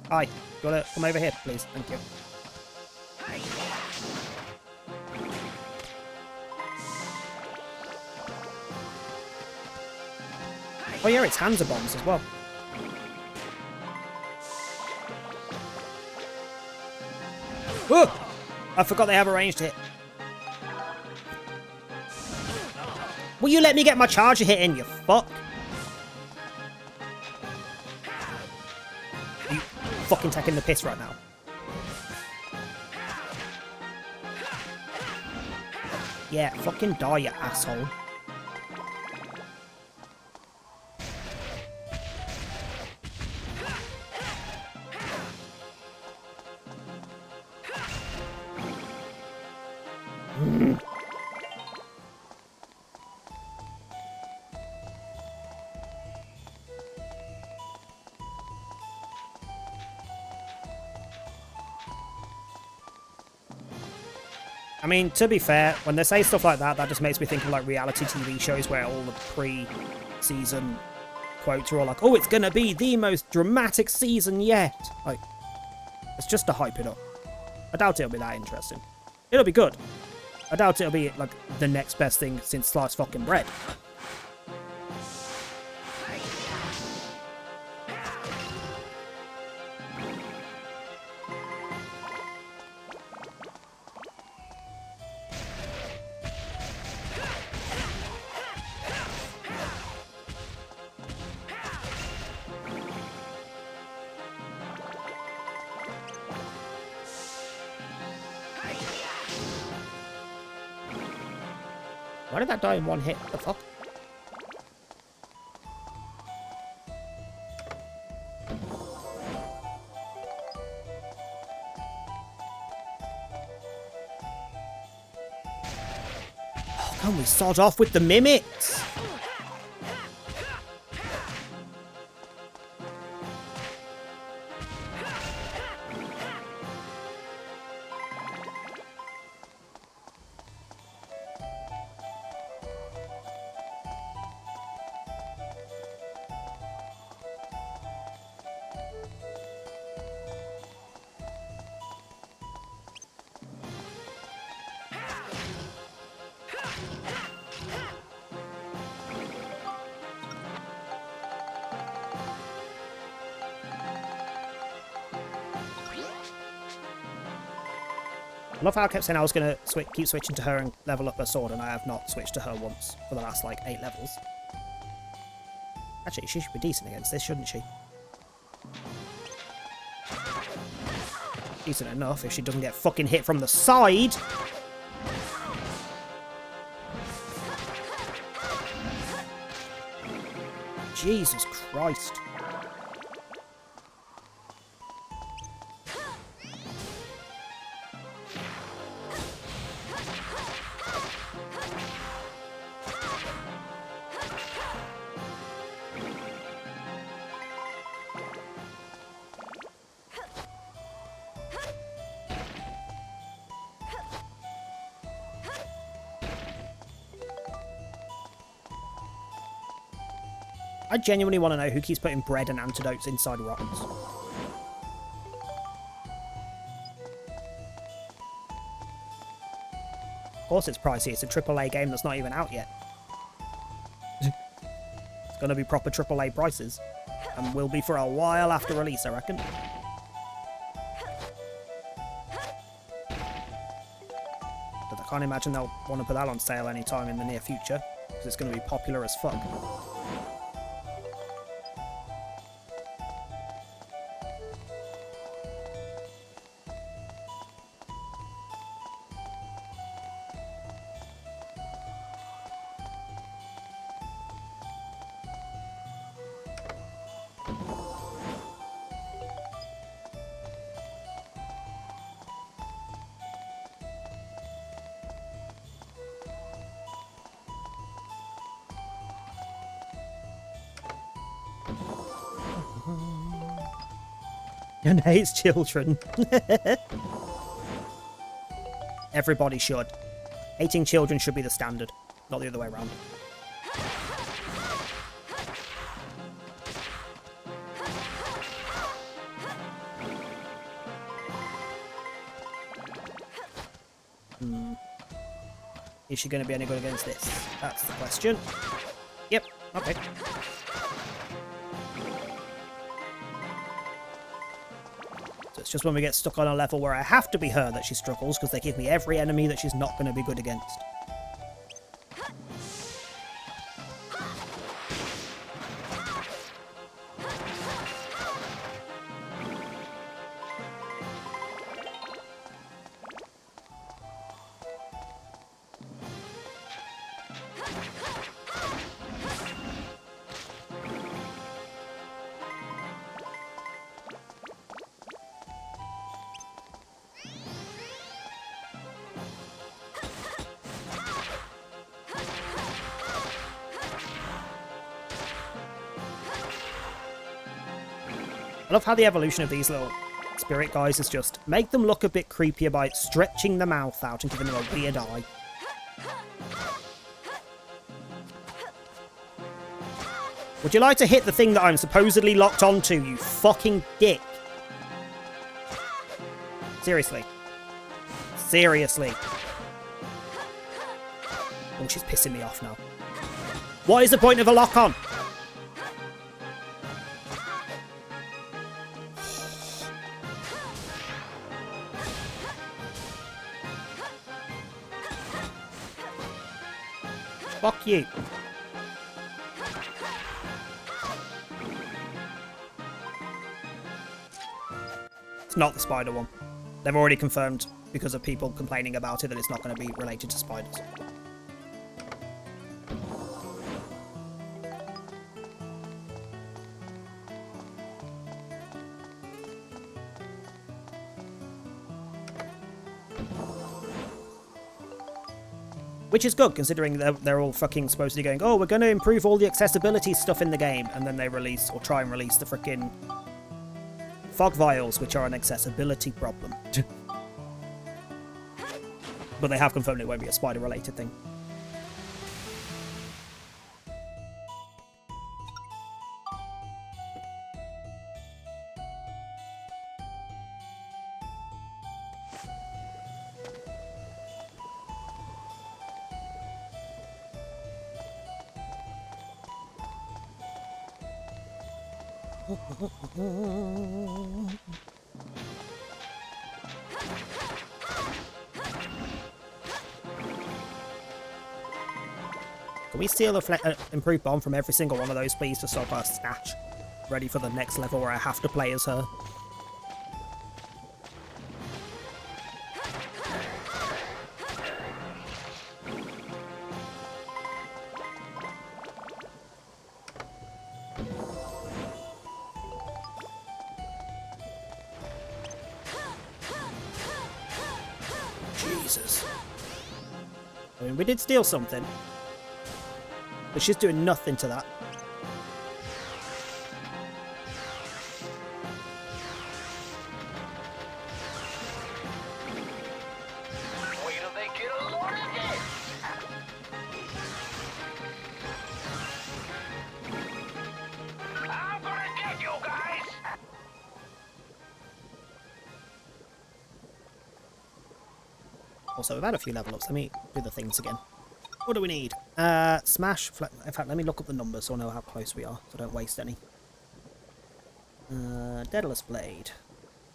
Hi, you wanna come over here, please? Thank you. Oh yeah, it's hands of bombs as well. Oh! I forgot they have a ranged hit. Will you let me get my charger hit in, you fuck? Are you fucking taking the piss right now? Yeah, fucking die, you asshole. I mean, to be fair, when they say stuff like that, that just makes me think of like reality TV shows where all the pre-season quotes are all like, oh, it's gonna be the most dramatic season yet. Like, it's just to hype it up. I doubt it'll be that interesting. It'll be good. I doubt it'll be like the next best thing since sliced fucking bread. Why did that die in one hit? The fuck? Oh, can we sod off with the mimics? I love how I kept saying I was going to keep switching to her and level up her sword, and I have not switched to her once for the last, like, 8 levels. Actually, she should be decent against this, shouldn't she? Decent enough if she doesn't get fucking hit from the side! Jesus Christ. I genuinely want to know who keeps putting bread and antidotes inside rocks. Of course it's pricey, it's a AAA game that's not even out yet. It's going to be proper AAA prices. And will be for a while after release, I reckon. But I can't imagine they'll want to put that on sale anytime in the near future, because it's going to be popular as fuck. And hates children. Everybody should. Hating children should be the standard, not the other way around. Is she going to be any good against this? That's the question. Yep, okay. It's just when we get stuck on a level where I have to be her that she struggles, because they give me every enemy that she's not going to be good against. I love how the evolution of these little spirit guys is just make them look a bit creepier by stretching the mouth out and giving them a weird eye. Would you like to hit the thing that I'm supposedly locked onto, you fucking dick? Seriously. Seriously. Oh, she's pissing me off now. What is the point of a lock-on? Fuck you. It's not the spider one. They've already confirmed, because of people complaining about it, that it's not going to be related to spiders. Which is good, considering they're all fucking supposedly going, oh, we're going to improve all the accessibility stuff in the game, and then they release, or try and release, the frickin' fog vials, which are an accessibility problem. But they have confirmed it won't be a spider-related thing. Can we steal a improved bomb from every single one of those, please, to stop our snatch? Ready for the next level where I have to play as her. Jesus. I mean, we did steal something. But she's doing nothing to that. Wait till they get a load of this. I'm gonna get you guys. Also, we've had a few level ups. Let me do the things again. What do we need? Smash. In fact, let me look up the numbers so I know how close we are, so I don't waste any. Daedalus Blade.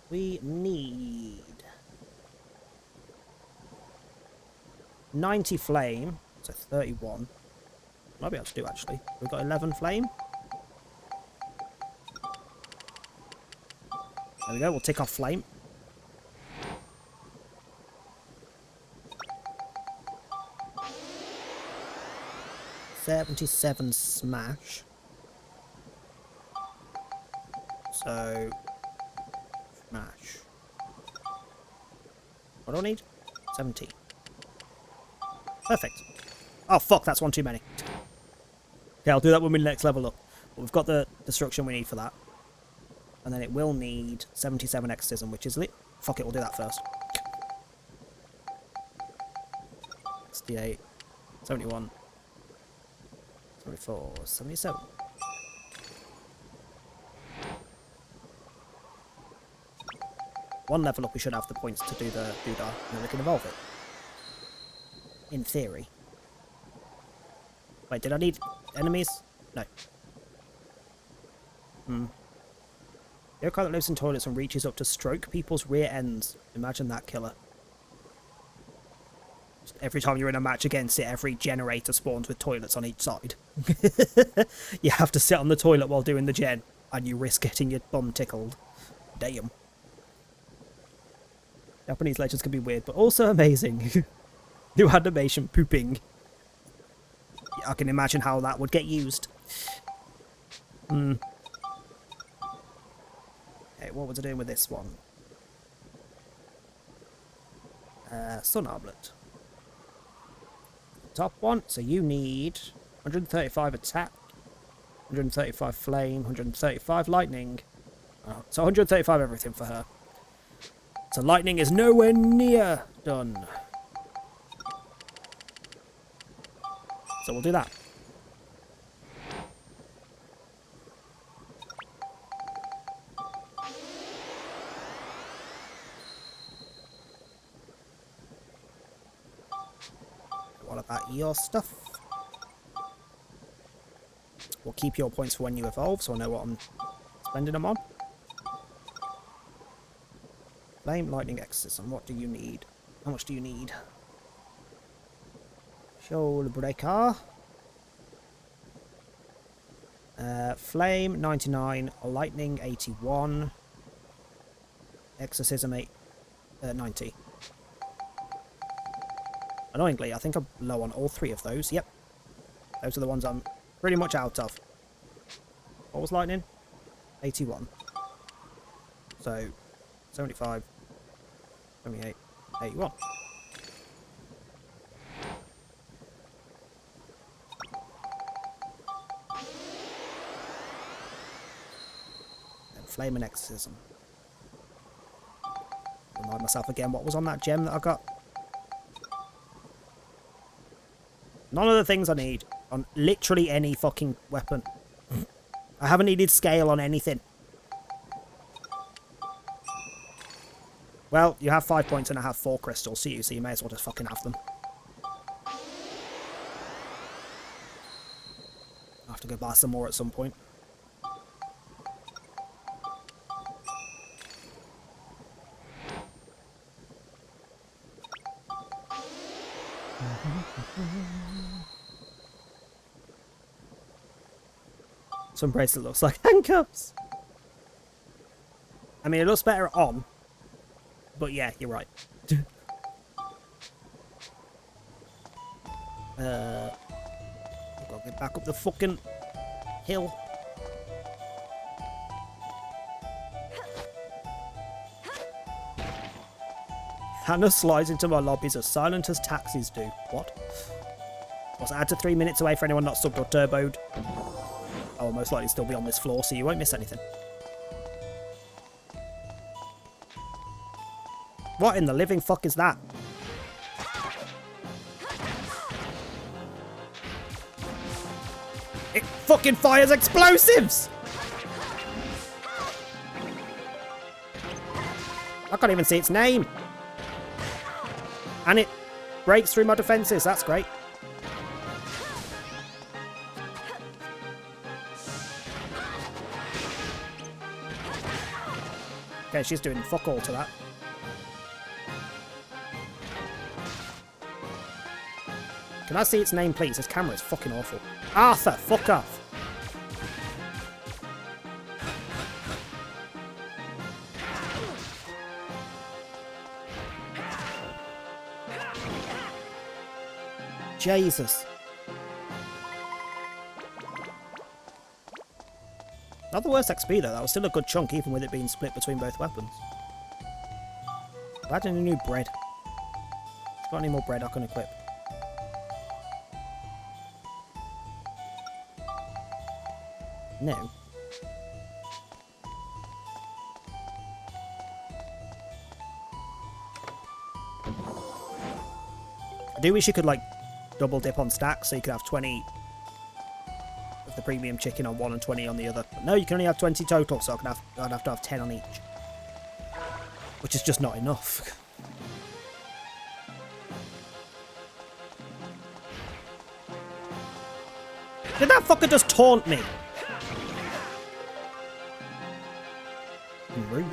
We need 90 flame, so 31. Might be able to do actually. We've got 11 flame. There we go. We'll tick off flame. $77 smash. So smash. What do I need? 17. Perfect. Oh fuck, that's one too many. Okay, I'll do that when we next level up. But we've got the destruction we need for that. And then it will need 77 exorcism, which is lit. Fuck it, we'll do that first. 68, 71. 74, 77. One level up, we should have the points to do the doodah, and then we can evolve it. In theory. Wait, did I need enemies? No. The guy that lives in toilets and reaches up to stroke people's rear ends. Imagine that, killer. Every time you're in a match against it, every generator spawns with toilets on each side. You have to sit on the toilet while doing the gen, and you risk getting your bum tickled. Damn. Japanese legends can be weird, but also amazing. New animation, pooping. I can imagine how that would get used. Okay, what was I doing with this one? Sun Arblet. Top one, so you need 135 attack, 135 flame, 135 lightning, So 135 everything for her. So lightning is nowhere near done. So we'll do that. What about your stuff? We'll keep your points for when you evolve, so I know what I'm spending them on. Flame, lightning, exorcism. What do you need? How much do you need? Shoal breaker. Flame 99, lightning 81, exorcism 90. Annoyingly, I think I'm low on all three of those. Yep, those are the ones I'm pretty much out of. What was lightning? 81. So 75, 78, 81. Flame and exorcism. Remind myself again what was on that gem that I got. None of the things I need on literally any fucking weapon. I haven't needed scale on anything. Well, you have 5 points and I have 4 crystals, so you may as well just fucking have them. I'll have to go buy some more at some point. Some bracelet looks like handcuffs. I mean, it looks better on, but yeah, you're right. I've got to get back up the fucking hill. Hannah slides into my lobbies as silent as taxis do. What? Was add to 3 minutes away for anyone not subbed or turboed. I will most likely still be on this floor, so you won't miss anything. What in the living fuck is that? It fucking fires explosives! I can't even see its name. And it breaks through my defences. That's great. Okay, she's doing fuck all to that. Can I see its name, please? This camera is fucking awful. Arthur, fuck off. Jesus. Not the worst XP though, that was still a good chunk even with it being split between both weapons. I've added a new bread. Got any more bread I can equip? No. I do wish you could like double dip on stacks so you could have 20 of the premium chicken on one and 20 on the other. But no, you can only have 20 total, so I'd have to have 10 on each. Which is just not enough. Did that fucker just taunt me? Rude.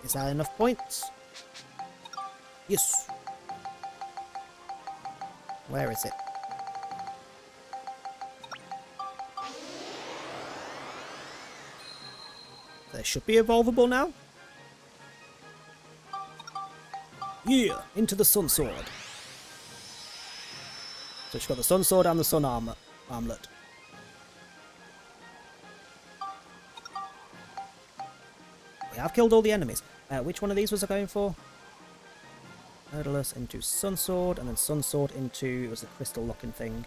Is that enough points? Yes. Where is it? They should be evolvable now. Yeah, into the Sun Sword. So she's got the Sun Sword and the Sun Armlet. Yeah, I've killed all the enemies. Which one of these was I going for? Odorless into Sunsword, and then Sunsword into... It was a crystal looking thing.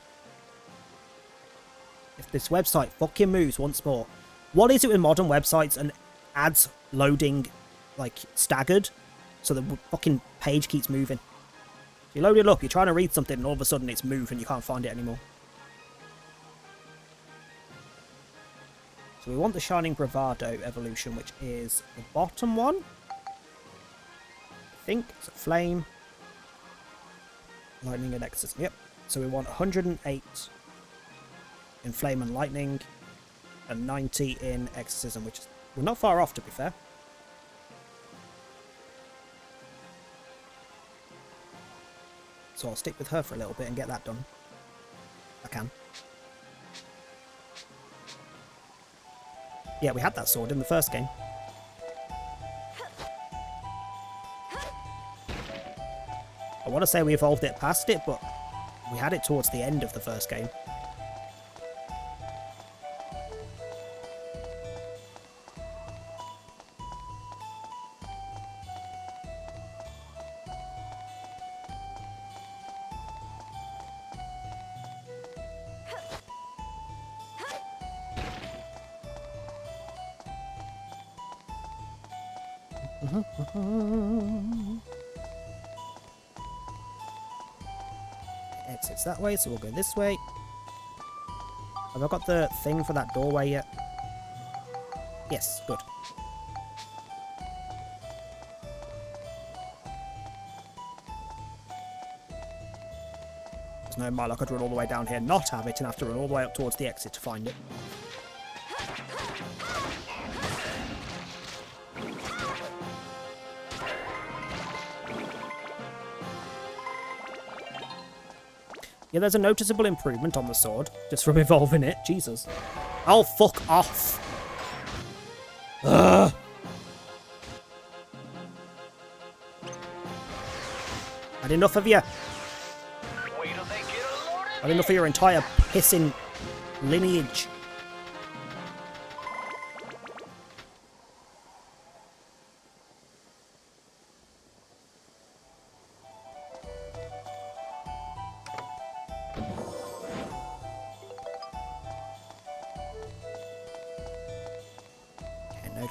If this website fucking moves once more. What is it with modern websites and ads loading, like, staggered? So the fucking page keeps moving. You load it up, you're trying to read something, and all of a sudden it's moved and you can't find it anymore. So we want the Shining Bravado evolution, which is the bottom one. I think it's a flame. Lightning and exorcism. Yep. So we want 108 in flame and lightning, and 90 in exorcism, which is... We're not far off, to be fair. So I'll stick with her for a little bit and get that done. I can. Yeah, we had that sword in the first game. I want to say we evolved it past it, but we had it towards the end of the first game. Exits that way, so we'll go this way. Have I got the thing for that doorway yet? Yes, good. There's no mile I could run all the way down here, not have it, and have to run all the way up towards the exit to find it. Yeah, there's a noticeable improvement on the sword, just from evolving it. Jesus. Oh, fuck off. Ugh. Had enough of you. Wait till they get a load of Had enough of your entire pissing lineage.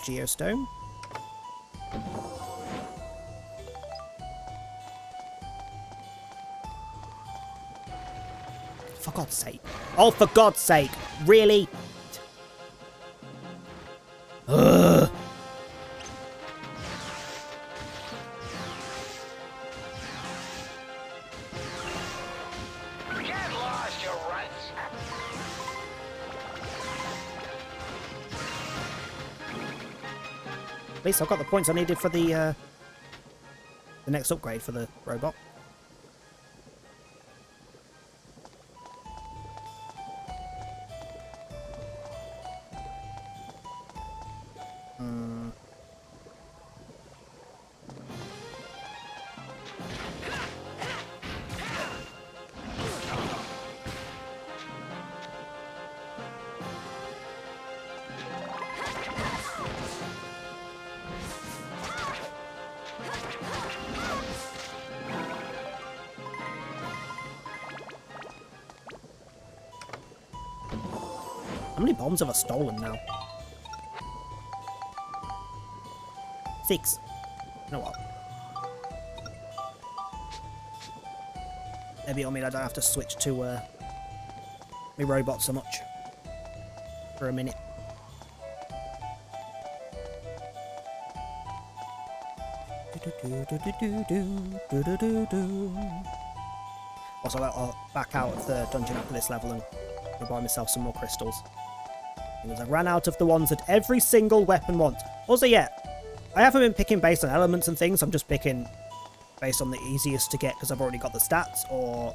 Geostone. For God's sake. Oh, for God's sake. Really? Ugh. Get lost, you runts. At least I've got the points I needed for the next upgrade for the robot. How many bombs have I stolen now? 6. You know what? Maybe it'll mean I don't have to switch to my robot so much for a minute. Also, I'll back out of the dungeon after this level and go buy myself some more crystals. Because I ran out of the ones that every single weapon wants. Also, yeah, I haven't been picking based on elements and things. I'm just picking based on the easiest to get because I've already got the stats, or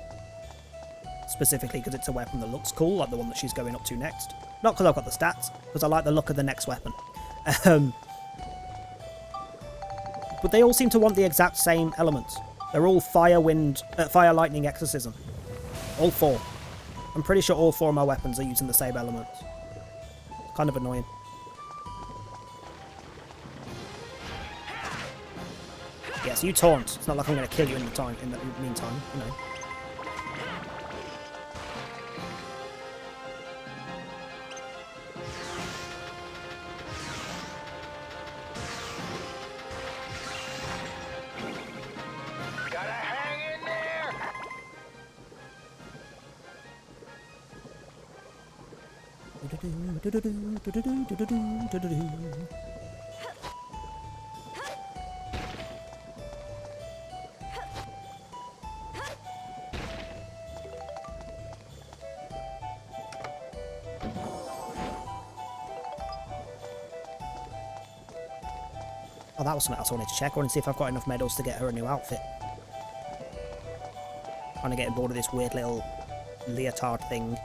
specifically because it's a weapon that looks cool, like the one that she's going up to next. Not because I've got the stats, because I like the look of the next weapon. But they all seem to want the exact same elements. They're all fire, wind, fire, lightning, exorcism. All 4. I'm pretty sure all 4 of my weapons are using the same elements. Kind of annoying. So you taunt. It's not like I'm going to kill you in the meantime, you know. Gotta hang in there. Oh, that was something else I wanted to check. I wanted to see if I've got enough medals to get her a new outfit. Trying to get bored of this weird little leotard thing.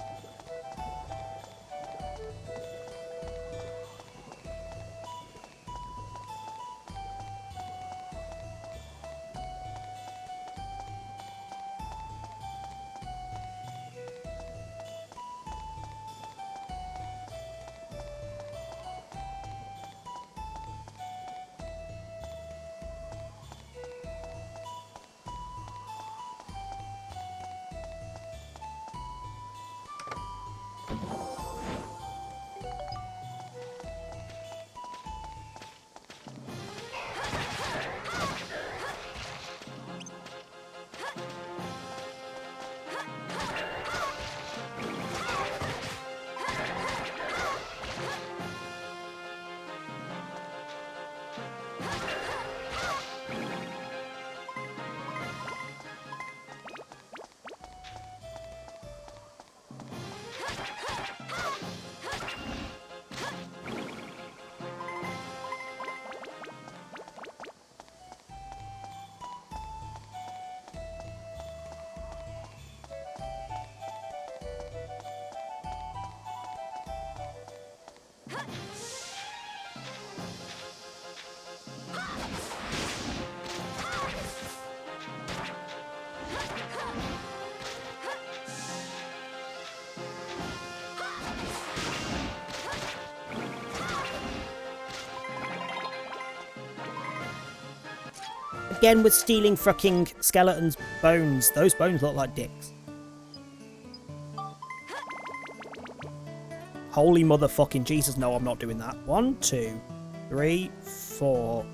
Again with stealing fucking skeletons' bones. Those bones look like dicks. Holy motherfucking Jesus, no, I'm not doing that. 1, 2, 3, 4,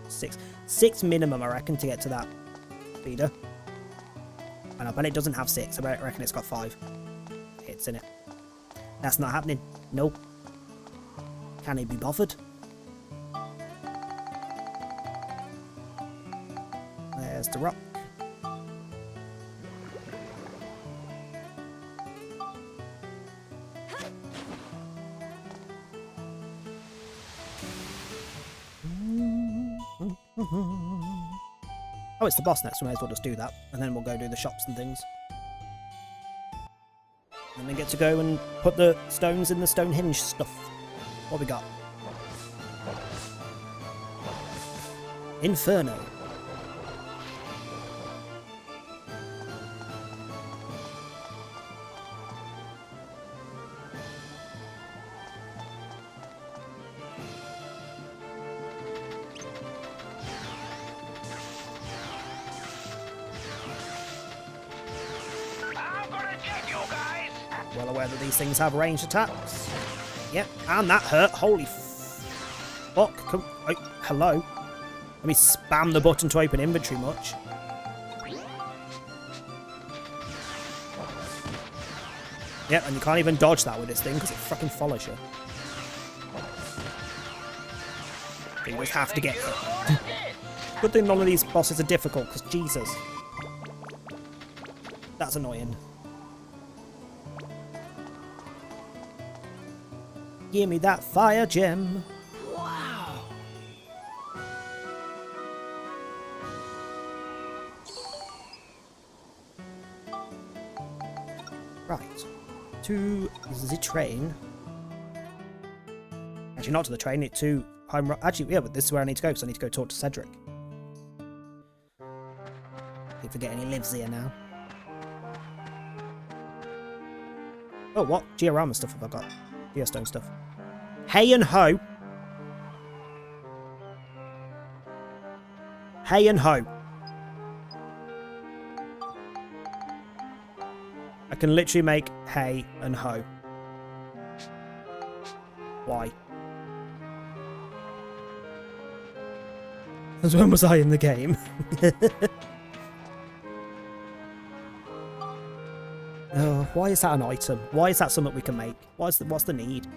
6. 6 minimum, I reckon, to get to that feeder. And I bet it doesn't have 6. I reckon it's got 5 hits in it. That's not happening. Nope. Can he be bothered? There's the rock. Oh, it's the boss next, so we may as well just do that. And then we'll go do the shops and things. And then get to go and put the stones in the Stonehenge stuff. What we got? Inferno. I'm gonna get you guys. Well aware that these things have ranged attacks. Yep, and that hurt. Holy fuck. Hello. Let me spam the button to open inventory much. Yep, and you can't even dodge that with this thing because it fucking follows you. You just have to get it. Good thing none of these bosses are difficult, because Jesus. That's annoying. Give me that fire gem. Wow. Right. To the train. Actually, not to the train, it's to home. Actually, yeah, but this is where I need to go, because I need to go talk to Cedric. Keep forgetting he lives here now. Oh, what? Georama stuff have I got? Geostone stuff. Hey and ho! Hay and hoe. I can literally make hay and hoe. Why? Because when was I in the game? Oh, why is that an item? Why is that something we can make? What's the need?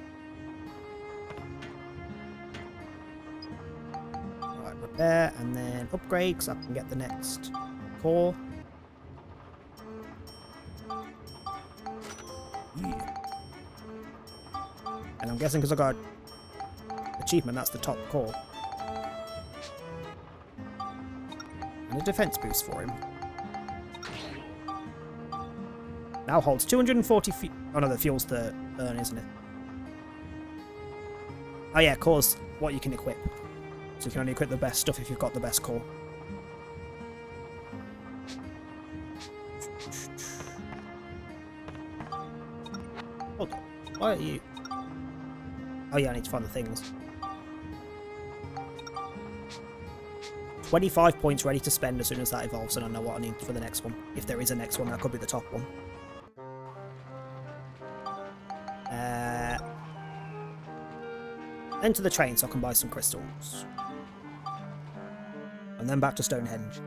Alright, repair and then upgrade so I can get the next core. Yeah. And I'm guessing because I got achievement, that's the top core. And a defense boost for him. Now holds 240 fuel. Oh no, the fuel's the urn, isn't it? Oh yeah, core's what you can equip. So you can only equip the best stuff if you've got the best core. Hold on. Why are you... Oh yeah, I need to find the things. 25 points ready to spend as soon as that evolves, and I know what I need for the next one. If there is a next one, that could be the top one. Enter the train so I can buy some crystals. And then back to Stonehenge.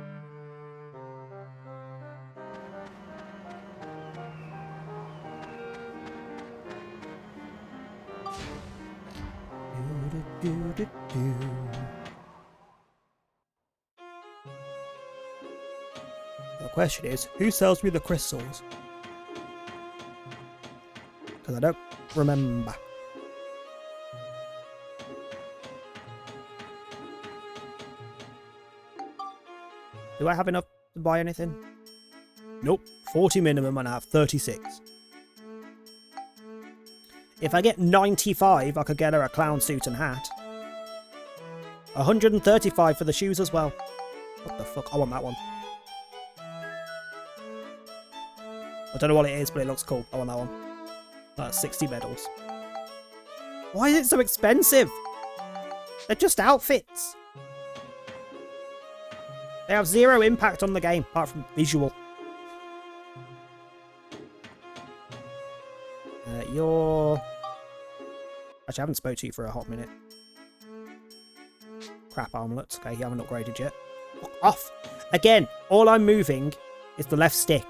The question is, who sells me the crystals? Because I don't remember. Do I have enough to buy anything? Nope. 40 minimum and I have 36. If I get 95, I could get her a clown suit and hat. 135 for the shoes as well. What the fuck? I want that one. I don't know what it is, but it looks cool. I want that one. That's 60 medals. Why is it so expensive? They're just outfits. They have zero impact on the game, apart from visual. You're... Actually, I haven't spoke to you for a hot minute. Crap armlets. Okay, you haven't upgraded yet. Fuck off! Again, all I'm moving is the left stick.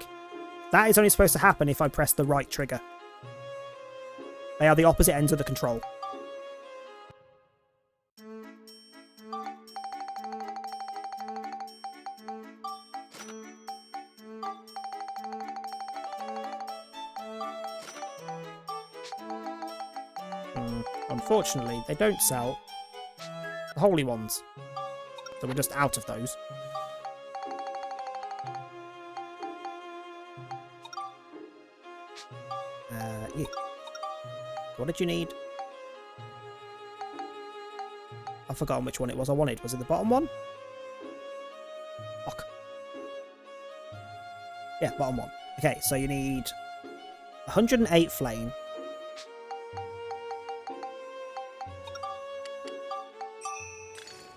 That is only supposed to happen if I press the right trigger. They are the opposite ends of the control. Unfortunately, they don't sell the holy ones. So we're just out of those. Yeah. What did you need? I've forgotten which one it was I wanted. Was it the bottom one? Fuck. Yeah, bottom one. Okay, so you need 108 flame.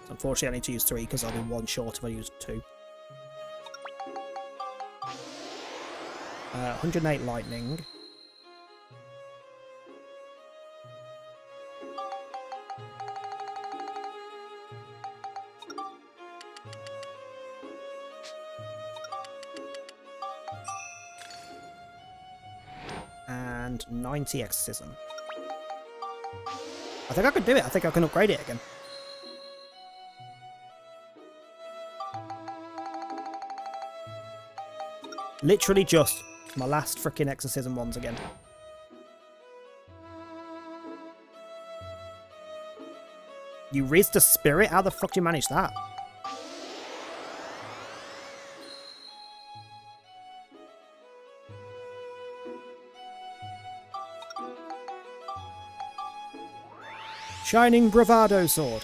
Unfortunately, I need to use 3 because I'll be 1 short if I use 2. 108 lightning. And 90 exorcism. I think I can do it. I think I can upgrade it again. Literally just my last freaking exorcism ones again. You raised a spirit? How the fuck do you manage that? Shining Bravado Sword.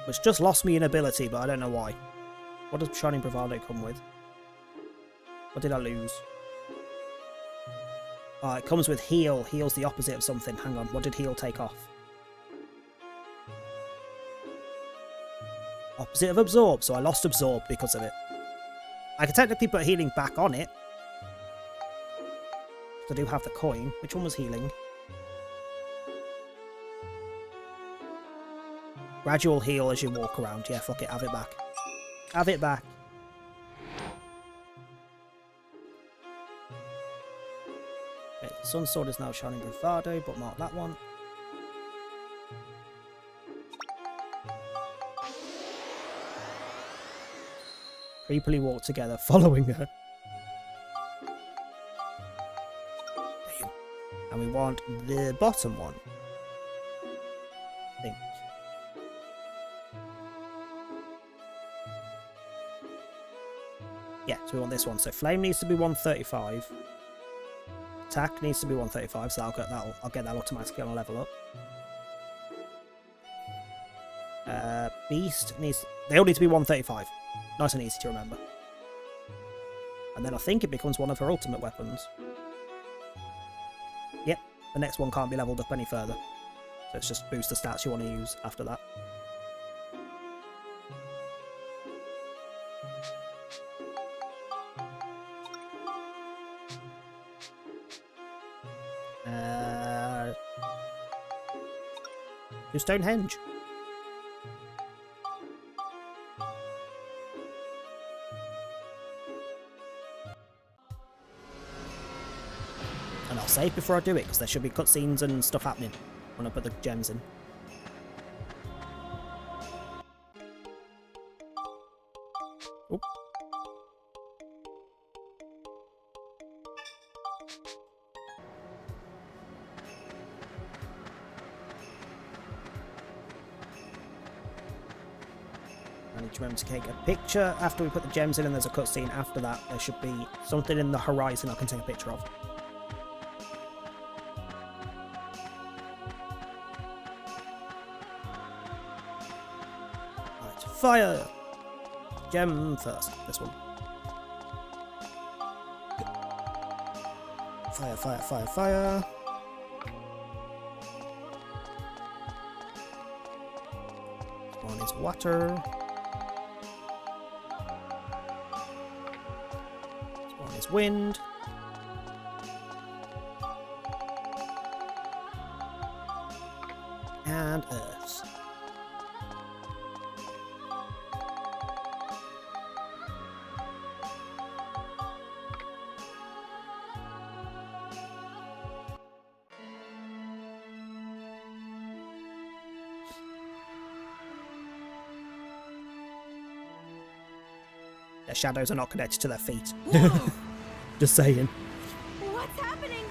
Which just lost me in ability, but I don't know why. What does Shining Bravado come with? What did I lose? Oh, it comes with heal. Heal's the opposite of something. Hang on, what did heal take off? Opposite of absorb, so I lost absorb because of it. I could technically put healing back on it. I do have the coin. Which one was healing? Gradual heal as you walk around. Yeah, fuck it, have it back. Have it back. Okay, the Sun Sword is now Shining Bravado, but mark that one. Creepily walk together, following her. Damn. And we want the bottom one. I think. Yeah, so we want this one. So Flame needs to be 135. Attack needs to be 135, so I'll get that automatically on a level up. Beast needs... They all need to be 135. Nice and easy to remember. And then I think it becomes one of her ultimate weapons. Yep, the next one can't be leveled up any further. So it's just boost the stats you want to use after that. To Stonehenge. And I'll save before I do it, because there should be cutscenes and stuff happening when I put the gems in. Oop. I need to remember to take a picture after we put the gems in, and there's a cutscene after that. There should be something in the horizon I can take a picture of. Right, fire! Gem first, this one. Fire, fire, fire, fire. One is water. One is wind. And earth. Their shadows are not connected to their feet. Just saying. What's happening?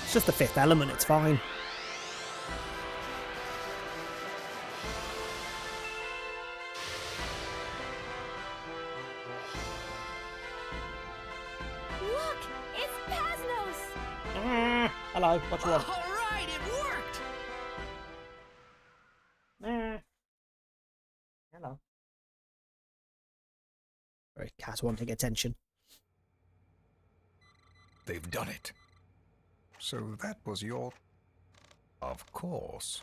It's just the fifth element, it's fine. Look, it's Pasnos. Hello, what you want? All right, it worked. Hello. Very cat wanting attention. They've done it. So that was your... Of course.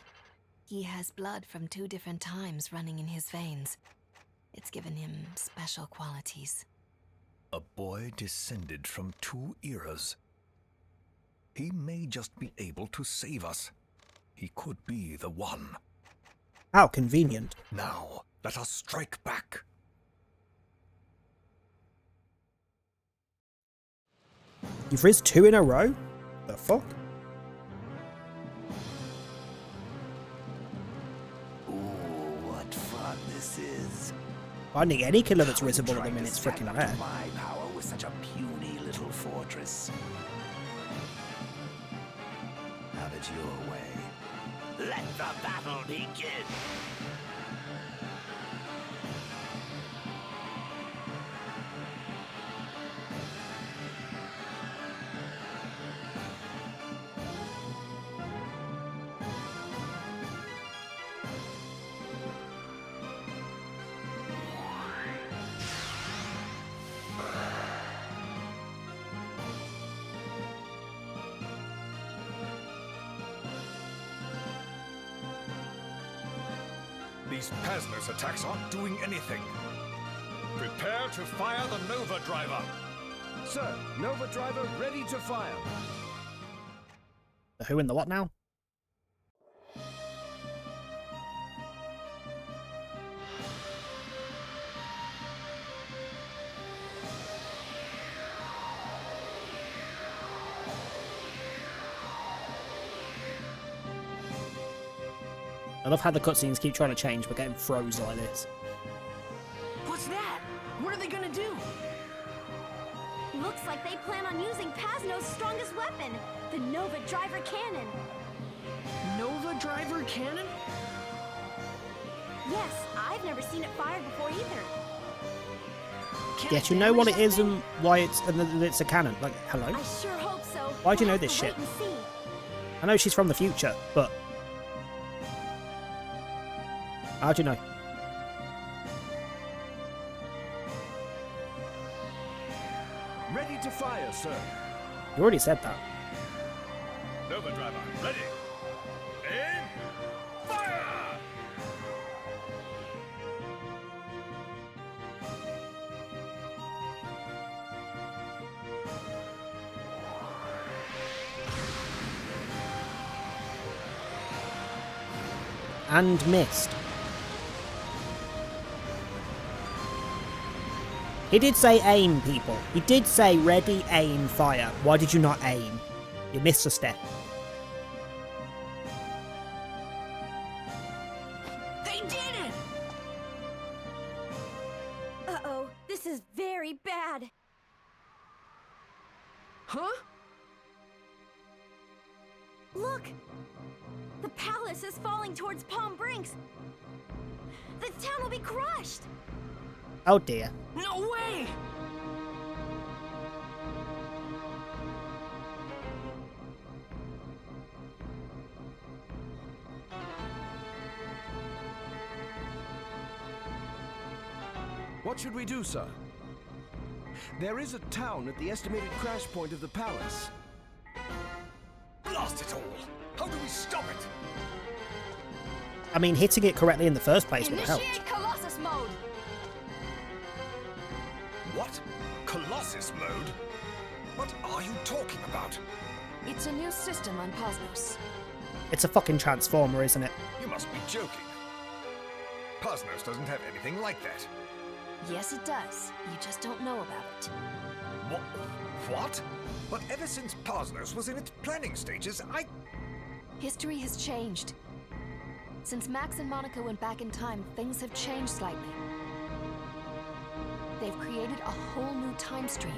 He has blood from 2 different times running in his veins. It's given him special qualities. A boy descended from 2 eras. He may just be able to save us. He could be the one. How convenient. Now, let us strike back. You've rizzed 2 in a row? The fuck? Ooh, what fun this is. Finding any killer that's risible at the minute's freaking Stand up rare. to my power with such a puny little fortress. Have it your way. Let the battle begin. These Pasnos attacks aren't doing anything. Prepare to fire the Nova Driver. Sir, Nova Driver ready to fire. The who and the what now? I love how the cutscenes keep trying to change, but getting froze like this. What's that? What are they gonna do? Looks like they plan on using Pasno's strongest weapon, the Nova Driver Cannon. Nova Driver Cannon? Yes, I've never seen it fired before either. Can Yeah, it do you know what it damage is that and why it's a cannon? Like, hello? I sure hope so. Why do you We'll know have this to shit? wait and see. I know she's from the future, but how do you know? Ready to fire, sir. You already said that. Nova Driver, ready. Aim. Fire! And missed. He did say aim, people. He did say ready, aim, fire. Why did you not aim? You missed a step. They did it! Uh-oh, this is very bad. Huh? Look! The palace is falling towards Palm Brinks. The town will be crushed. Oh dear. No way! What should we do, sir? There is a town at the estimated crash point of the palace. Blast it all! How do we stop it? I mean, hitting it correctly in the first place would have helped. Initiate Colossus mode. What? Colossus mode? What are you talking about? It's a new system on Pasnos. It's a fucking transformer, isn't it? You must be joking. Pasnos doesn't have anything like that. Yes, it does. You just don't know about it. What? But ever since Pasnos was in its planning stages, History has changed. Since Max and Monica went back in time, things have changed slightly. They've created a whole new time stream.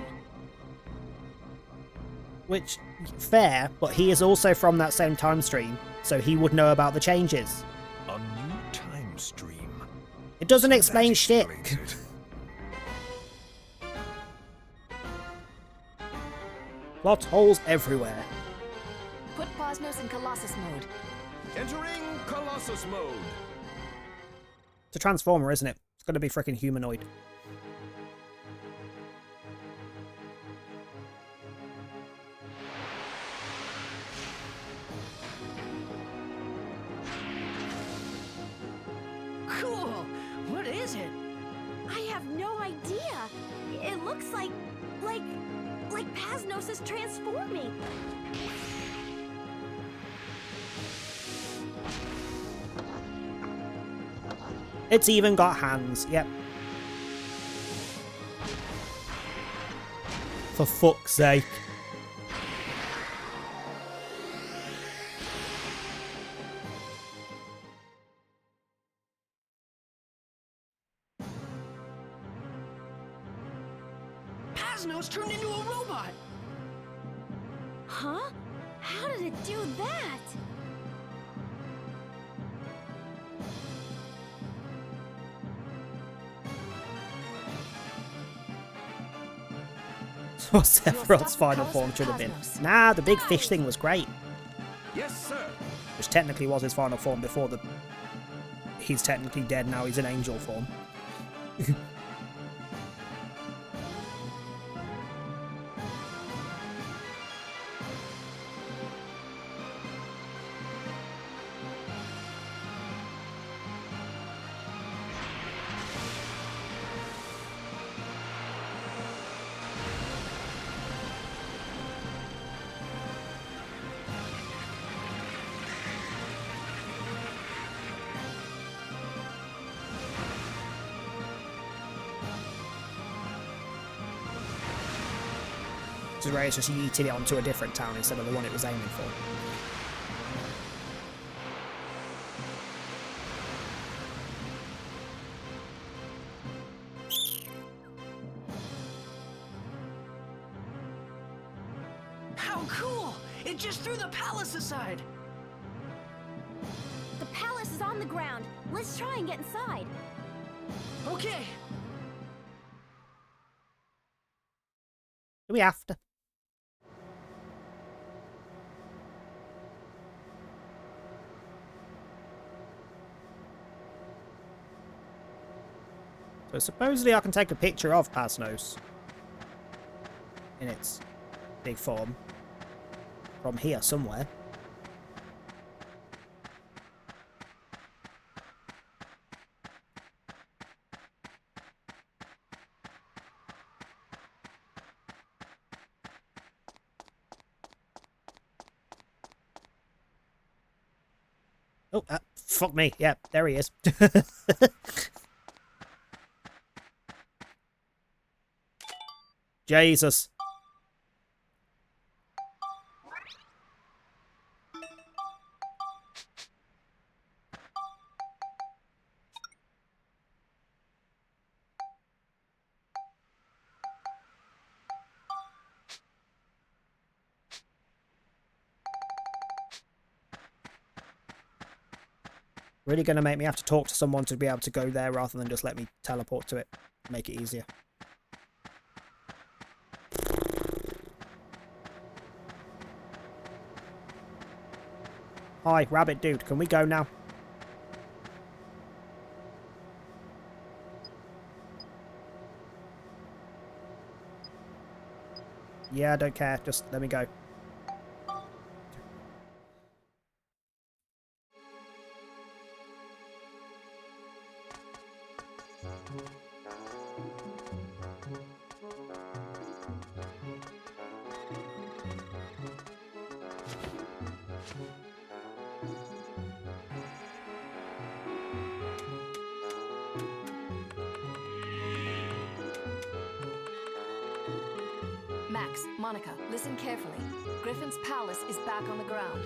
Which, fair, but he is also from that same time stream, so he would know about the changes. a new time stream. It doesn't That explain shit. explains it. Plot holes everywhere. Put Pasnos in Colossus mode. Entering Colossus mode. It's a transformer, isn't it? It's gonna be freaking humanoid. Cool! What is it? I have no idea. It looks like Pasnos is transforming. It's even got hands, yep. For fuck's sake. Pasnos turned into a robot! Huh? How did it do that? What Sephiroth's final form should have been. Nah, the big fish thing was great. Yes, sir. Which technically was his final form before the... He's technically dead now, he's in angel form. Which is where it's just yeeted it onto a different town instead of the one it was aiming for. How cool! It just threw the palace aside! The palace is on the ground. Let's try and get inside. Okay. Do we have to? So supposedly I can take a picture of Pasnos in its big form from here somewhere. Oh, fuck me. Yeah, there he is. Jesus. Really going to make me have to talk to someone to be able to go there rather than just let me teleport to it. Make it easier. Hi, rabbit dude. Can we go now? Yeah, I don't care. Just let me go. Max, Monica, listen carefully. Griffin's palace is back on the ground.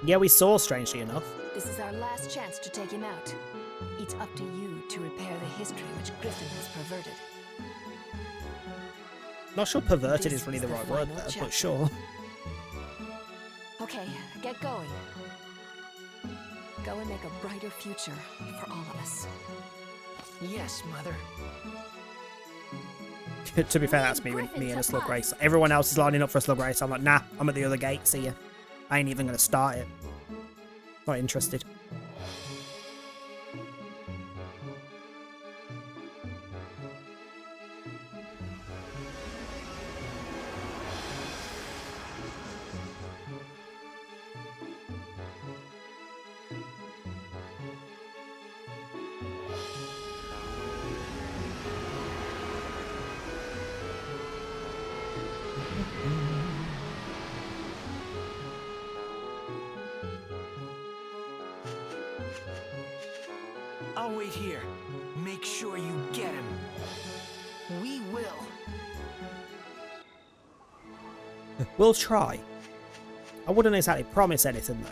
Yeah, we saw, strangely enough. This is our last chance to take him out. It's up to you to repair the history which Griffin has perverted. Not sure perverted This is really is the the right word final there, chapter. but sure. Okay, get going. Go and make a brighter future for all of us. Yes, Mother. To be fair, that's me and a slug race. Everyone else is lining up for a slug race. I'm like, nah, I'm at the other gate. See ya. I ain't even going to start it. Not interested. I'll wait here. Make sure you get him. We will. We'll try. I wouldn't exactly promise anything, though.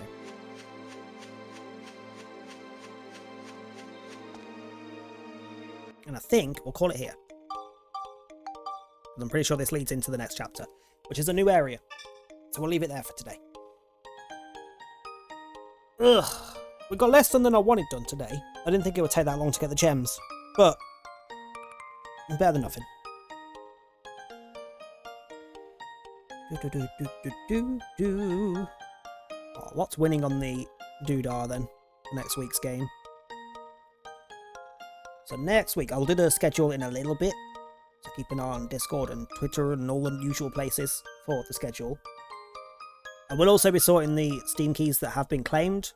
And I think we'll call it here. I'm pretty sure this leads into the next chapter, which is a new area. So we'll leave it there for today. Ugh. We got less done than I wanted done today. I didn't think it would take that long to get the gems. But better than nothing. Oh, what's winning on the doodah then? Next week's game. So next week, I'll do the schedule in a little bit. So keep an eye on Discord and Twitter and all the usual places for the schedule. I will also be sorting the Steam keys that have been claimed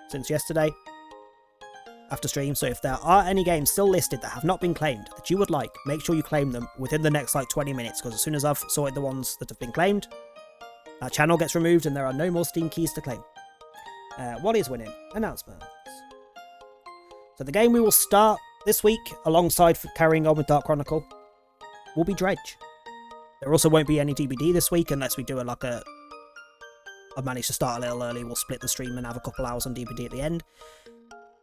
since yesterday after stream. So if there are any games still listed that have not been claimed that you would like, make sure you claim them within the next like 20 minutes, because as soon as I've sorted the ones that have been claimed, that channel gets removed and there are no more Steam keys to claim. What is winning? Announcements. So the game we will start this week alongside carrying on with Dark Chronicle will be Dredge. There also won't be any DBD this week unless we do I've managed to start a little early. We'll split the stream and have a couple hours on DBD at the end.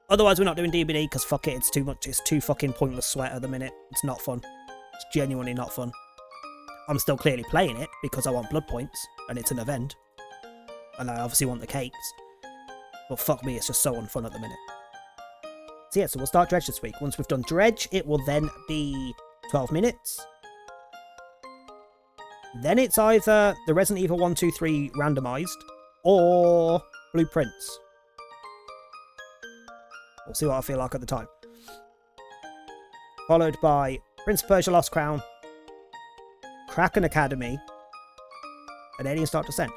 Otherwise, we're not doing DBD because fuck it, it's too much. It's too fucking pointless sweat at the minute. It's not fun. It's genuinely not fun. I'm still clearly playing it because I want blood points and it's an event. And I obviously want the cakes. But fuck me, it's just so unfun at the minute. So yeah, so we'll start Dredge this week. Once we've done Dredge, it will then be 12 minutes. Then it's either the Resident Evil 1, 2, 3 randomized or Blueprints. We'll see what I feel like at the time. Followed by Prince of Persia Lost Crown, Kraken Academy, and Alien Start Descent.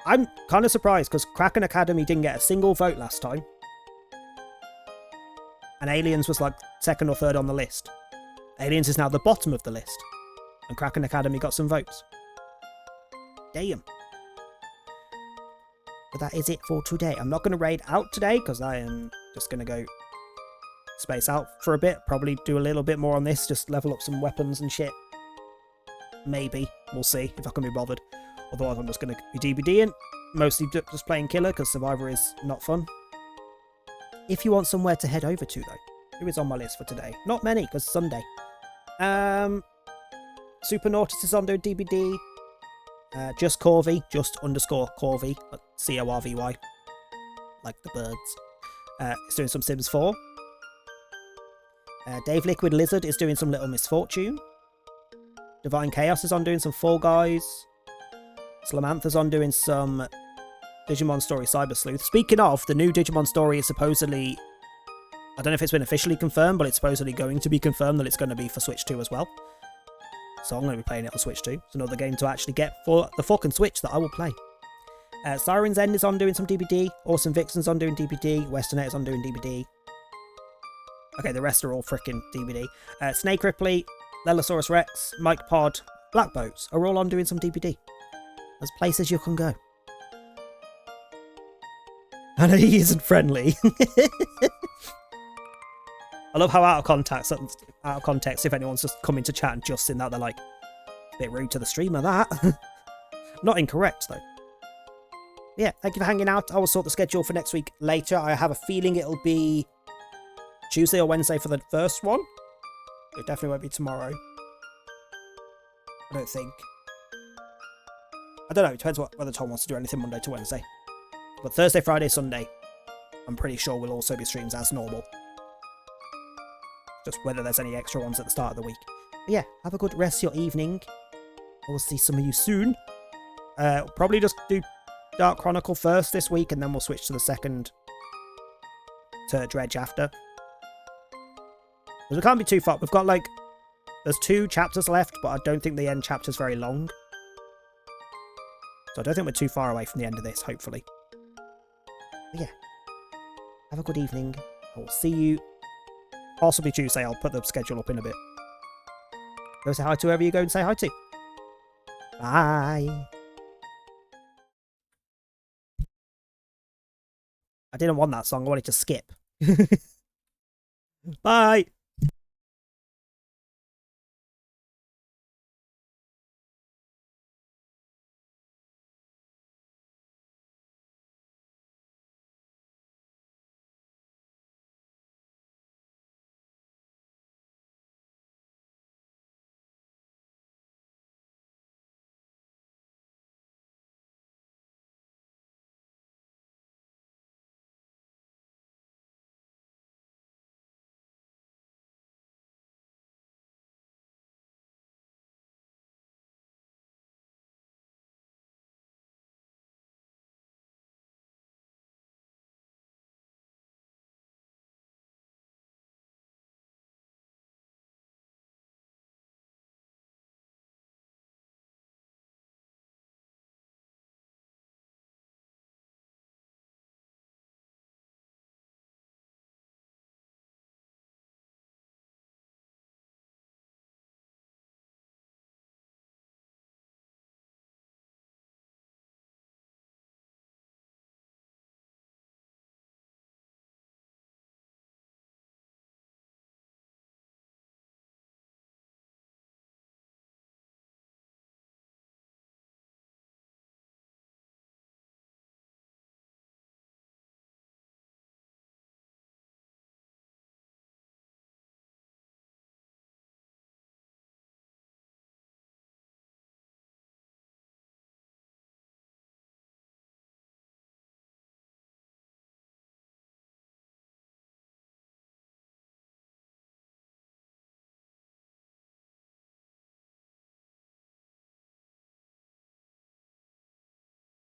I'm kind of surprised because Kraken Academy didn't get a single vote last time. And Aliens was like second or third on the list. Aliens is now the bottom of the list. And Kraken Academy got some votes. Damn. But that is it for today. I'm not going to raid out today because I am just going to go space out for a bit. Probably do a little bit more on this. Just level up some weapons and shit. Maybe. We'll see if I can be bothered. Otherwise I'm just going to be DBDing. Mostly just playing Killer because Survivor is not fun. If you want somewhere to head over to though. Who is on my list for today? Not many because Sunday. Super Nautis is on doing DBD. Just Corvy, just underscore Corvy, Corvy, like the birds. It's doing some Sims 4. Dave Liquid Lizard is doing some Little Misfortune. Divine Chaos is on doing some Fall Guys. Slamantha's on doing some Digimon Story Cyber Sleuth. Speaking of, the new Digimon Story is supposedly, I don't know if it's been officially confirmed, but it's supposedly going to be confirmed that it's going to be for Switch 2 as well. So I'm going to be playing it on Switch 2. It's another game to actually get for the fucking Switch that I will play. Siren's End is on doing some DBD. Awesome Vixen's on doing DBD. Westernet is on doing DBD. Okay, the rest are all freaking DBD. Snake Ripley, Lelosaurus Rex, Mike Pod, Black Boats are all on doing some DBD. There's places you can go. And he isn't friendly. I love how out of context, if anyone's just coming to chat and just in that, they're like, a bit rude to the streamer, that. Not incorrect, though. Yeah, thank you for hanging out. I will sort the schedule for next week later. I have a feeling it'll be Tuesday or Wednesday for the first one. It definitely won't be tomorrow. I don't think. I don't know, it depends whether Tom wants to do anything Monday to Wednesday. But Thursday, Friday, Sunday, I'm pretty sure will also be streams as normal. Just whether there's any extra ones at the start of the week. But yeah, have a good rest of your evening. I will see some of you soon. Probably just do Dark Chronicle first this week, and then we'll switch to the second to Dredge after. Because we can't be too far. We've got like, there's 2 chapters left, but I don't think the end chapter's very long. So I don't think we're too far away from the end of this, hopefully. But yeah, have a good evening. I will see you possibly Tuesday. I'll put the schedule up in a bit. Go say hi to whoever you go and say hi to. Bye. I didn't want that song. I wanted to skip. Bye.